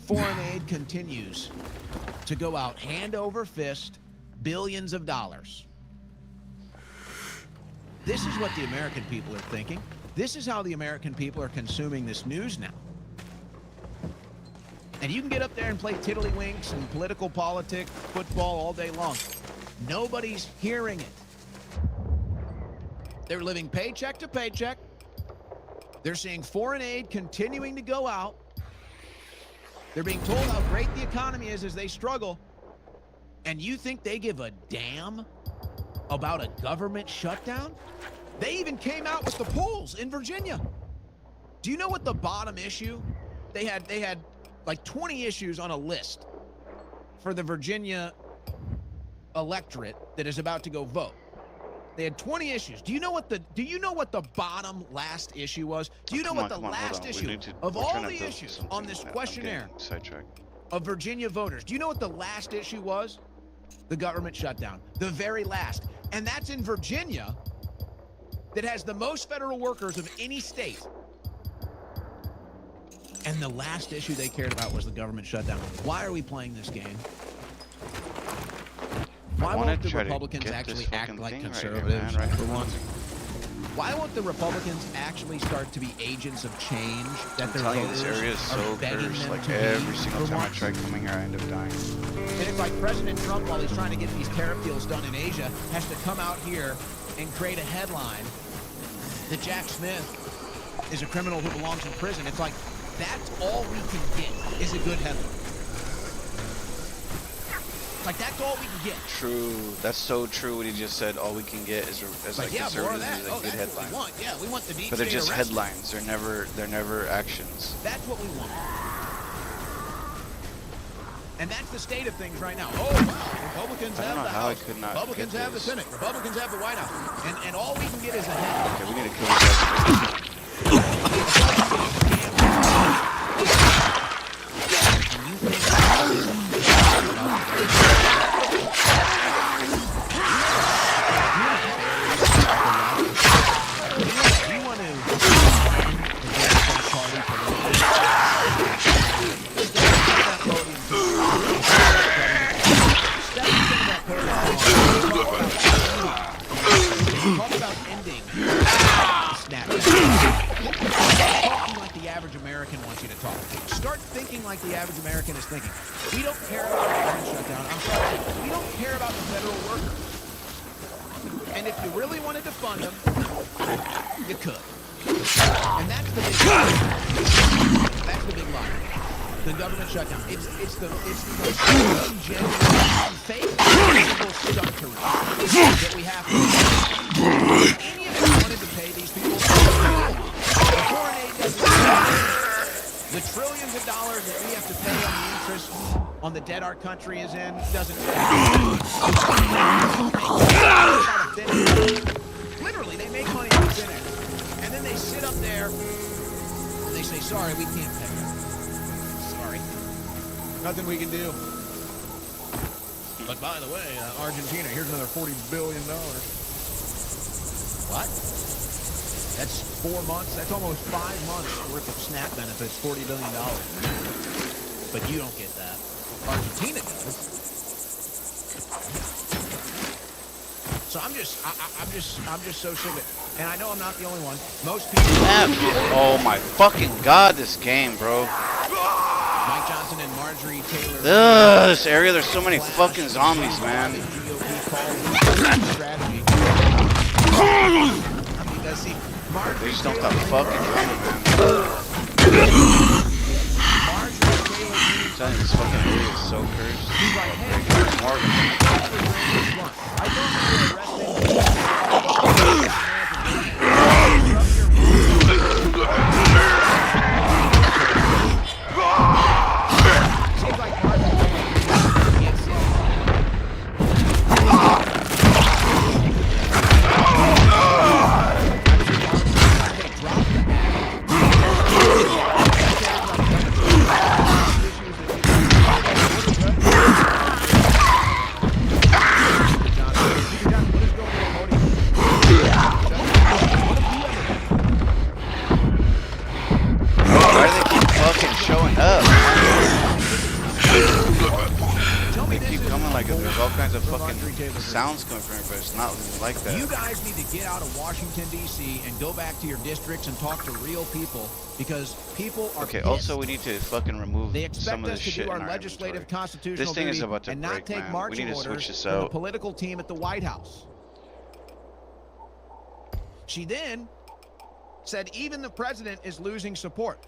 foreign aid continues to go out hand over fist, billions of dollars. This is what the American people are thinking. This is how the American people are consuming this news now. And you can get up there and play tiddlywinks and political politics, football all day long. Nobody's hearing it. They're living paycheck to paycheck. They're seeing foreign aid continuing to go out. They're being told how great the economy is as they struggle. And you think they give a damn about a government shutdown? They even came out with the polls in Virginia. Do you know what the bottom issue? They had like 20 issues on a list for the Virginia electorate that is about to go vote. They had 20 issues. Do you know what the bottom last issue was? Do you know what the last issue of all the issues on this questionnaire of Virginia voters? Do you know what the last issue was? The government shutdown. The very last. And that's in Virginia, that has the most federal workers of any state. And the last issue they cared about was the government shutdown. Why are we playing this game? Why won't the Republicans actually act like conservatives for once? Why won't the Republicans actually start to be agents of change that their voters this area is so are begging cursed. them Like to every be single for time I once? try coming here, I end up dying. And it's like President Trump, while he's trying to get these tariff deals done in Asia, has to come out here and create a headline that Jack Smith is a criminal who belongs in prison. It's like, that's all we can get is a good headline. Like, that's all we can get. True. That's so true. What he just said. All we can get is like Yeah, more of conservatives that. is a Oh, good that's what headline. we want. Yeah, we want the deep But they're state just arrested. headlines. They're never actions. That's what we want. And that's the state of things right now. Oh, wow, Republicans I don't have know the how I House. could not Republicans get have the this. Senate. Republicans have the White House. And all we can get is a headline. Okay, we need to kill these guys. Talk about ending Snapchat. Talking like the average American wants you to talk. Start thinking like the average American is thinking. We don't care about the government shutdown. I'm sorry. We don't care about the federal workers. And if you really wanted to fund them, you could. And that's the big lie. That's the big lie. The government shutdown. It's the genuine, fake, stuntering that we have to do. Any of us wanted to pay these people. The foreign aid doesn't the trillions of dollars that we have to pay on the interest on the debt our country is in doesn't literally, they make money on thin air. And then they sit up there and they say, sorry, we can't pay. Nothing we can do. But by the way, Argentina, here's another $40 billion. What? That's 4 months. That's almost 5 months worth of SNAP benefits, $40 billion. But you don't get that. Argentina does. So I'm just so sick of it. And I know I'm not the only one. Most people. Oh my fucking god, this game, bro. Mike Johnson and Marjorie Taylor. Ugh, this area, there's so many fucking zombies, man. Strategy. They just don't stop fucking running, man. I'm telling you, this fucking area is so cursed. There's more of them. Sounds coming from it, but it's not like that. You guys need to get out of Washington, D.C. and go back to your districts and talk to real people because people are okay, pissed. Also, we need to fucking remove they expect some of us this to shit do our in our legislative inventory. constitutional This thing duty is about to and break, not take man. marching We need to orders switch this from the out. political team at the White House. She then said even the president is losing support.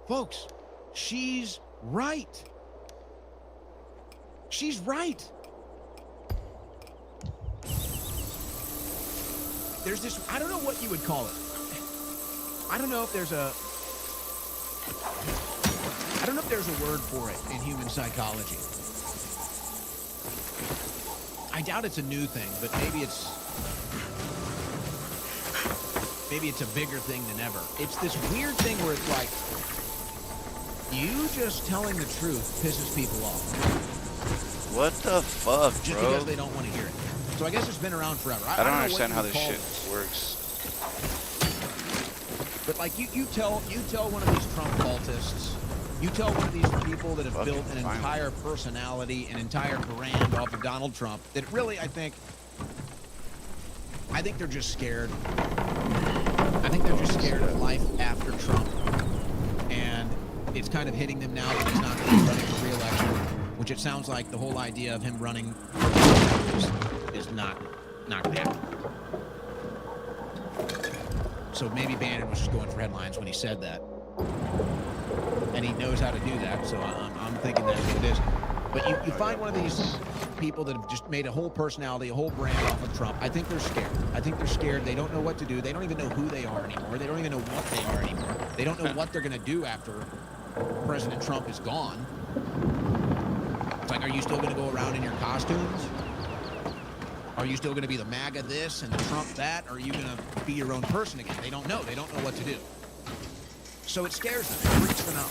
Folks, she's right. She's right. There's this, I don't know what you would call it. I don't know if there's a word for it in human psychology. I doubt it's a new thing, but maybe it's a bigger thing than ever. It's this weird thing where it's like, you just telling the truth pisses people off. What the fuck, just bro? Because they don't want to hear it. So I guess it's been around forever. I don't understand how this shit works. But like you tell one of these Trump cultists, you tell one of these people that have built an entire personality, an entire brand off of Donald Trump, that really I think they're just scared. I think they're just scared of life after Trump. And it's kind of hitting them now that he's not going to be running for re-election, which it sounds like the whole idea of him running for is not going to happen. So maybe Bannon was just going for headlines when he said that. And he knows how to do that, so I'm thinking that's what it is. But you find one of these people that have just made a whole personality, a whole brand off of Trump. I think they're scared. I think they're scared. They don't know what to do. They don't even know who they are anymore. They don't even know what they are anymore. They don't know what they're going to do after President Trump is gone. It's like, are you still going to go around in your costumes? Are you still going to be the MAGA this and the Trump that? Or are you going to be your own person again? They don't know. They don't know what to do. So it scares them. It freaks them out.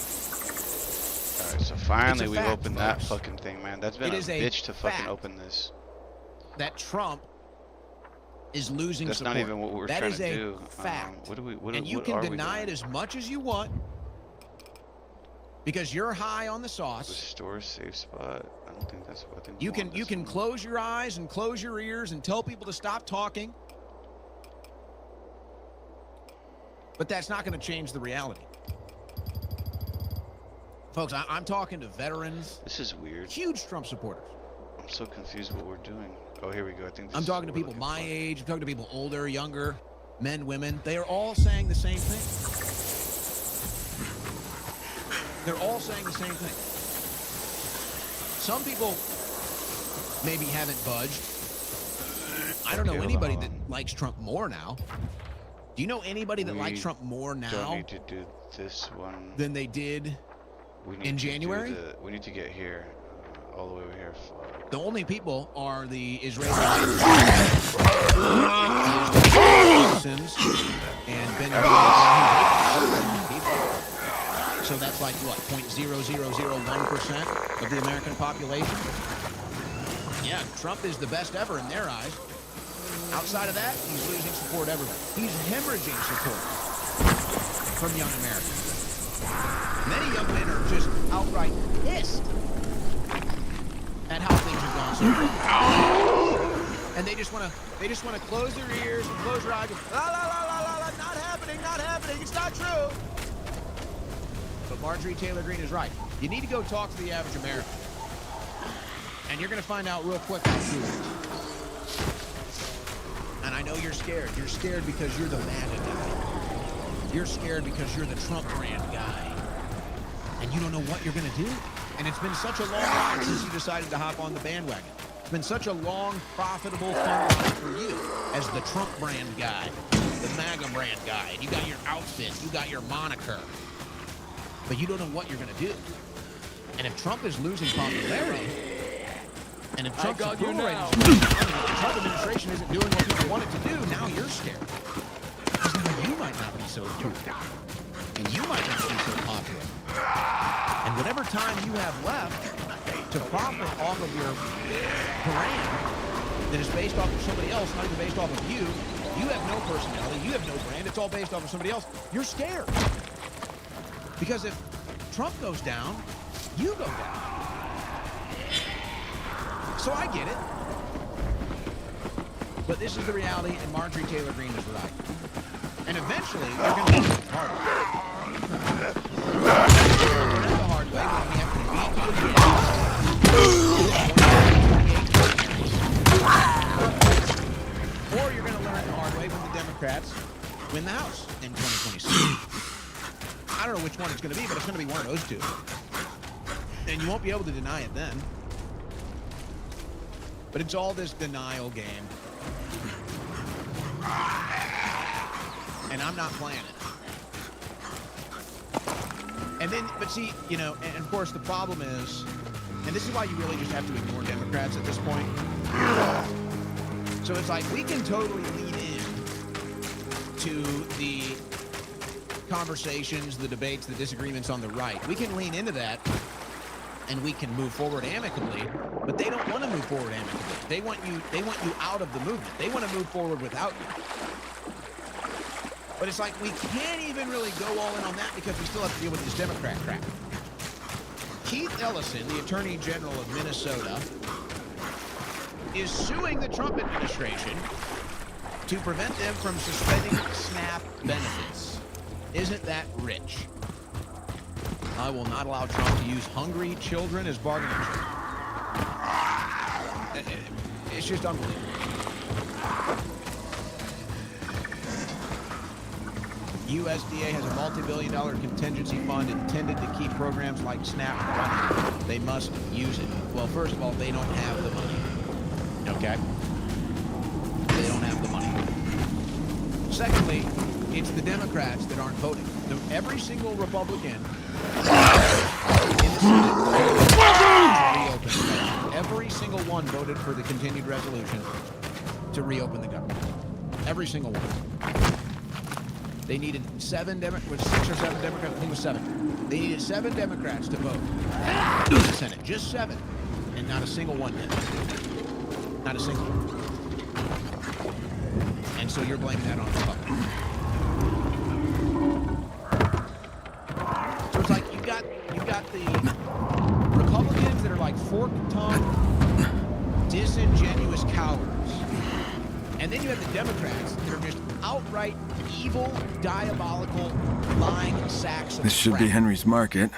Alright, so finally we've opened that fucking thing, man. That's been a bitch to fucking fact open this. That Trump is losing That's support. not even what we're trying to do. That is a fact. What and you what can are we deny doing? it as much as you want because you're high on the sauce. Restore safe spot. I don't think that's what I think. You can close your eyes and close your ears and tell people to stop talking. But that's not going to change the reality. Folks, I'm talking to veterans. This is weird. Huge Trump supporters. I'm so confused what we're doing. Oh, here we go. I think this I'm talking to people my age. I'm talking to people older, younger, men, women. They are all saying the same thing. They're all saying the same thing. Some people maybe haven't budged. I don't know anybody that likes Trump more now. Do you know anybody that likes Trump more now don't need to do this one than they did in January? We need to get here, all the way over here. The only people are the Israeli and Benjamin. So that's like, what, 0.0001% of the American population? Yeah, Trump is the best ever in their eyes. Outside of that, he's losing support everywhere. He's hemorrhaging support from young Americans. Many young men are just outright pissed at how things have gone so far. And they just want to close their ears and close their eyes. La la la la la la, not happening, it's not true. But Marjorie Taylor Greene is right. You need to go talk to the average American. And you're going to find out real quick how true it is. And I know you're scared. You're scared because you're the MAGA guy. You're scared because you're the Trump brand guy. And you don't know what you're going to do. And it's been such a long ride since you decided to hop on the bandwagon. It's been such a long, profitable, fun ride for you as the Trump brand guy, the MAGA brand guy. And you got your outfit, you got your moniker. But you don't know what you're going to do. And if Trump is losing popularity, and if Trump's approval rating is the Trump administration isn't doing what people want it to do, now you're scared. Because now you might not be so approved. And you might not be so popular. And whatever time you have left to profit off of your brand that is based off of somebody else, not even based off of you, you have no personality, you have no brand, it's all based off of somebody else, you're scared. Because if Trump goes down, you go down. So I get it. But this is the reality, and Marjorie Taylor Greene is right. And eventually, you're going to learn the hard way. Learn the hard way when we have to beat you. Or you're going to learn the hard way when the Democrats win the House in 2026. I don't know which one it's going to be, but it's going to be one of those two. And you won't be able to deny it then. But it's all this denial game. And I'm not playing it. And then, but see, you know, and of course the problem is, and this is why you really just have to ignore Democrats at this point. So it's like, we can totally lean in to the conversations, the debates, the disagreements on the right. We can lean into that and we can move forward amicably, but they don't want to move forward amicably. They want you out of the movement. They want to move forward without you. But it's like, we can't even really go all in on that because we still have to deal with this Democrat crap. Keith Ellison, the Attorney General of Minnesota, is suing the Trump administration to prevent them from suspending SNAP benefits. Isn't that rich? I will not allow Trump to use hungry children as bargaining chips. It's just unbelievable. USDA has a multi-billion-dollar contingency fund intended to keep programs like SNAP running. They must use it. Well, first of all, they don't have the money. Okay? They don't have the money. Secondly, it's the Democrats that aren't voting. Every single Republican in the Senate voted to reopen the government. Every single one voted for the continued resolution to reopen the government. Every single one. They needed 6 or 7 Democrats, I think it was 7. They needed 7 Democrats to vote in the Senate. Just 7. And not a single one did. Not a single one. And so you're blaming that on the Republicans. So it's like you've got the Republicans that are like fork-tongued, disingenuous cowards. And then you have the Democrats that are just outright evil, diabolical, lying sacks of This should be Henry's Market.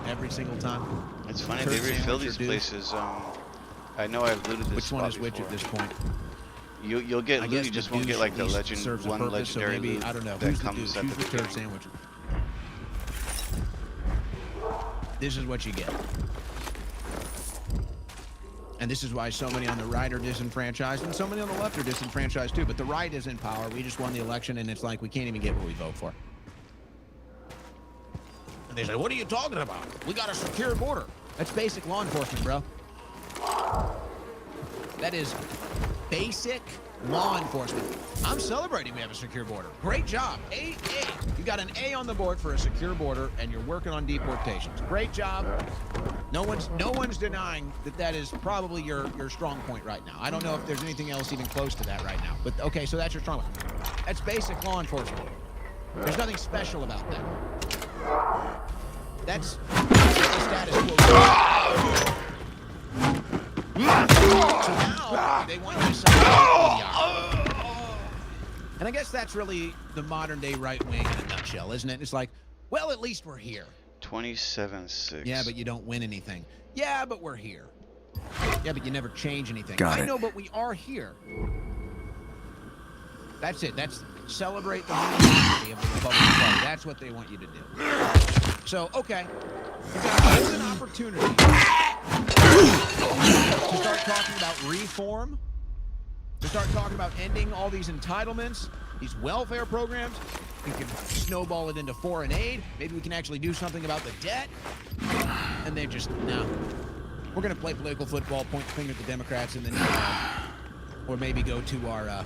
Every single time. It's funny, they refill these places. I know I've looted this. Which one is before. which at this point? You'll get loot, you just won't get like the one legendary loot I don't know. that comes at the turd sandwich. This is what you get. And this is why so many on the right are disenfranchised, and so many on the left are disenfranchised too. But the right is in power. We just won the election, and it's like we can't even get what we vote for. They say, what are you talking about? We got a secure border. That's basic law enforcement, bro. That is basic law enforcement. I'm celebrating we have a secure border. Great job. A. You got an A on the board for a secure border, and you're working on deportations. Great job. No one's denying that is probably your strong point right now. I don't know if there's anything else even close to that right now. But okay, so that's your strong point. That's basic law enforcement. There's nothing special about that. That's the status quo. So now they want you to sign and I guess that's really the modern day right wing in a nutshell, isn't it? It's like, well, at least we're here. 27-6. Yeah, but you don't win anything. Yeah, but we're here. Yeah, but you never change anything. Got I it. know, but we are here. That's it. That's celebrate the unity of the Republican Party. That's what they want you to do. So, okay. You've got a golden opportunity to start talking about reform, to start talking about ending all these entitlements, these welfare programs. We can snowball it into foreign aid. Maybe we can actually do something about the debt. And they just, no. We're going to play political football, point the finger at the Democrats, and then, or maybe go to our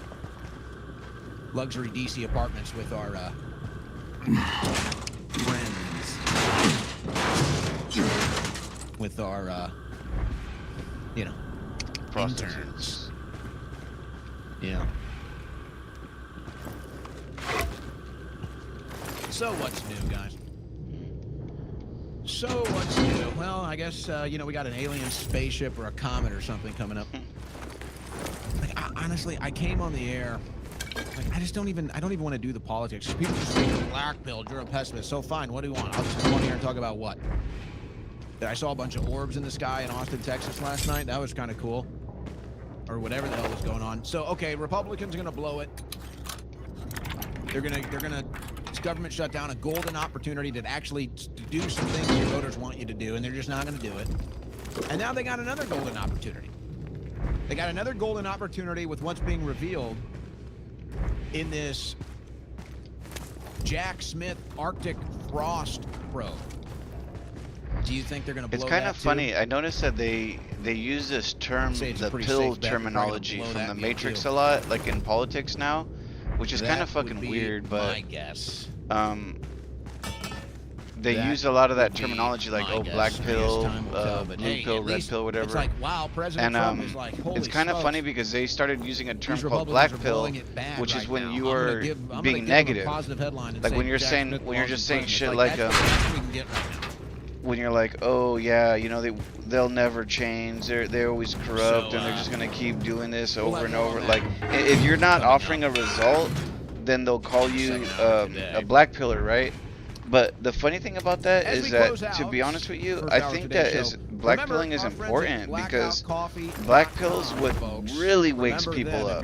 luxury DC apartments with our friends. With our, you know, interns. Yeah. So what's new, guys? So what's new? Well, I guess, you know, we got an alien spaceship or a comet or something coming up. Like, honestly, I came on the air. Like, I don't even want to do the politics. People just say, you're black-pilled, you're a pessimist. So fine, what do you want? I'll just come on here and talk about what? That I saw a bunch of orbs in the sky in Austin, Texas last night. That was kind of cool. Or whatever the hell was going on. So, okay, Republicans are going to blow it. They're gonna this government shut down, a golden opportunity to actually do some things your voters want you to do, and they're just not going to do it. And now they got another golden opportunity. They got another golden opportunity with what's being revealed in this Jack Smith Arctic frost probe. Do you think they're going to blow that It's kind of too? funny. I noticed that they use this term, the pill terminology from the Matrix a lot, like in politics now, which is kind of fucking weird, but my guess. They use a lot of that terminology, like, oh, black pill, blue pill, red pill, whatever. It's like, wow, President Trump is like, holy it's kind of funny because they started using a term called black pill, which is when you are being negative. Like when you're saying, when you're just saying shit like, when you're like, oh yeah, you know, they'll never change, they're always corrupt, and they're just gonna keep doing this over and over. Like, if you're not offering a result, then they'll call you a black pillar, right? But the funny thing about that is that, to be honest with you, I think that black pilling is important because black pills what really wakes people up.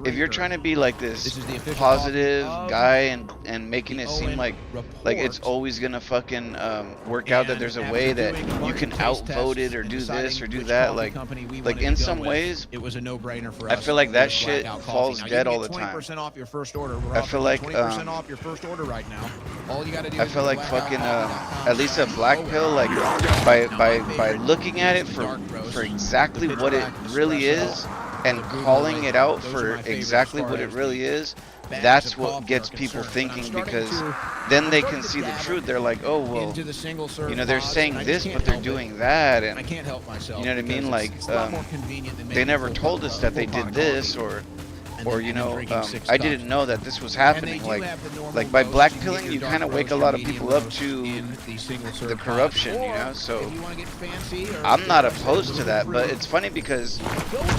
If you're trying to be like this positive guy and making it seem like it's always gonna fucking work out, that there's a way that you can outvote it or do this or do that, like in some ways, it was a no-brainer for I feel like that shit falls dead all the time. 20% off your first order. I feel like 20% off your first order right now. All you gotta do I feel like fucking at least a black pill, like by looking at it for exactly what it really is and calling it out for exactly what it really is, that's what gets people thinking, because then they can see the truth. They're like, oh well, you know, they're saying this but they're doing that, and I can't help myself, you know what I mean? Like they never told us that they did this, or you know, I didn't know that this was happening. Like by black pilling, you kind of wake a lot of people up to the corruption, you know. So I'm not opposed to that, but it's funny because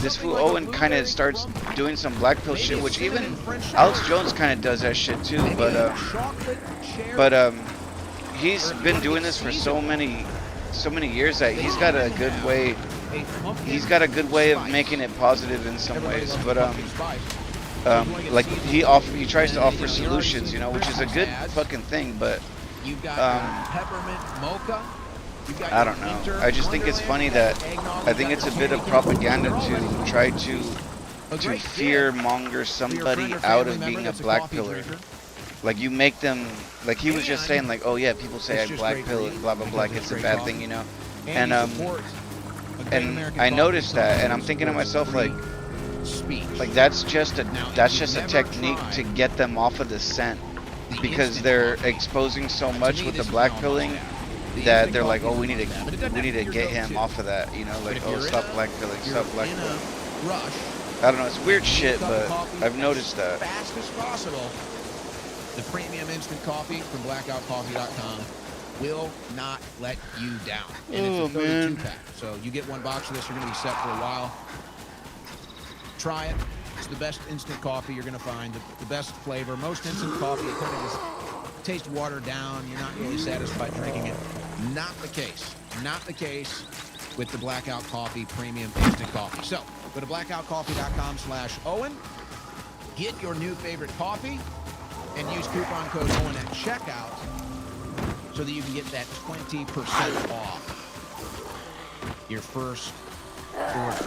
this fool Owen kind of starts doing some black pill shit, which even Alex Jones kind of does that shit too. But he's been doing this for so many years that he's got a good way. He's got a good way of making it positive in some ways, but like he tries to offer solutions, you know, which is a good fucking thing, but I don't know. I just think it's funny that I think it's a bit of propaganda to try to fear monger somebody out of being a black pillar. Like you make them, like he was just saying, like, oh yeah, people say I black pill and blah blah blah, it's a bad thing, you know. And I noticed that, and I'm thinking to myself, like that's just a technique to get them off of the scent, because they're exposing so much with the black pilling that they're like, oh, we need to get him off of that, you know, like, oh, stop black pilling, stop black pilling. I don't know, it's weird shit, but I've noticed that. Fast as possible. The premium instant coffee from blackoutcoffee.com will not let you down. And it's a 32-pack. So you get one box of this, you're going to be set for a while. Try it. It's the best instant coffee you're going to find. The best flavor. Most instant coffee, it kind of just tastes watered down. You're not really satisfied drinking it. Not the case. Not the case with the Blackout Coffee Premium Instant Coffee. So go to blackoutcoffee.com/Owen. Get your new favorite coffee and use coupon code Owen at checkout so that you can get that 20% off your first order.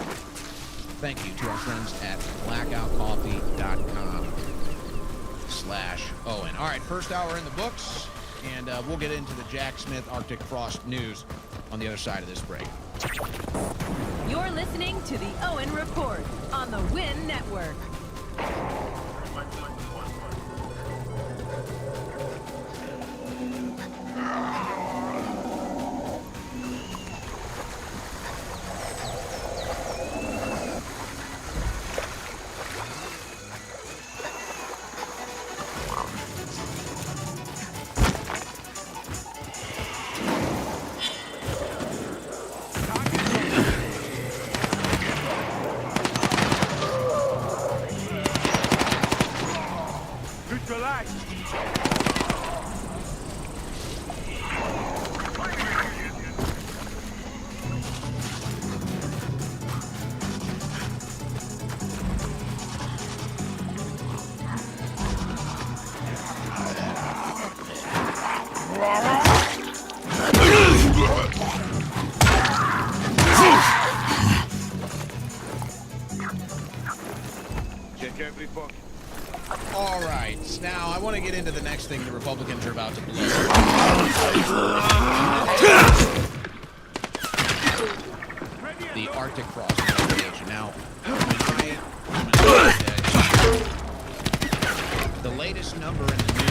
Thank you to our friends at blackoutcoffee.com/Owen. All right, first hour in the books, and we'll get into the Jack Smith Arctic Frost news on the other side of this break. You're listening to the Owen Report on the Win Network. All right, now I want to get into the next thing the Republicans are about to blow. The Arctic Frost investigation. Now, the latest number in the news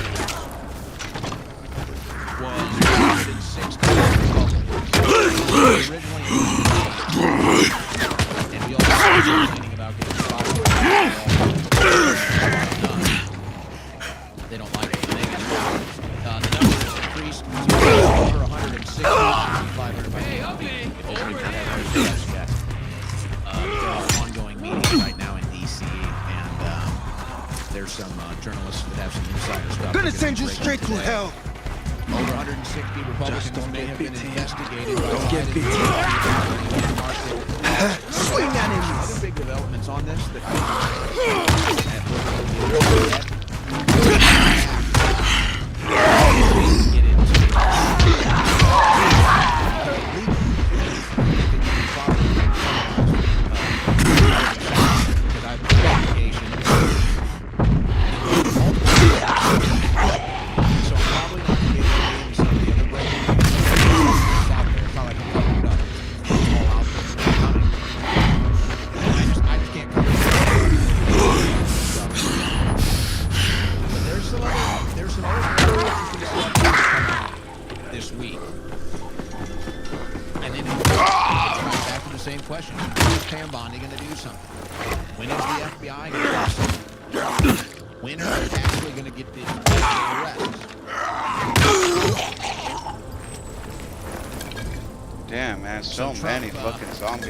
was 160 Republicans. And we all were complaining about getting they don't like it. The number has increased to over 160. 500. Ongoing meetings right now in D.C. and there's some journalists that have some insider stuff. Gonna send you straight to hell. Over 160 Republicans may have been investigated. Don't get beat. Swing that in. Other big developments on this that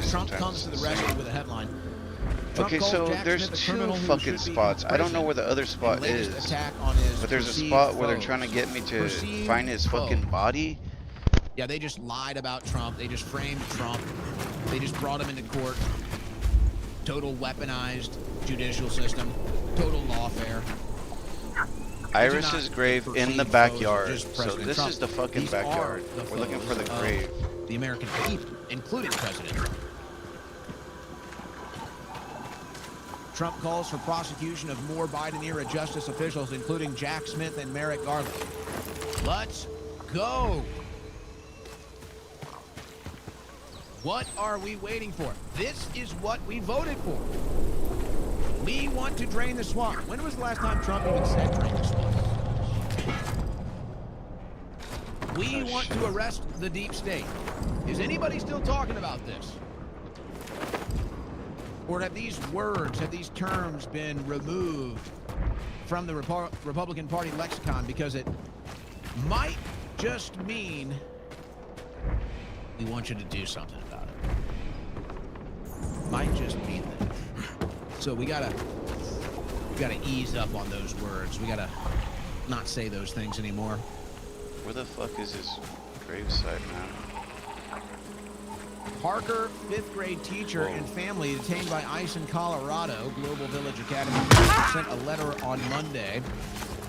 Trump comes to the rescue with a headline. Okay, so there's two fucking spots. I don't know where the other spot is, but there's a spot where they're trying to get me to find his fucking body. Yeah, they just lied about Trump. They just framed Trump. They just brought him into court. Total weaponized judicial system. Total lawfare. Iris's grave in the backyard. So this is the fucking backyard. We're looking for the grave. The American people, including President Trump. Trump calls for prosecution of more Biden-era justice officials, including Jack Smith and Merrick Garland. Let's go. What are we waiting for? This is what we voted for. We want to drain the swamp. When was the last time Trump even said drain the swamp? We want to arrest the deep state. Is anybody still talking about this? Or have these words, have these terms been removed from the Republican Party lexicon because it might just mean we want you to do something about it? Might just mean that. So we gotta ease up on those words. We gotta not say those things anymore. Where the fuck is his gravesite, man? Parker, 5th grade teacher and family detained by ICE in Colorado, Global Village Academy, sent a letter on Monday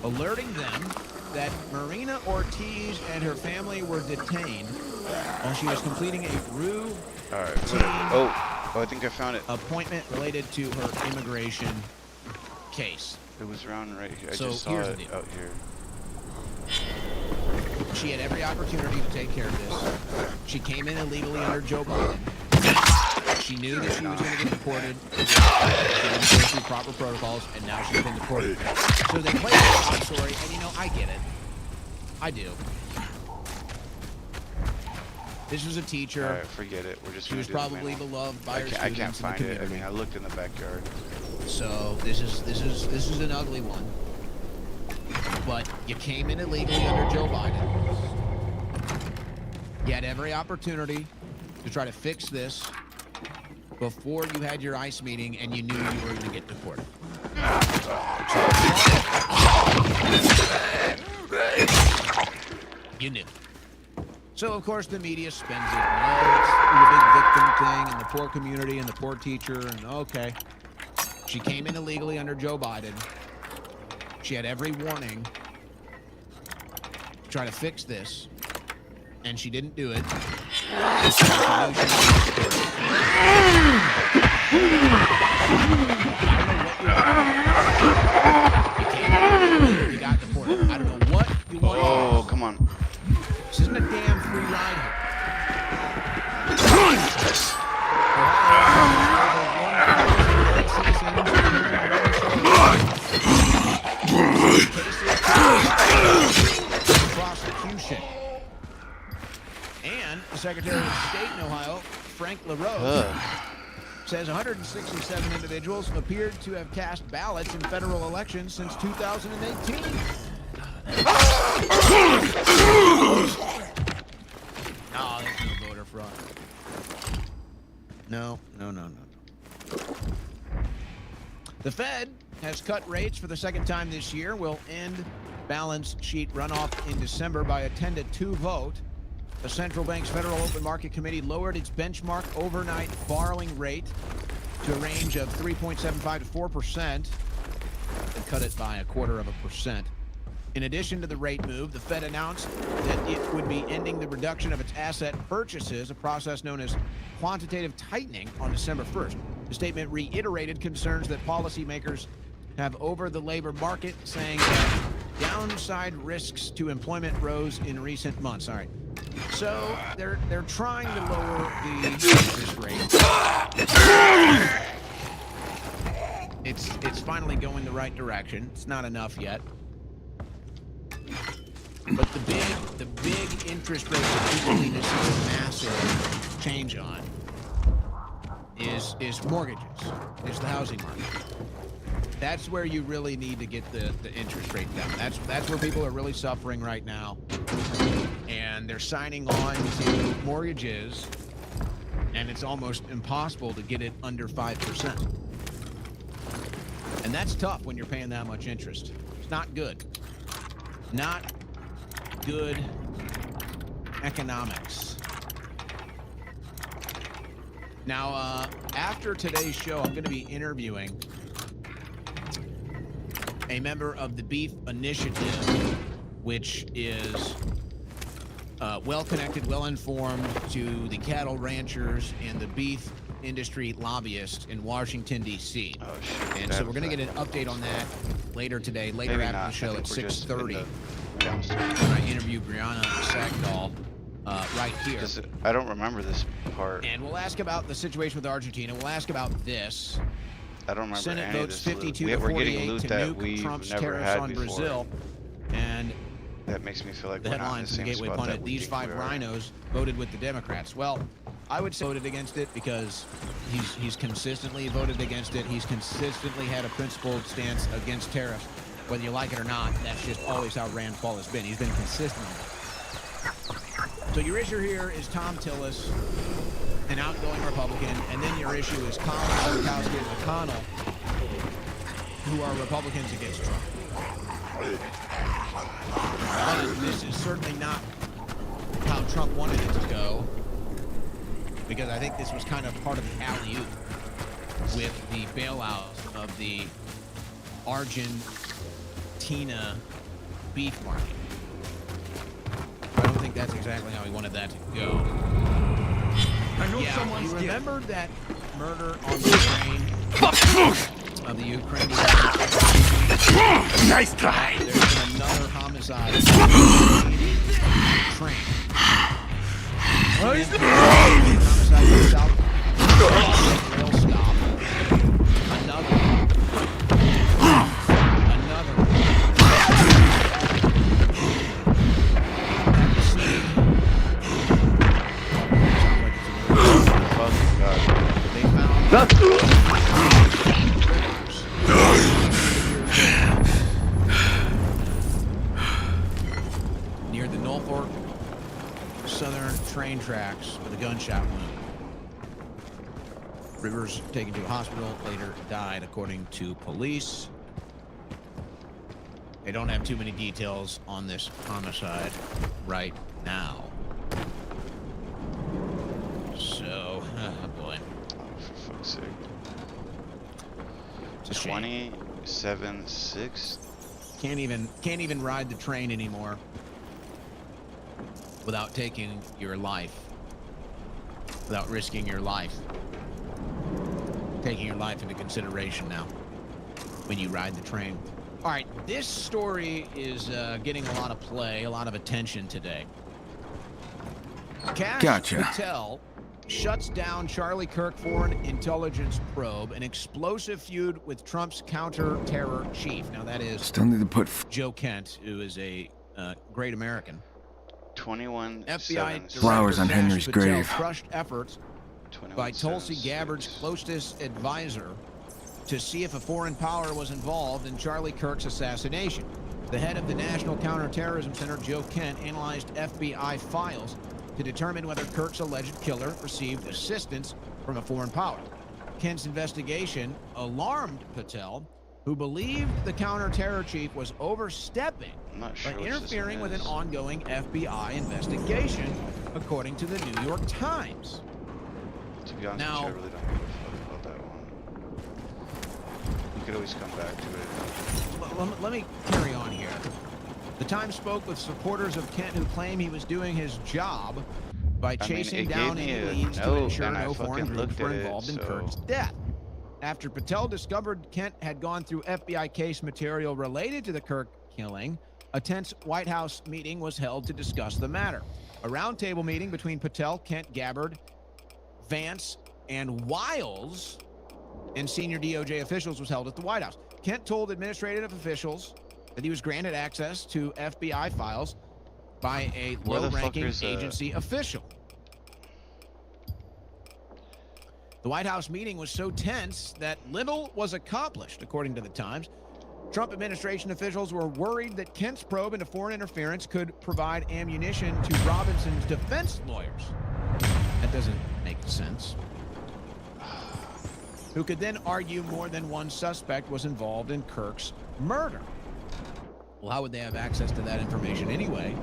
alerting them that Marina Ortiz and her family were detained while she was completing a routine I think I found it. Appointment related to her immigration case. It was around right here. I So just saw here's the it deal. out here. She had every opportunity to take care of this. She came in illegally under Joe Biden. She knew that she was going to get deported. She didn't go through proper protocols, and now she's been deported. So they played a sob story, and you know, I get it. I do. This was a teacher. Alright, forget it. We're just She gonna was do the probably main one. beloved by her I students can't in the find it. I community. mean, I looked in the backyard. So this is an ugly one. But you came in illegally under Joe Biden. You had every opportunity to try to fix this before you had your ICE meeting and you knew you were going to get deported. You knew. So, of course, the media spins it. Oh, it's the big victim thing and the poor community and the poor teacher. And okay. She came in illegally under Joe Biden. She had every warning to try to fix this. And she didn't do it. You got deported. I don't know what you want. Oh, come on. This isn't a damn free ride prosecution. And the Secretary of State in Ohio, Frank LaRose, says 167 individuals appeared to have cast ballots in federal elections since 2018. Oh, there's no voter fraud. No. The Fed has cut rates for the second time this year, will end balance sheet runoff in December by a 10-2 vote. The central bank's Federal Open Market Committee lowered its benchmark overnight borrowing rate to a range of 3.75 to 4%, and cut it by 0.25%. In addition to the rate move, the Fed announced that it would be ending the reduction of its asset purchases, a process known as quantitative tightening, on December 1st. The statement reiterated concerns that policymakers have over the labor market, saying that downside risks to employment rose in recent months. All right. So they're trying to lower the interest rate. It's finally going the right direction. It's not enough yet. But the big interest rate that people need to see a massive change on is mortgages, is the housing market. That's where you really need to get the interest rate down. That's where people are really suffering right now. And they're signing on to mortgages, and it's almost impossible to get it under 5%. And that's tough when you're paying that much interest. It's not good. Not good economics. Now, after today's show, I'm going to be interviewing a member of the Beef Initiative, which is well-connected, well-informed to the cattle ranchers and the beef industry lobbyist in Washington, D.C. Oh, shit. And so we're going to get an update on that later today, later Maybe after not. the show I at think we're just in 6:30. downstairs. When I interview Brianna Sagdahl right here. I don't remember this part. And we'll ask about the situation with Argentina. We'll ask about this. I don't remember Senate any votes of this loot. 52 to We're 48 getting loot to that nuke we've Trump's never tariffs had on before. Brazil. And that makes me feel like the we're not in headline the from the same Gateway spot Pundit, that we these think 5 we are. rhinos voted with the Democrats. Well, I would say voted against it because he's consistently voted against it. He's consistently had a principled stance against tariffs. Whether you like it or not, that's just always how Rand Paul has been. He's been consistent on that. So your issue here is Tom Tillis, an outgoing Republican, and then your issue is Collins, Murkowski, and McConnell, who are Republicans against Trump. This is certainly not how Trump wanted it to go, because I think this was kind of part of the alley-oop with the bailout of the Argentina beef market. I don't think that's exactly how he wanted that to go. Yeah, you remember that murder on the train of the Ukrainian? Nice try. There's been another homicide on the train. Homicide in South rail stop. Another. They found near the Norfolk Southern train tracks with a gunshot wound. Rivers taken to a hospital, later died, according to police. They don't have too many details on this homicide right now. So, oh boy. For fuck's sake. It's a shame. 27-6. Can't even ride the train anymore without taking your life, without risking your life, taking your life into consideration now when you ride the train. All right, this story is getting a lot of play, a lot of attention today. Kash Patel shuts down Charlie Kirk foreign intelligence probe, an explosive feud with Trump's counter-terror chief. Now that is Still need to put Joe Kent, who is a great American. 21 FBI flowers on Director Henry's Kash Patel grave. crushed efforts by Tulsi Gabbard's closest advisor to see if a foreign power was involved in Charlie Kirk's assassination. The head of the National Counterterrorism Center, Joe Kent, analyzed FBI files to determine whether Kirk's alleged killer received assistance from a foreign power. Kent's investigation alarmed Patel, who believed the counter-terror chief was overstepping by interfering with an ongoing FBI investigation, according to the New York Times. To be honest with you, I really don't give a fuck about that one. We could always come back to it. Let me carry on here. The Times spoke with supporters of Kent who claim he was doing his job by chasing down any leads to ensure no foreign groups were involved in Kirk's death. After Patel discovered Kent had gone through FBI case material related to the Kirk killing, a tense White House meeting was held to discuss the matter. A roundtable meeting between Patel, Kent, Gabbard, Vance, and Wiles and senior DOJ officials was held at the White House. Kent told administrative officials that he was granted access to FBI files by a low-ranking agency official. The White House meeting was so tense that little was accomplished, according to the Times. Trump administration officials were worried that Kent's probe into foreign interference could provide ammunition to Robinson's defense lawyers. That doesn't make sense. Who could then argue more than one suspect was involved in Kirk's murder. Well, how would they have access to that information anyway?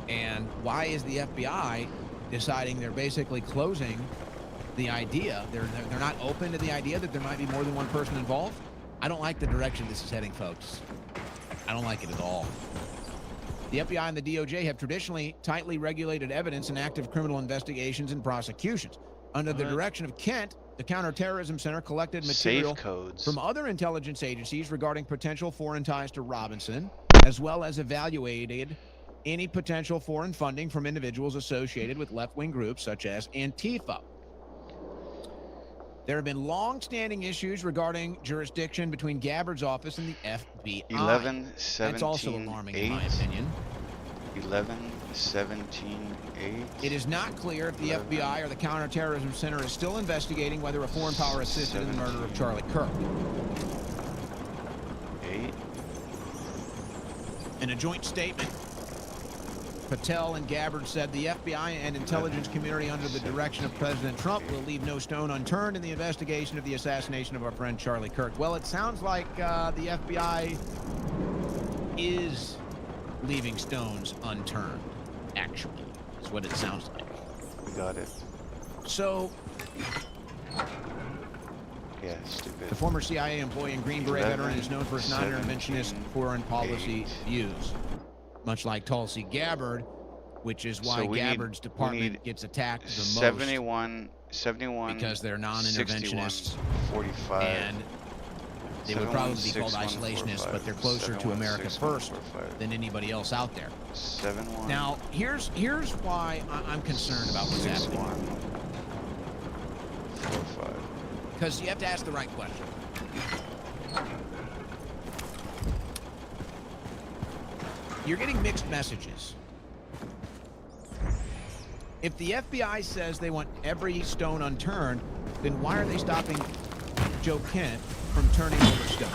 And why is the FBI deciding they're basically closing the idea? They're not open to the idea that there might be more than one person involved? I don't like the direction this is heading, folks. I don't like it at all. The FBI and the DOJ have traditionally tightly regulated evidence in active criminal investigations and prosecutions. Under the direction of Kent, the Counterterrorism Center collected material codes from other intelligence agencies regarding potential foreign ties to Robinson, as well as evaluated any potential foreign funding from individuals associated with left-wing groups such as Antifa. There have been long-standing issues regarding jurisdiction between Gabbard's office and the FBI. 11, 17, That's also alarming 8. in my opinion. 11, 17, 8. It is not clear if the 11, FBI or the Counterterrorism Center is still investigating whether a foreign power assisted in the murder of Charlie Kirk. 8. In a joint statement, Patel and Gabbard said the FBI and intelligence community under the direction of President Trump will leave no stone unturned in the investigation of the assassination of our friend Charlie Kirk. Well, it sounds like the FBI is leaving stones unturned, actually. That's what it sounds like. We got it. So, yeah, stupid. the former CIA employee and Green Beret veteran is known for his non-interventionist foreign policy views. Much like Tulsi Gabbard, which is why Gabbard's department gets attacked the most. 71, because they're non-interventionists. 45. And they would probably be called isolationists, but they're closer to America First than anybody else out there. 71. Now, here's why I'm concerned about what's happening. 45. Because you have to ask the right question. You're getting mixed messages. If the FBI says they want every stone unturned, then why are they stopping Joe Kent from turning over stone?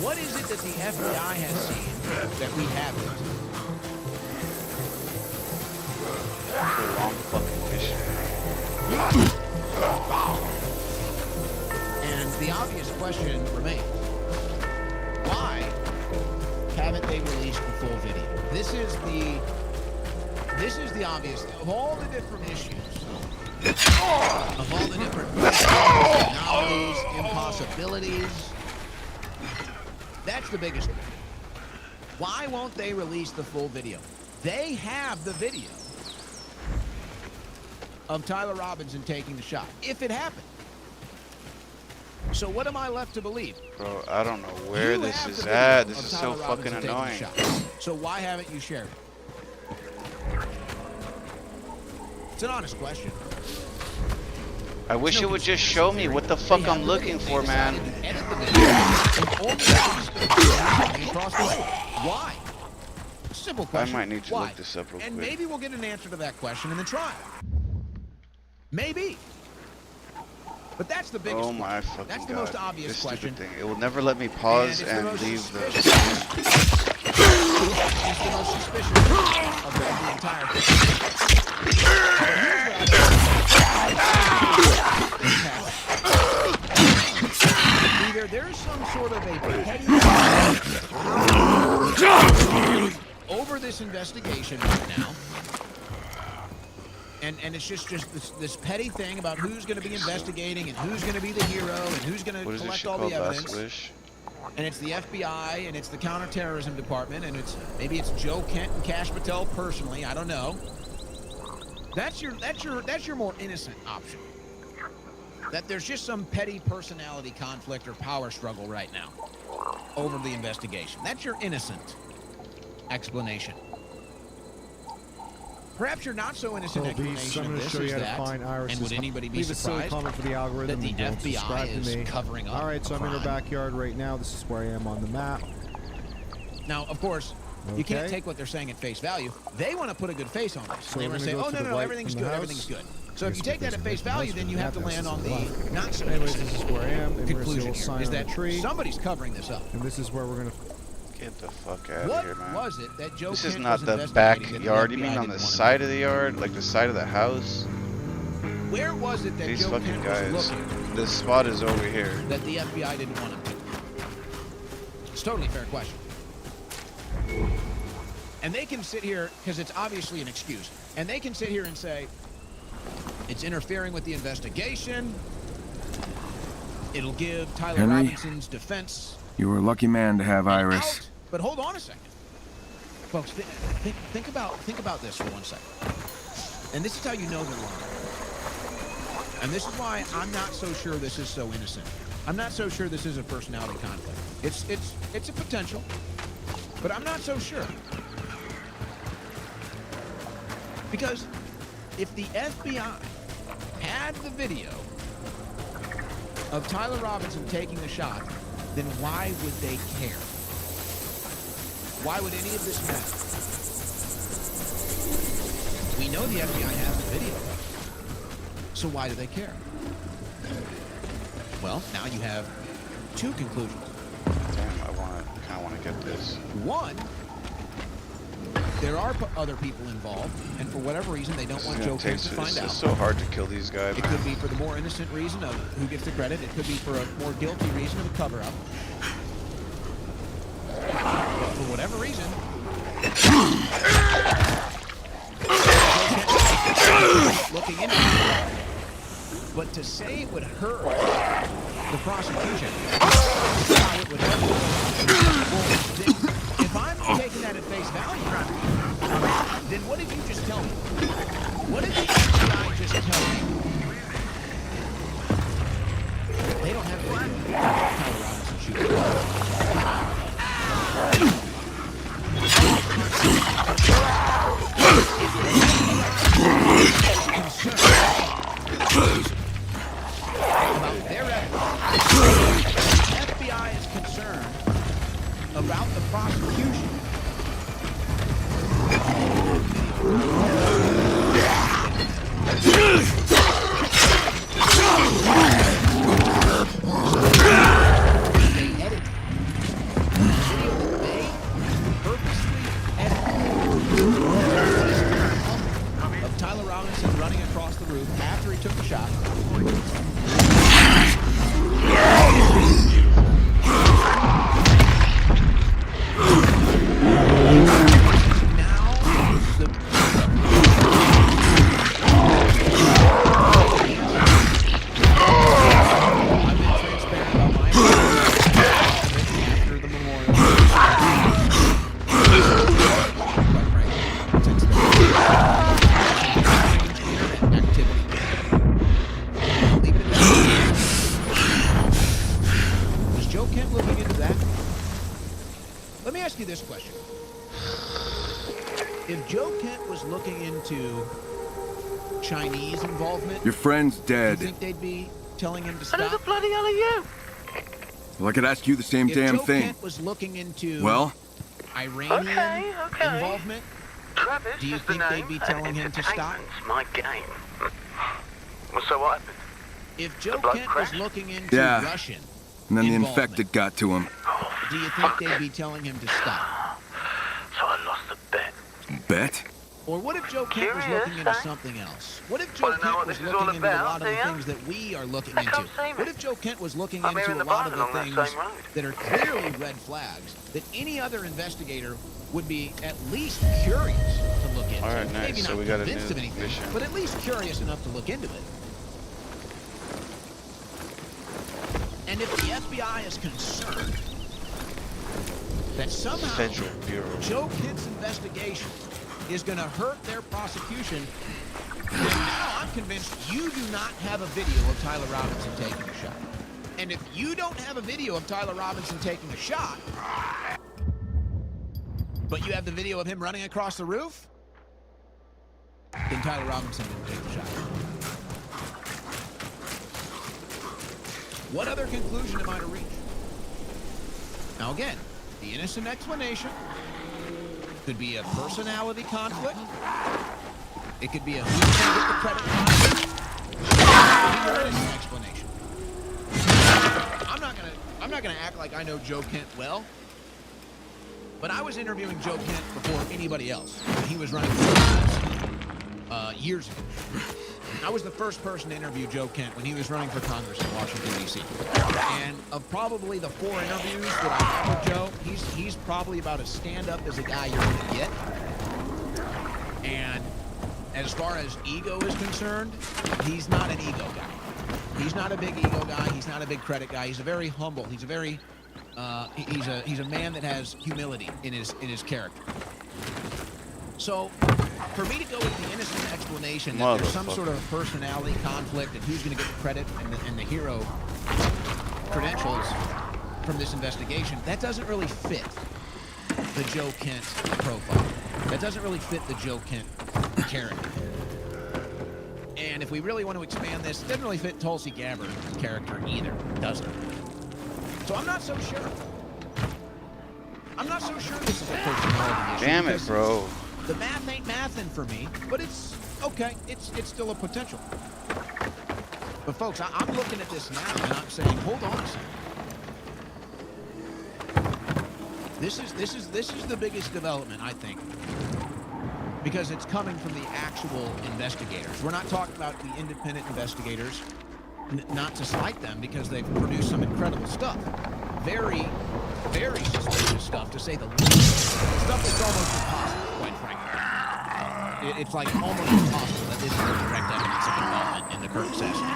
What is it that the FBI has seen that we haven't? The wrong fucking mission. And the obvious question remains. Why haven't they released the full video? This is the obvious, of all the different issues, of all the different anomalies, impossibilities, that's the biggest one. Why won't they release the full video? They have the video of Tyler Robinson taking the shot, if it happened. So what am I left to believe? Bro, I don't know where this is at. This is so fucking annoying. So why haven't you shared it? It's an honest question. I wish it would just show me what the fuck I'm looking for, man. Why? Simple question. I might need to Why? look this up real quick. And maybe we'll get an answer to that question in the trial. Maybe. But that's the biggest Oh my fucking That's the god. most obvious This question. stupid thing. It will never let me pause and leave the... It's the most suspicious of the entire thing. Either there's some sort of a petty over this investigation right now. And it's just this petty thing about who's going to be investigating and who's going to be the hero and who's going to collect all the evidence. And it's the FBI and it's the Counterterrorism Department and maybe it's Joe Kent and Kash Patel personally. I don't know. That's your more innocent option. That there's just some petty personality conflict or power struggle right now over the investigation. That's your innocent explanation. Perhaps you're not so innocent explanation of this is that, and would anybody be surprised comment for the algorithm that the and don't subscribe FBI to me. is covering up All right, so I'm in her backyard right now. This is where I am on the map. Now, of course, you can't take what they're saying at face value. They want to put a good face on this. So they we're want to say, gonna oh, go to no, the right everything's from good, the everything's house. good. So if you take that at face value, then you have to land on the not so Anyways, this is where I am. And conclusion we're here, is that somebody's covering this up. And this is where we're going to... Get the fuck out What of here, man. was it that Joe This is Kent not was the investigating that the backyard. You FBI mean on didn't the want side of the yard? Like the side of the house? Where was it that These Joe fucking Kent guys. was looking This spot is over here. that the FBI didn't want him to? It's a totally fair question. And they can sit here, because it's obviously an excuse, and they can sit here and say, it's interfering with the investigation, it'll give Tyler Henry? Robinson's defense. You were a lucky man to have Iris. Out. But hold on a second. Folks, think about this for 1 second. And this is how you know they're lying. And this is why I'm not so sure this is so innocent. I'm not so sure this is a personality conflict. It's a potential, but I'm not so sure. Because if the FBI had the video of Tyler Robinson taking the shot, then why would they care? Why would any of this matter? We know the FBI has the video. So why do they care? Well, now you have two conclusions. Damn, I kind of want to get this. One, there are other people involved, and for whatever reason, they don't want Joe Kent to find out. It's so hard to kill these guys. It could be for the more innocent reason of who gets the credit. It could be for a more guilty reason of a cover-up. But for whatever reason, looking into it. But to say it would hurt the prosecution, how it would hurt. Well, then, if I'm taking that at face value, then what did you just tell me? What did the FBI just tell me? They don't have a video. Tyler Robinson shooting. About their evidence. The FBI is concerned about the prosecution. They edited the video. They purposely edited of Tyler Robinson running across the roof after he took the shot. This question. If Joe Kent was looking into Chinese involvement, Your friend's dead. do you think they'd be telling him to stop? Who the bloody hell are you? Well, I could ask you the same If damn Joe thing. Kent was looking into Well? Iranian involvement, Travis do you is the think they'd name, be and telling him to stop? entertainment's my game. Well, so what happened? If Joe bloke Kent crashed? was looking into Yeah. Russian And then the involvement, infected got to him. do you think they'd be telling him to stop? So I lost the bet. Bet? Or what if Joe Kent was Curious, looking into eh? something else? What if Joe Wanna know Kent what was this is all looking into a about, lot of the do ya? things that we are looking Then into? come see me. What if Joe Kent was looking I'm here into in a the lot barn of the along that things same road. that are clearly red flags that any other investigator would be at least curious to look into? All right, nice. Maybe So not we got a convinced new of anything, mission. but at least curious enough to look into it. And if the FBI is concerned that somehow Federal Bureau. Joe Kent's investigation is going to hurt their prosecution, then now I'm convinced you do not have a video of Tyler Robinson taking a shot. And if you don't have a video of Tyler Robinson taking a shot, but you have the video of him running across the roof, then Tyler Robinson didn't take the shot. What other conclusion am I to reach? Now again, the innocent explanation could be a personality conflict. It could be a who's gonna get the credit conflict. It could be your innocent explanation. I'm not gonna act like I know Joe Kent well, but I was interviewing Joe Kent before anybody else when he was running for Congress years ago. I was the first person to interview Joe Kent when he was running for Congress in Washington, D.C. And of probably the 4 interviews that I had with Joe, he's probably about as stand-up as a guy you're going to get. And as far as ego is concerned, he's not an ego guy. He's not a big ego guy. He's not a big credit guy. He's a very humble. He's a very he's a man that has humility in his character. So, for me to go with the innocent explanation that there's some sort of personality conflict and who's going to get the credit and the hero credentials from this investigation, that doesn't really fit the Joe Kent profile. That doesn't really fit the Joe Kent character. And if we really want to expand this, it doesn't really fit Tulsi Gabbard character either, does it? So I'm not so sure. I'm not so sure this is a personality issue. Damn it, bro. The math ain't mathin' for me, but it's okay. It's still a potential. But folks, I'm looking at this now and I'm saying, hold on a second. This is the biggest development, I think, because it's coming from the actual investigators. We're not talking about the independent investigators, not to slight them, because they've produced some incredible stuff. Very, very suspicious stuff, to say the least. Stuff that's almost impossible, quite frankly. It's like almost impossible that this is the direct evidence of involvement in the Kirk assassination.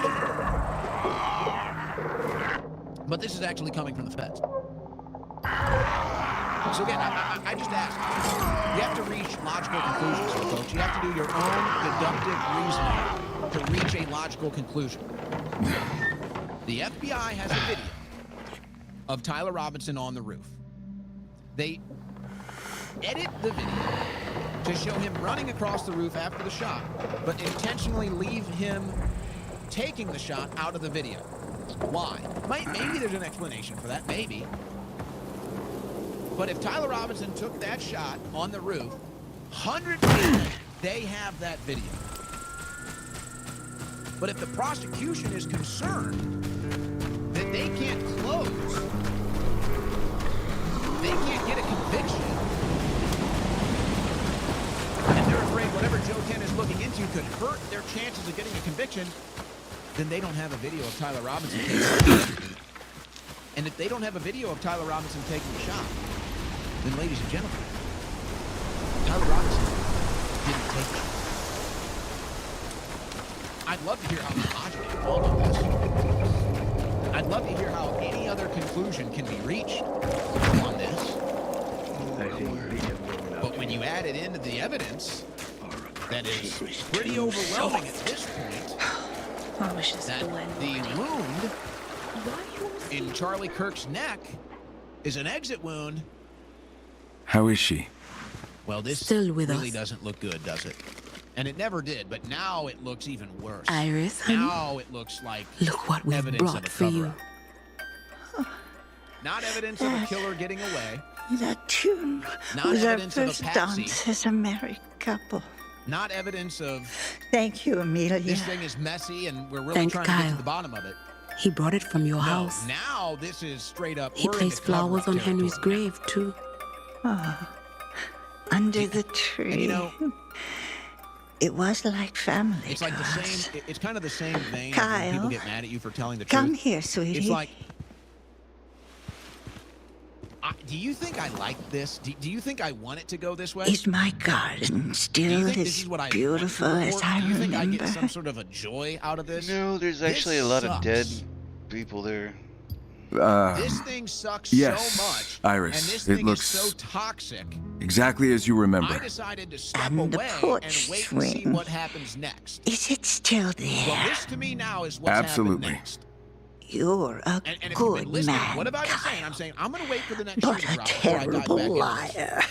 But this is actually coming from the feds. So again, I just ask, you have to reach logical conclusions here, folks. You have to do your own deductive reasoning to reach a logical conclusion. The FBI has a video of Tyler Robinson on the roof. They edit the video to show him running across the roof after the shot, but intentionally leave him taking the shot out of the video. Why? Maybe there's an explanation for that, maybe. But if Tyler Robinson took that shot on the roof, 100% they have that video. But if the prosecution is concerned that they can't close, they can't get a conviction, and they're afraid whatever Joe Kent is looking into could hurt their chances of getting a conviction, then they don't have a video of Tyler Robinson taking the shot. And if they don't have a video of Tyler Robinson taking the shot, then, ladies and gentlemen, Tyler Robinson didn't take it. I'd love to hear how homogeneous all of this. I'd love to hear how any other conclusion can be reached on this. But when you add it into the evidence, that is pretty overwhelming at this point, that the wound in Charlie Kirk's neck is an exit wound. How is she? Well, this Still with really us. doesn't look good, does it? And it never did, but now it looks even worse. Iris, honey? Now it looks like Look what we've evidence of a brought for you. cover-up. Not evidence of a killer getting away. That tune Not was our evidence of a first patsy. dance as a married couple. Not evidence of Thank you, Amelia. this thing is messy and we're really Thank trying to get Kyle. to the bottom of it. He brought it from your No, house. now this is straight up. He we're placed into cover-up flowers on Henry's territory. grave, too. Oh, under the tree. And you know, it was like family. it's like to the us. same. It's kind of the same vein of when Kyle, people get mad at you for telling the Come truth. here, sweetie. It's like, do you think I like this? Do you think I want it to go this way? Is my garden Do you still think this as is what I beautiful want to as report? I Do you think I remember? get some sort of a joy out of this? No, there's This actually a lot of dead sucks. people there. This thing sucks yes, so much, Iris, and this it thing looks is so toxic. exactly as you I remember. decided to step And the away porch and wait and see swing. what happens next. Is it still there? Well, this to me now is what's Absolutely. happened next. You're a And if you've good been listening, man, what have I been saying? I'm saying I'm going to wait for the next but shoe to a drop before I dive back terrible into this. liar.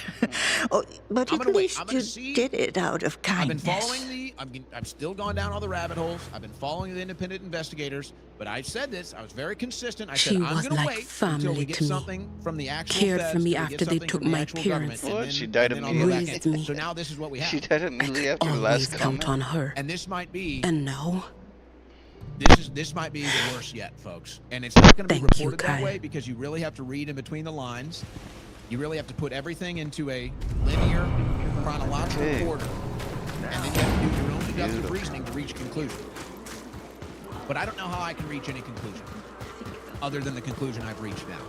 Oh, but I'm at gonna wait. least I'm gonna you see. did it out of I've kindness. been following the. I've still gone down all the rabbit holes. I've been following the independent investigators. But I said this. I was very consistent. I She said I'm was going to like wait until family we get to me. something from the actual Cared feds, for me till we get after they something took from the my actual parents. government, What? and She then- died and then I'll go back in. immediately. So now this is what we have. She died immediately after the Always last count comment. on her. And this might be. And now, This might be the worst yet, folks. And it's not going to be Thank you, reported that Kyle. way because you really have to read in between the lines. You really have to put everything into a linear, chronological Okay. order. And then you have to do your own deductive reasoning to reach a conclusion. But I don't know how I can reach any conclusion other than the conclusion I've reached now.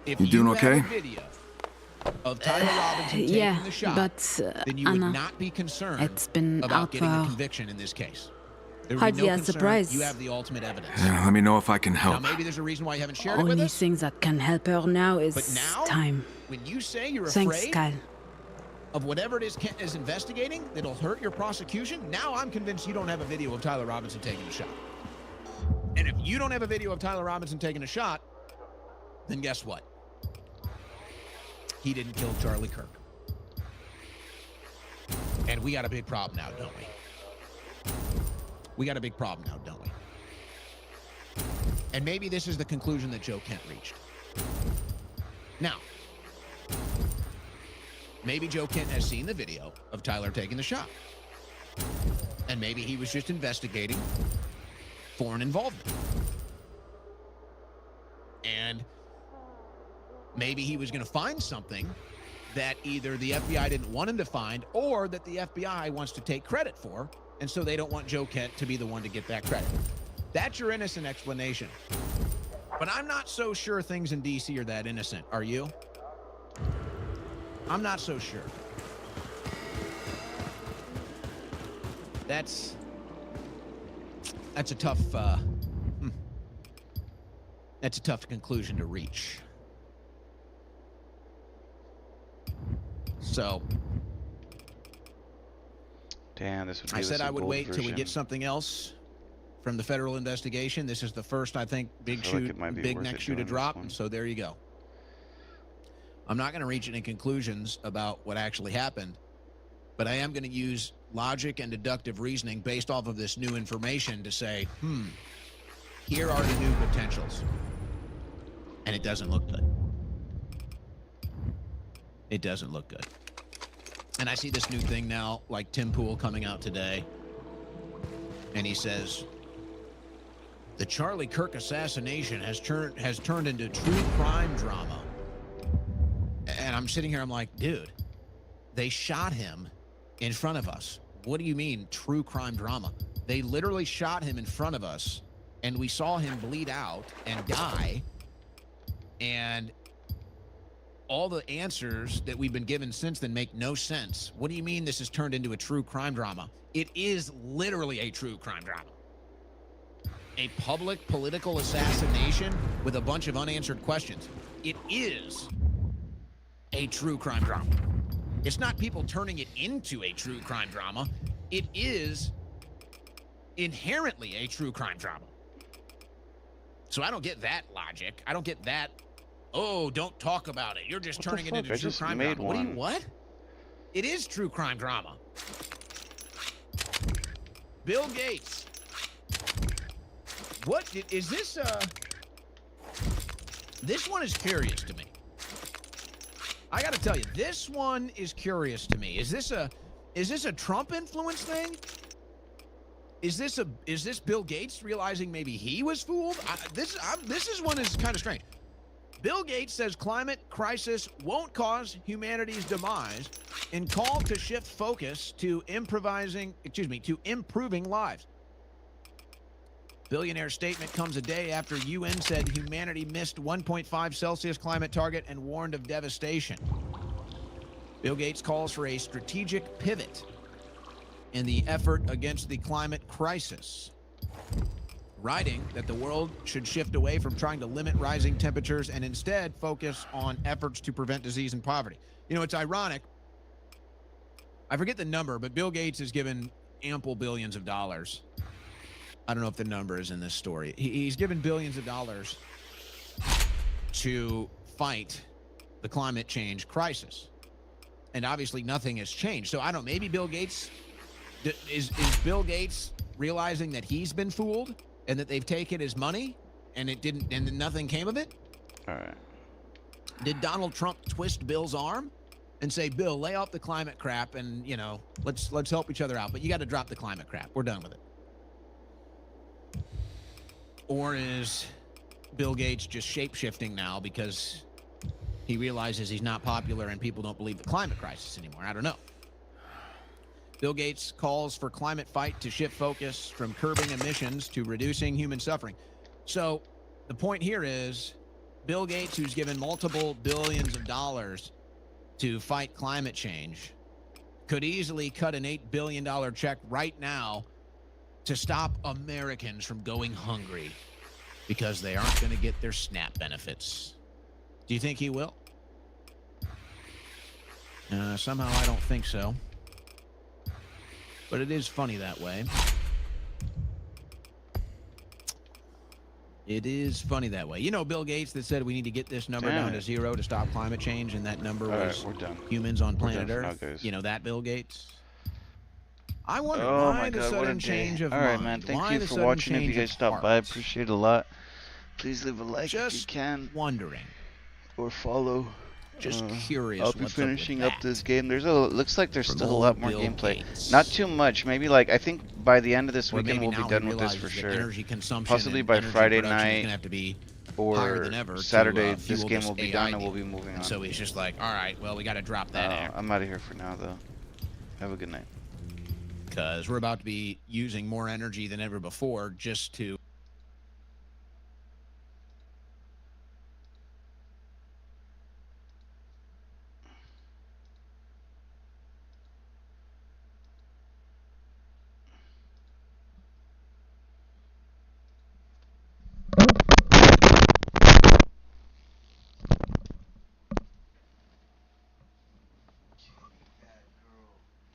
If You doing had okay? a video of Tyler Robinson taking yeah, the shot, but then you Anna, would not be concerned it's been about out getting a for conviction in this case. There would Hardly be no a concern. surprise. You have the ultimate evidence. Yeah, let me know if I can Now, help. maybe there's a reason why you haven't shared it with Only us. thing that can help her now is But now, time. when you say you're Thanks, afraid Kyle. of whatever it is Kent is investigating that'll hurt your prosecution, now I'm convinced you don't have a video of Tyler Robinson taking a shot. And if you don't have a video of Tyler Robinson taking a shot, then guess what? He didn't kill Charlie Kirk. And we got a big problem now, don't we? We got a big problem now, don't we? And maybe this is the conclusion that Joe Kent reached. Now, maybe Joe Kent has seen the video of Tyler taking the shot. And maybe he was just investigating foreign involvement. And maybe he was going to find something that either the FBI didn't want him to find or that the FBI wants to take credit for, and so they don't want Joe Kent to be the one to get that credit. That's your innocent explanation. But I'm not so sure things in D.C. are that innocent. Are you? I'm not so sure. That's a tough that's a tough conclusion to reach. So Damn, this would be I said I would gold wait till we version. get something else from the federal investigation. This is the first, I think, big feel like shoe, it might be big worth next it shoe to doing this drop. one. And so there you go. I'm not going to reach any conclusions about what actually happened, but I am going to use logic and deductive reasoning based off of this new information to say, here are the new potentials. And it doesn't look good. It doesn't look good. And I see this new thing now, like Tim Pool coming out today. And he says, the Charlie Kirk assassination has turned into true crime drama. And I'm sitting here, I'm like, dude, they shot him in front of us. What do you mean, true crime drama? They literally shot him in front of us, and we saw him bleed out and die. And all the answers that we've been given since then make no sense. What do you mean this has turned into a true crime drama? It is literally a true crime drama. A public political assassination with a bunch of unanswered questions. It is a true crime drama. It's not people turning it into a true crime drama. It is inherently a true crime drama. So I don't get that logic. I don't get that, oh, don't talk about it. You're just turning it into true crime drama. What? It is true crime drama. Bill Gates. What is this? This one is curious to me. I got to tell you, this one is curious to me. Is this a Trump influence thing? Is this Bill Gates realizing maybe he was fooled? This one is kind of strange. Bill Gates says climate crisis won't cause humanity's demise and call to shift focus to improving lives. Billionaire statement comes a day after UN said humanity missed 1.5 Celsius climate target and warned of devastation. Bill Gates calls for a strategic pivot in the effort against the climate crisis, writing that the world should shift away from trying to limit rising temperatures and instead focus on efforts to prevent disease and poverty. You know, it's ironic. I forget the number, but Bill Gates has given ample billions of dollars. I don't know if the number is in this story. He's given billions of dollars to fight the climate change crisis. And obviously nothing has changed. So I don't know, maybe Bill Gates, is Bill Gates realizing that he's been fooled and that they've taken his money and it didn't, and nothing came of it? All right. Did Donald Trump twist Bill's arm and say, Bill, lay off the climate crap and, you know, let's help each other out, but you got to drop the climate crap. We're done with it. Or is Bill Gates just shape-shifting now because he realizes he's not popular and people don't believe the climate crisis anymore? I don't know. Bill Gates calls for climate fight to shift focus from curbing emissions to reducing human suffering. So the point here is Bill Gates, who's given multiple billions of dollars to fight climate change, could easily cut an $8 billion check right now to stop Americans from going hungry because they aren't going to get their SNAP benefits. Do you think he will? Somehow I don't think so. But it is funny that way. It is funny that way. You know Bill Gates that said we need to get this number down to 0 to stop climate change, and that number was we're done. humans on We're planet done for Earth? now, guys. You know that Bill Gates? I wonder Oh why my the god, what a sudden day. change of Alright, mind? man. Thank Why you the for sudden watching. If you change guys of stopped by, I heart? appreciate it a lot. Please leave a like if you Just can. wondering. Or follow. Just curious I'll be what's up with finishing up that. this game. Looks like there's From still a old lot more Bill gameplay. Gates. Not too much. Maybe like I think by the end of this Or weekend maybe we'll now be he done with this for realizes that sure. energy consumption Possibly and by energy Friday production is night gonna have to be higher or than ever to, Saturday. This fuel game this will be AI done and game. we'll be moving on. And so he's just like, all right, well, we got to drop that act. I'm out of here for now though. Have a good night. Because we're about to be using more energy than ever before just to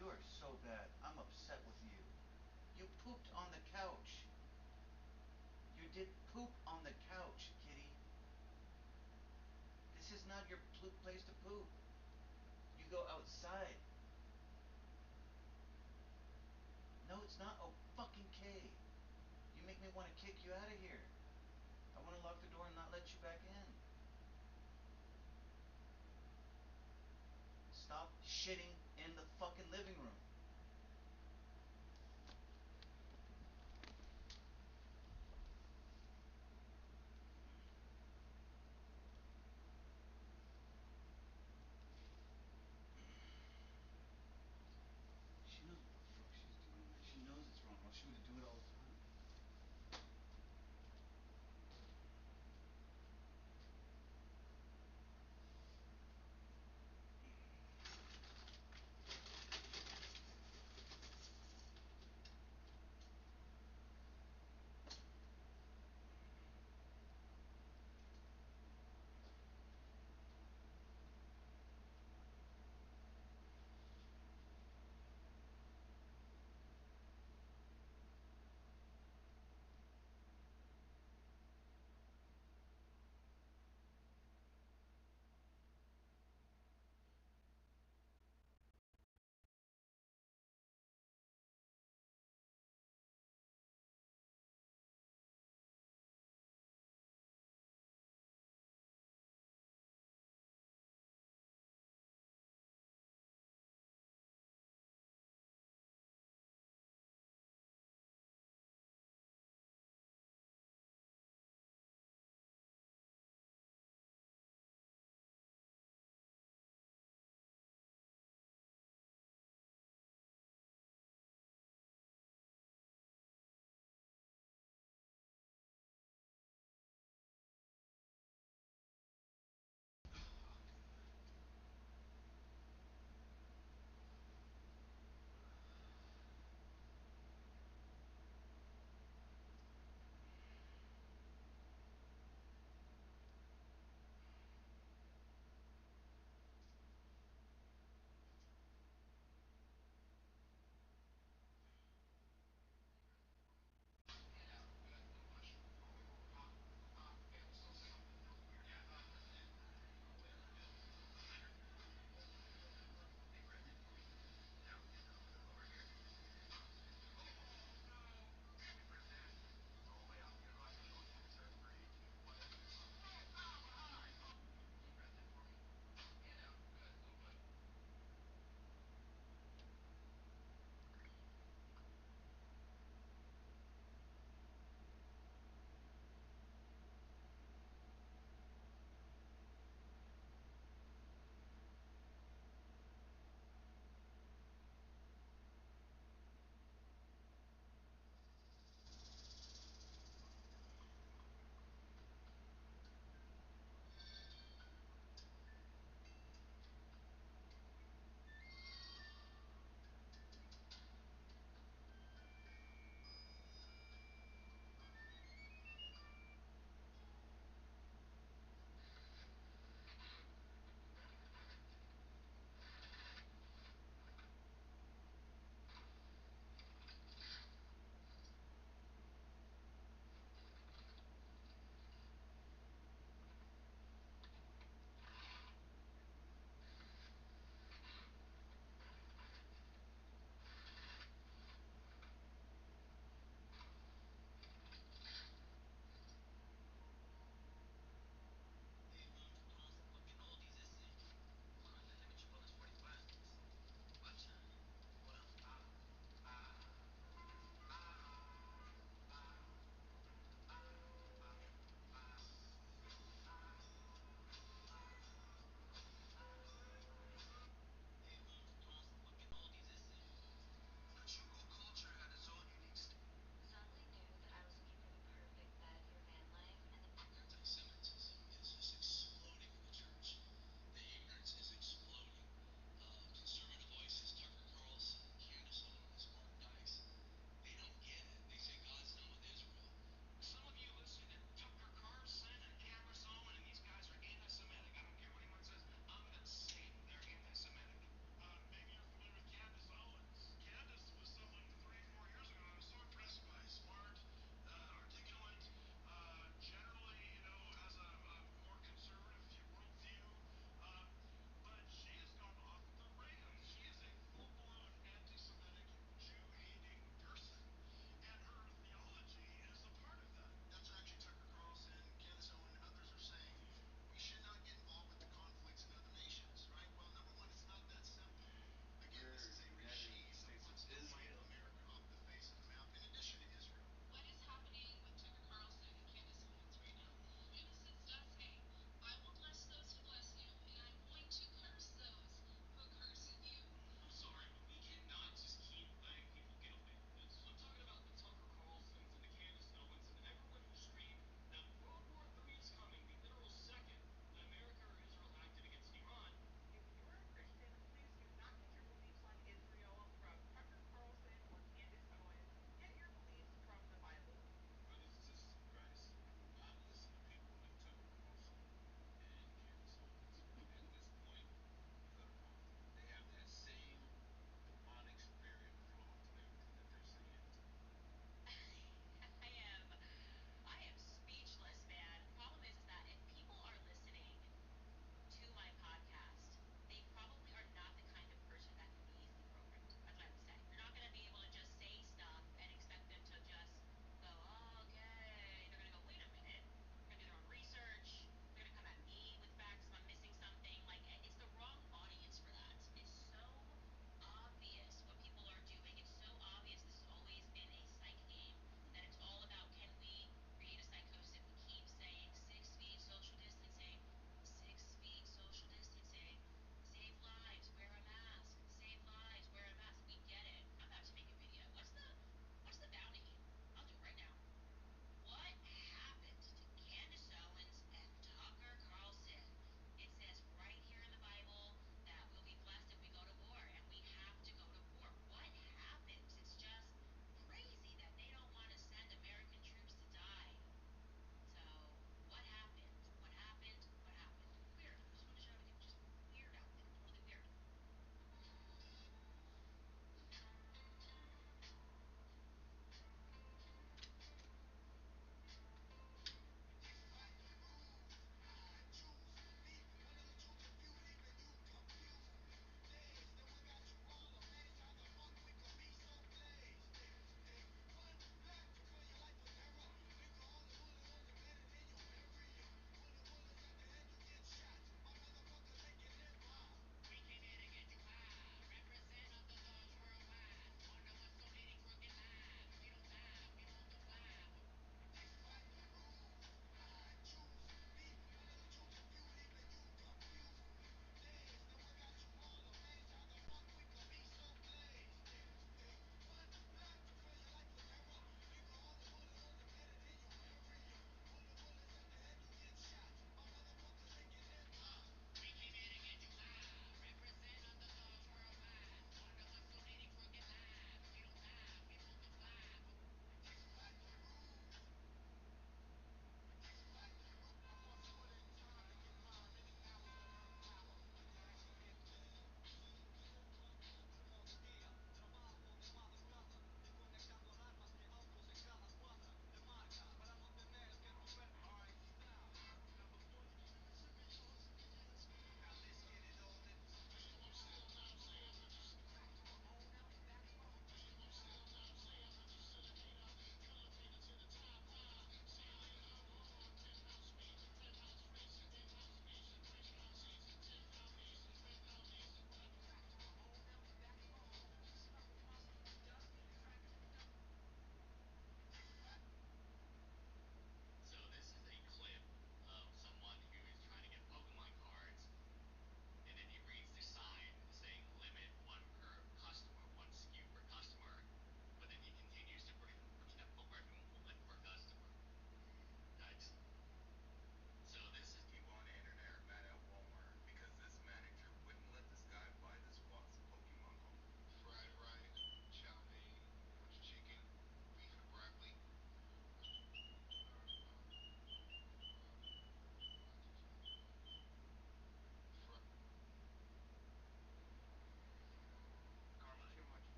You are so bad. I'm upset with you. You pooped on the couch. You did poop on the couch, kitty. This is not your place to poop. You go outside. No, it's not. Oh, fucking K. You make me want to kick you out of here. I want to lock the door and not let you back in. Stop shitting in the fucking living room.